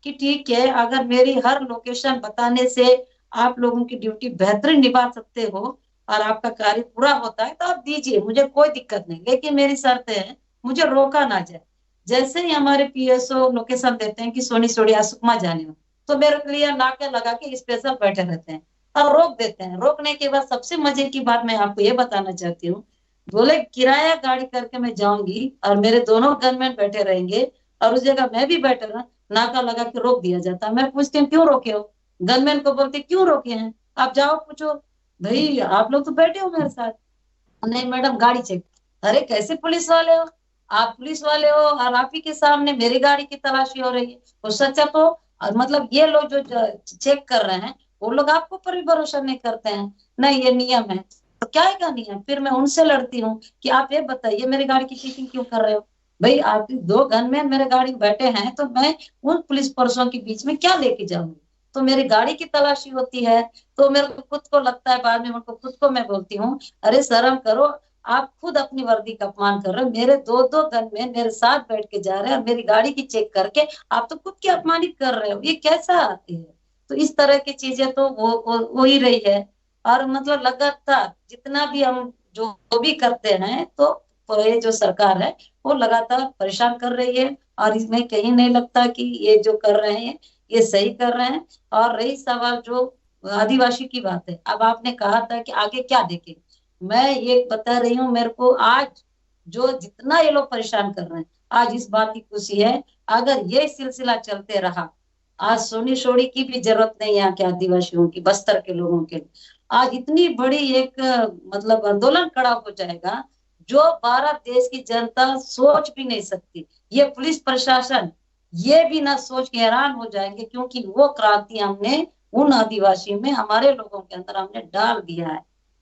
कि ठीक है, अगर मेरी हर लोकेशन बताने से आप लोगों की ड्यूटी बेहतरीन निभा सकते हो और आपका कार्य पूरा होता है तो आप दीजिए, मुझे कोई दिक्कत नहीं, लेकिन मेरी शर्त है मुझे रोका ना जाए। जैसे ही हमारे पीएसओ लोकेशन देते हैं कि सोनी सोडिया सुकमा जाने में, तो मेरे लिए नाके लगा के स्पेशल बैठे रहते हैं और रोक देते हैं। रोकने के बाद सबसे मजे की बात मैं आपको ये बताना चाहती हूँ, बोले किराया गाड़ी करके मैं जाऊंगी और मेरे दोनों गनमैन बैठे रहेंगे और उस जगह मैं भी बैठे रहा, नाका लगा के रोक दिया जाता है। मैं पूछती हूँ क्यों रोके हो? गनमैन को बोलते क्यों रोके हैं, आप जाओ पूछो, भाई आप लोग तो बैठे हो मेरे साथ। नहीं मैडम, गाड़ी चेक। अरे कैसे पुलिस वाले हो आप? पुलिस वाले हो और आप ही के सामने मेरी गाड़ी की तलाशी हो रही है। और सच्चा तो मतलब ये लोग जो चेक कर रहे हैं, वो लोग आपको पर भी भरोसा नहीं करते हैं। नहीं, ये नियम है तो क्या है का नियम? फिर मैं उनसे लड़ती हूँ कि आप ये बताइए मेरी गाड़ी की चेकिंग क्यों कर रहे हो? भाई आप दो गनमैन मेरे गाड़ी में बैठे हैं तो मैं उन पुलिस फोर्सों के बीच में क्या लेके जाऊंगी? तो मेरी गाड़ी की तलाशी होती है। तो मेरे को खुद को लगता है, बाद में उनको खुद को मैं बोलती हूँ, अरे शर्म करो, आप खुद अपनी वर्दी का अपमान कर रहे हो। मेरे दो दो गनमैन मेरे साथ बैठ के जा रहे हैं और मेरी गाड़ी की चेक करके आप तो खुद की अपमानित कर रहे हो, ये कैसा आती है? तो इस तरह की चीजें तो वो ही रही है। और मतलब लगातार जितना भी हम जो भी करते हैं, तो ये जो सरकार है वो लगातार परेशान कर रही है। और इसमें कहीं नहीं लगता कि ये जो कर रहे हैं ये सही कर रहे हैं। और रही सवाल जो आदिवासी की बात है, अब आपने कहा था कि आगे क्या देखें, मैं ये बता रही हूँ, मेरे को आज जो जितना ये लोग परेशान कर रहे हैं, आज इस बात की खुशी है, अगर ये सिलसिला चलते रहा, आज सोनी सोड़ी की भी जरूरत नहीं है यहाँ के आदिवासियों की, बस्तर के लोगों के। आज इतनी बड़ी एक मतलब आंदोलन खड़ा हो जाएगा जो भारत देश की जनता सोच भी नहीं सकती। ये पुलिस प्रशासन ये भी ना सोच के हैरान हो जाएंगे, क्योंकि वो क्रांति हमने उन आदिवासी में, हमारे लोगों के अंदर हमने डाल दिया है।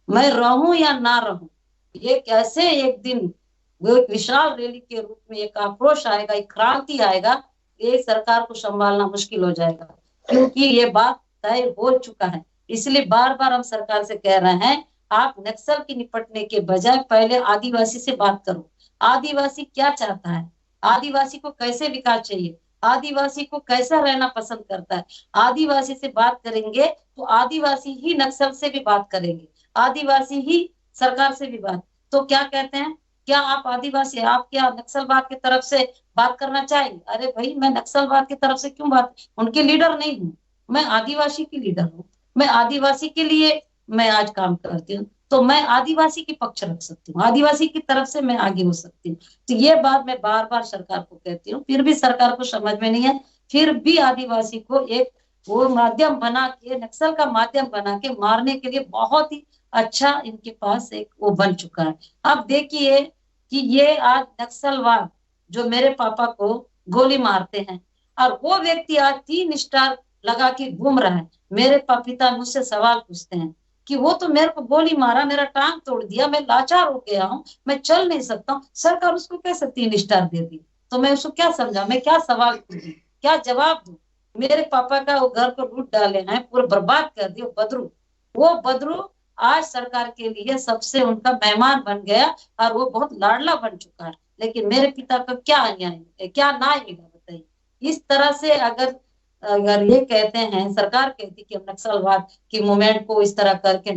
मैं रहूं या ना रहूं, ये कैसे एक दिन वो एक विशाल रैली के रूप में एक आक्रोश आएगा, एक क्रांति आएगा, ये सरकार को संभालना मुश्किल हो जाएगा, क्योंकि ये बात तय हो चुका है। इसलिए बार बार हम सरकार से कह रहे हैं, आप नक्सल की निपटने के बजाय पहले आदिवासी से बात करो। आदिवासी क्या चाहता है, आदिवासी को कैसे विकास चाहिए, आदिवासी को कैसा रहना पसंद करता है। आदिवासी से बात करेंगे तो आदिवासी ही नक्सल से भी बात करेंगे, आदिवासी ही सरकार से भी बात। तो क्या कहते हैं, क्या आप आदिवासी, आप क्या नक्सलवाद की तरफ से बात करना चाहेंगे? अरे भाई, मैं नक्सलवाद की तरफ से क्यों बात, उनके लीडर नहीं हूँ, मैं आदिवासी की लीडर हूँ। मैं आदिवासी के लिए मैं आज काम करती हूँ, तो मैं आदिवासी की पक्ष रख सकती हूँ, आदिवासी की तरफ से मैं आगे हो सकती हूँ। तो ये बात मैं बार बार सरकार को कहती हूँ, फिर भी सरकार को समझ में नहीं है। फिर भी आदिवासी को एक वो माध्यम बना के, नक्सल का माध्यम बना के मारने के लिए बहुत ही अच्छा इनके पास एक वो बन चुका है। अब देखिए कि ये आज नक्सलवाद जो मेरे पापा को गोली मारते हैं, और वो व्यक्ति आज 3 स्टार लगा के घूम रहा है। मेरे पिता मुझसे सवाल पूछते हैं कि वो तो मेरे को गोली मारा, मेरा टांग तोड़ दिया, मैं लाचार हो गया हूँ, मैं चल नहीं सकता हूँ, सरकार उसको कैसे 3 स्टार दे दी? तो मैं उसको क्या समझा, मैं क्या सवाल पूछूं, क्या जवाब दूं? मेरे पापा का वो घर को लूट डाले हैं, पूरा बर्बाद कर दिया बदरू। वो बदरू आज सरकार के लिए सबसे उनका मेहमान बन गया, और वो बहुत लाडला बन चुका है। लेकिन मेरे पिता का क्या अन्याय है, क्या न्याय मिला बताइए? इस तरह से अगर अगर ये कहते हैं, सरकार कहती कि हम नक्सलवाद की मूवमेंट को इस तरह करके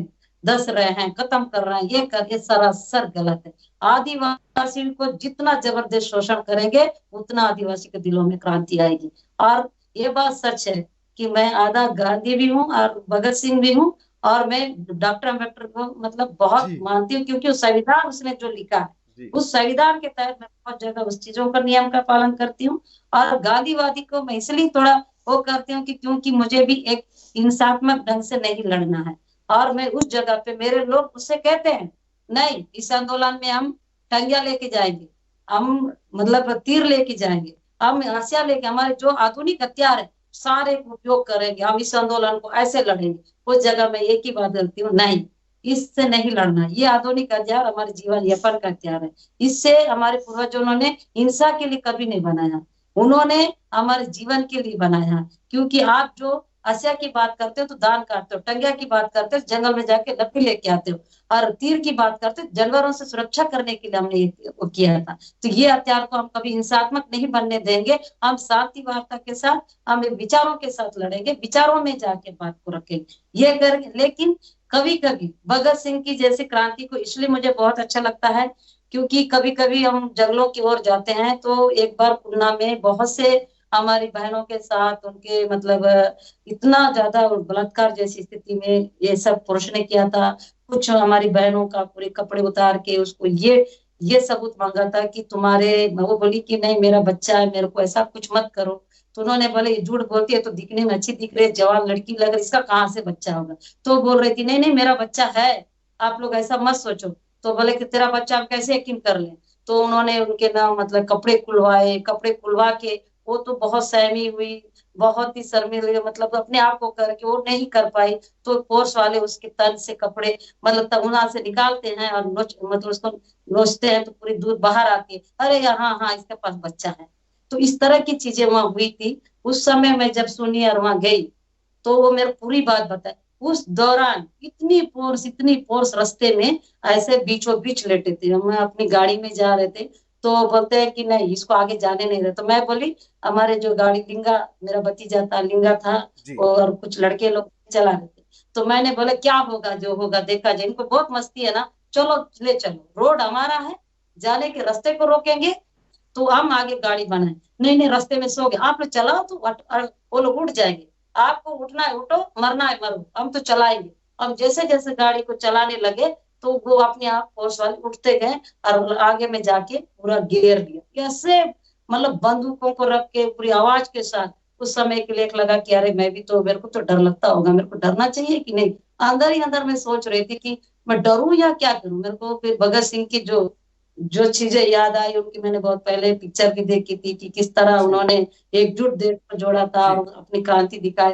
दस रहे हैं, खत्म कर रहे हैं, ये कर, ये सरासर गलत है। आदिवासी को जितना जबरदस्त शोषण करेंगे, उतना आदिवासी के दिलों में क्रांति आएगी। और ये बात सच है कि मैं आधा गांधी भी हूँ और भगत सिंह भी हूँ, और मैं डॉक्टर अम्बेडकर को मतलब बहुत जी मानती हूँ, क्योंकि संविधान उसने जो लिखा है, जी उस संविधान के तहत मैं बहुत ज्यादा उस चीजों का नियम का पालन करती हूँ। और गांधीवादी को मैं इसलिए थोड़ा वो करती हूँ कि क्योंकि मुझे भी एक हिंसात्मक ढंग से नहीं लड़ना है। और मैं उस जगह पे, मेरे लोग मुझसे कहते हैं नहीं, इस आंदोलन में हम टंगिया लेके जाएंगे, हम मतलब तीर लेके जाएंगे, हम हथिया लेके, हमारे जो आधुनिक हथियार है सारे उपयोग करेंगे, हम इस आंदोलन को ऐसे लड़ेंगे। उस जगह में एक ही बात करती हूँ, नहीं, इससे नहीं लड़ना। ये आधुनिक हथियार हमारे जीवन यापन का हथियार है। इससे हमारे पूर्वजों ने हिंसा के लिए कभी नहीं बनाया, उन्होंने हमारे जीवन के लिए बनाया। क्योंकि आप जो हथिया की बात करते हो तो दान काटते हो, टंगिया की बात करते हो जंगल में जाके लकड़ी लेके आते हो, और तीर की बात करते हो जानवरों से सुरक्षा करने के लिए हमने ये वो किया था। तो ये हथियार को हम कभी हिंसात्मक नहीं बनने देंगे, हम शांति वार्ता के साथ, हम विचारों के साथ लड़ेंगे, विचारों में जाके बात को रखेंगे, ये करेंगे। लेकिन कभी कभी भगत सिंह की जैसी क्रांति को इसलिए मुझे बहुत अच्छा लगता है, क्योंकि कभी कभी हम जंगलों की ओर जाते हैं, तो एक बार खुलना में बहुत से हमारी बहनों के साथ उनके मतलब इतना ज्यादा बलात्कार जैसी स्थिति में ये सब पुरुष ने किया था। कुछ हमारी बहनों का पूरे कपड़े उतार के उसको ये सबूत मांगा था कि तुम्हारे, वो बोली कि नहीं मेरा बच्चा है, मेरे को ऐसा कुछ मत करो। तो उन्होंने बोले ये झूठ बोलती है, तो दिखने में अच्छी दिख रही है, जवान लड़की लग रही, इसका कहाँ से बच्चा होगा? तो बोल रही थी नहीं नहीं मेरा बच्चा है, आप लोग ऐसा मत सोचो। तो बोले कि तेरा बच्चा हम कैसे यकीन कर लें? तो उन्होंने उनके ना मतलब कपड़े खुलवाए, कपड़े खुलवा के वो तो बहुत सहमी हुई, बहुत ही शर्मिल हुई, मतलब अपने आप को करके वो नहीं कर पाई। तो फोर्स वाले उसके तन से कपड़े मतलब तहुना से निकालते हैं और मतलब उसको नोचते हैं, तो पूरी दूध बाहर आती है, अरे हाँ हाँ इसके पास बच्चा है। तो इस तरह की चीजें वहां हुई थी। उस समय मैं जब सुनी और वहां गई, तो वो मेरे पूरी बात बताई। उस दौरान इतनी फोर्स रास्ते में ऐसे बीचों बीच लेटे थे, हम अपनी गाड़ी में जा रहे थे। तो बोलते हैं कि नहीं इसको आगे जाने नहीं दे। तो मैं बोली हमारे जो गाड़ी लिंगा, मेरा भतीजा था, लिंगा था, जी और कुछ लड़के लोग चला रहे थे। तो मैंने बोला क्या होगा जो होगा देखा जाए, इनको बहुत मस्ती है ना, चलो ले चलो, रोड हमारा है, जाने के रास्ते को रोकेंगे तो हम आगे गाड़ी बनाए। नहीं नहीं रास्ते में सो गए, आप लोग चलाओ तो वो लोग उठ जाएंगे, आपको उठना है उठो, मरना है मरो, हम तो चलाएंगे। हम जैसे जैसे गाड़ी को चलाने लगे, तो वो अपने आप फोर्स वाले उठते गए और आगे में जाके पूरा घेर लिया ऐसे, मतलब बंदूकों को रख के पूरी आवाज के साथ। उस समय के लिए एक लगा कि अरे मैं भी तो, मेरे को तो डर लगता होगा, मेरे को डरना चाहिए कि नहीं। अंदर ही अंदर में सोच रही थी कि मैं डरूं या क्या करूं। मेरे को फिर भगत सिंह की जो जो चीजें याद आई, उनकी मैंने बहुत पहले पिक्चर भी देखी थी कि किस तरह जी उन्होंने एकजुट देश को जोड़ा था जी और अपनी क्रांति दिखाई।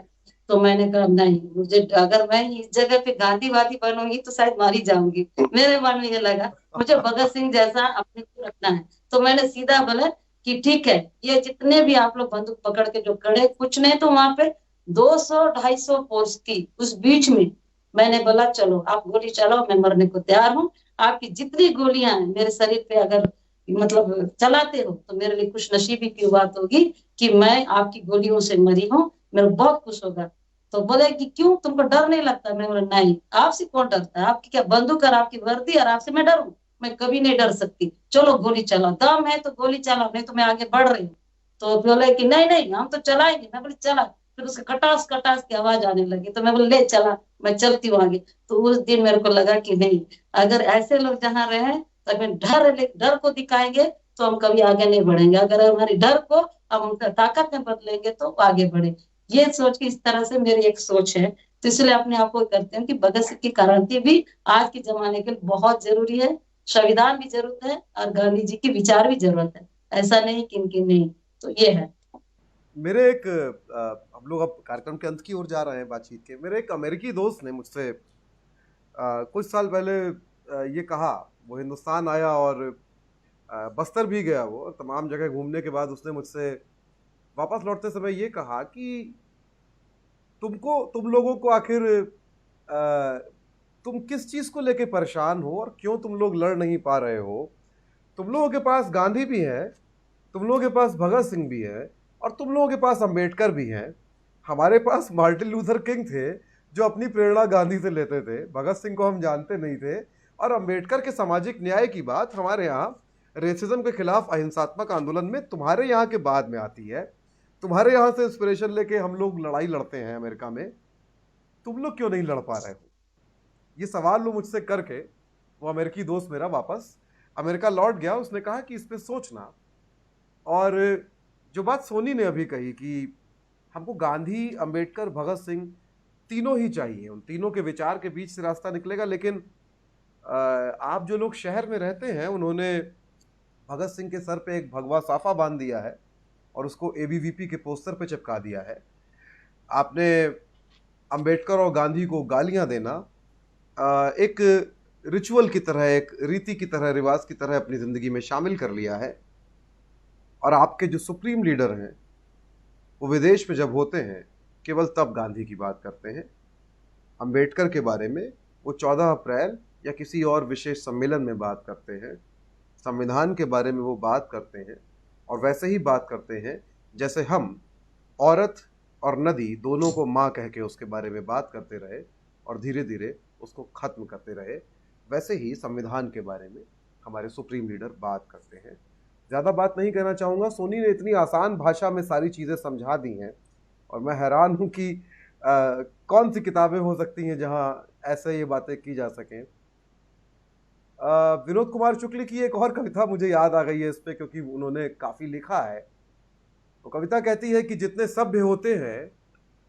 तो मैंने कहा नहीं, मुझे अगर मैं इस जगह पे गांधीवादी बनूंगी तो शायद मारी जाऊंगी। मेरे मन में ये लगा मुझे भगत सिंह जैसा अपने को रखना है। तो मैंने सीधा बोला कि ठीक है, ये जितने भी आप लोग बंदूक पकड़ के जो खड़े, कुछ नहीं तो वहां पे 200-250 फोर्स की उस बीच में मैंने बोला चलो आप गोली चलाओ, मैं मरने को तैयार हूँ। आपकी जितनी गोलियां हैं मेरे शरीर पे अगर मतलब चलाते हो तो मेरे लिए खुश नसीबी की बात होगी कि मैं आपकी गोलियों से मरी हूँ, मेरे बहुत खुश होगा। तो बोले कि क्यों, तुमको डर नहीं लगता? मैं बोला नहीं, आपसे कौन डरता है, आपकी क्या बंदूक और आपकी वर्दी और आपसे मैं डरूं? मैं कभी नहीं डर सकती, चलो गोली चलाओ, दम है तो गोली चलाओ, नहीं तो मैं आगे बढ़ रही हूँ। तो बोले कि नहीं नहीं हम तो चलाएंगे। मैं बोली चला। फिर उसके कटास कटास की आवाज आने लगी, तो मैं बोले ले चला, मैं चलती हूँ आगे। तो उस दिन मेरे को लगा कि नहीं, अगर ऐसे लोग जहाँ रहे तो अगर डर को दिखाएंगे तो हम कभी आगे नहीं बढ़ेंगे, अगर हमारी डर को हम ताकत में बदलेंगे तो आगे बढ़े। ये सोच के, इस तरह से मेरी एक सोच है। तो इसलिए अपने आप को करते हैं कि भगत सिंह की क्रांति भी आज के जमाने के लिए बहुत जरूरी है, संविधान भी जरूरत है और गांधी जी की विचार भी जरूरत है, ऐसा नहीं कि इनकी नहीं। तो ये है। मेरे एक हम लोग अब कार्यक्रम के अंत की ओर जा रहे हैं बातचीत के। मेरे एक अमेरिकी दोस्त ने मुझसे कुछ साल पहले ये कहा, वो हिंदुस्तान आया और बस्तर भी गया वो, और तमाम जगह घूमने के बाद उसने मुझसे वापस लौटते समय ये कहा कि तुम लोगों को आखिर तुम किस चीज़ को लेके परेशान हो और क्यों तुम लोग लड़ नहीं पा रहे हो? तुम लोगों के पास गांधी भी है, तुम लोगों के पास भगत सिंह भी है, और तुम लोगों के पास अंबेडकर भी हैं। हमारे पास मार्टिन लूथर किंग थे जो अपनी प्रेरणा गांधी से लेते थे, भगत सिंह को हम जानते नहीं थे। और अंबेडकर के सामाजिक न्याय की बात हमारे यहाँ रेसिज्म के खिलाफ अहिंसात्मक आंदोलन में तुम्हारे यहाँ के बाद में आती है। तुम्हारे यहाँ से इंस्पिरेशन लेके हम लोग लड़ाई लड़ते हैं अमेरिका में, तुम लोग क्यों नहीं लड़ पा रहे हो? ये सवाल वो मुझसे करके, वो अमेरिकी दोस्त मेरा वापस अमेरिका लौट गया। उसने कहा कि इस पे सोचना। और जो बात सोनी ने अभी कही कि हमको गांधी, अंबेडकर, भगत सिंह तीनों ही चाहिए, उन तीनों के विचार के बीच से रास्ता निकलेगा। लेकिन आप जो लोग शहर में रहते हैं, उन्होंने भगत सिंह के सर पे एक भगवा साफा बांध दिया है और उसको एबीवीपी के पोस्टर पे चिपका दिया है। आपने अंबेडकर और गांधी को गालियां देना एक रिचुअल की तरह, एक रीति की तरह, रिवाज की तरह अपनी ज़िंदगी में शामिल कर लिया है। और आपके जो सुप्रीम लीडर हैं वो विदेश में जब होते हैं केवल तब गांधी की बात करते हैं। अंबेडकर के बारे में वो 14 अप्रैल या किसी और विशेष सम्मेलन में बात करते हैं। संविधान के बारे में वो बात करते हैं और वैसे ही बात करते हैं जैसे हम औरत और नदी दोनों को माँ कह के उसके बारे में बात करते रहे और धीरे धीरे उसको ख़त्म करते रहे। वैसे ही संविधान के बारे में हमारे सुप्रीम लीडर बात करते हैं। ज़्यादा बात नहीं करना चाहूँगा। सोनी ने इतनी आसान भाषा में सारी चीज़ें समझा दी हैं और मैं हैरान हूँ कि कौन सी किताबें हो सकती हैं जहाँ ऐसे ये बातें की जा सकें। विनोद कुमार शुक्ल की एक और कविता मुझे याद आ गई है इस पर, क्योंकि उन्होंने काफ़ी लिखा है। तो कविता कहती है कि जितने सभ्य होते हैं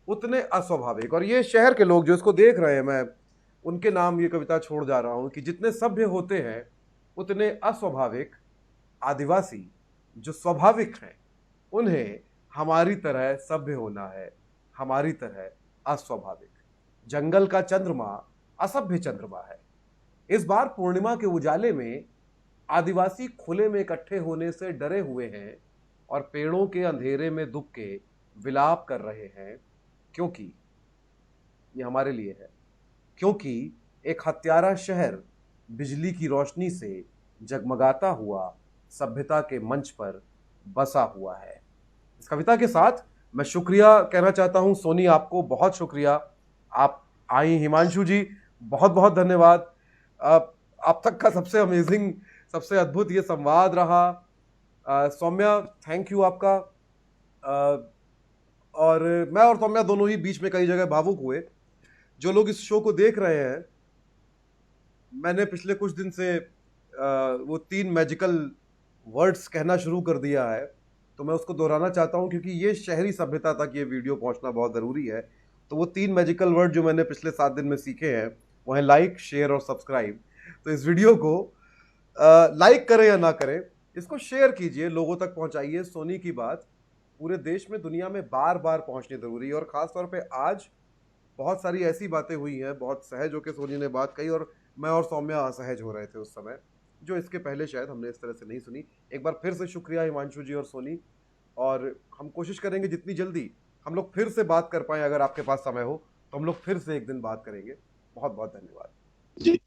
उतने अस्वाभाविक, और ये शहर के लोग जो इसको देख रहे हैं, मैं उनके नाम ये कविता छोड़ जा रहा हूँ, कि जितने सभ्य होते हैं उतने अस्वाभाविक आदिवासी जो स्वाभाविक हैं, उन्हें हमारी तरह सभ्य होना है, हमारी तरह अस्वाभाविक। जंगल का चंद्रमा असभ्य चंद्रमा है। इस बार पूर्णिमा के उजाले में आदिवासी खुले में इकट्ठे होने से डरे हुए हैं और पेड़ों के अंधेरे में दुब के विलाप कर रहे हैं, क्योंकि ये हमारे लिए है, क्योंकि एक हत्यारा शहर बिजली की रोशनी से जगमगाता हुआ सभ्यता के मंच पर बसा हुआ है। इस कविता के साथ मैं शुक्रिया कहना चाहता हूं सोनी, आपको बहुत शुक्रिया, आप आई। हिमांशु जी बहुत बहुत धन्यवाद। आप तक का सबसे अमेजिंग, सबसे अद्भुत ये संवाद रहा। सौम्या थैंक यू आपका। और मैं और सौम्या दोनों ही बीच में कई जगह भावुक हुए। जो लोग इस शो को देख रहे हैं, मैंने पिछले कुछ दिन से वो 3 मैजिकल वर्ड्स कहना शुरू कर दिया है, तो मैं उसको दोहराना चाहता हूँ क्योंकि ये शहरी सभ्यता तक ये वीडियो पहुँचना बहुत ज़रूरी है। तो वो 3 मैजिकल वर्ड जो मैंने पिछले 7 दिन में सीखे हैं वो है लाइक, शेयर और सब्सक्राइब। तो इस वीडियो को लाइक करें या ना करें, इसको शेयर कीजिए, लोगों तक पहुँचाइए। सोनी की बात पूरे देश में, दुनिया में बार बार पहुँचनी ज़रूरी है। और ख़ास तौर पर आज बहुत सारी ऐसी बातें हुई हैं, बहुत सहज होकर सोनी ने बात कही और मैं और सौम्या असहज हो रहे थे उस समय, जो इसके पहले शायद हमने इस तरह से नहीं सुनी। एक बार फिर से शुक्रिया हिमांशु जी और सोनी, और हम कोशिश करेंगे जितनी जल्दी हम लोग फिर से बात कर पाएँ, अगर आपके पास समय हो तो हम लोग फिर से एक दिन बात करेंगे। बहुत बहुत धन्यवाद। जी।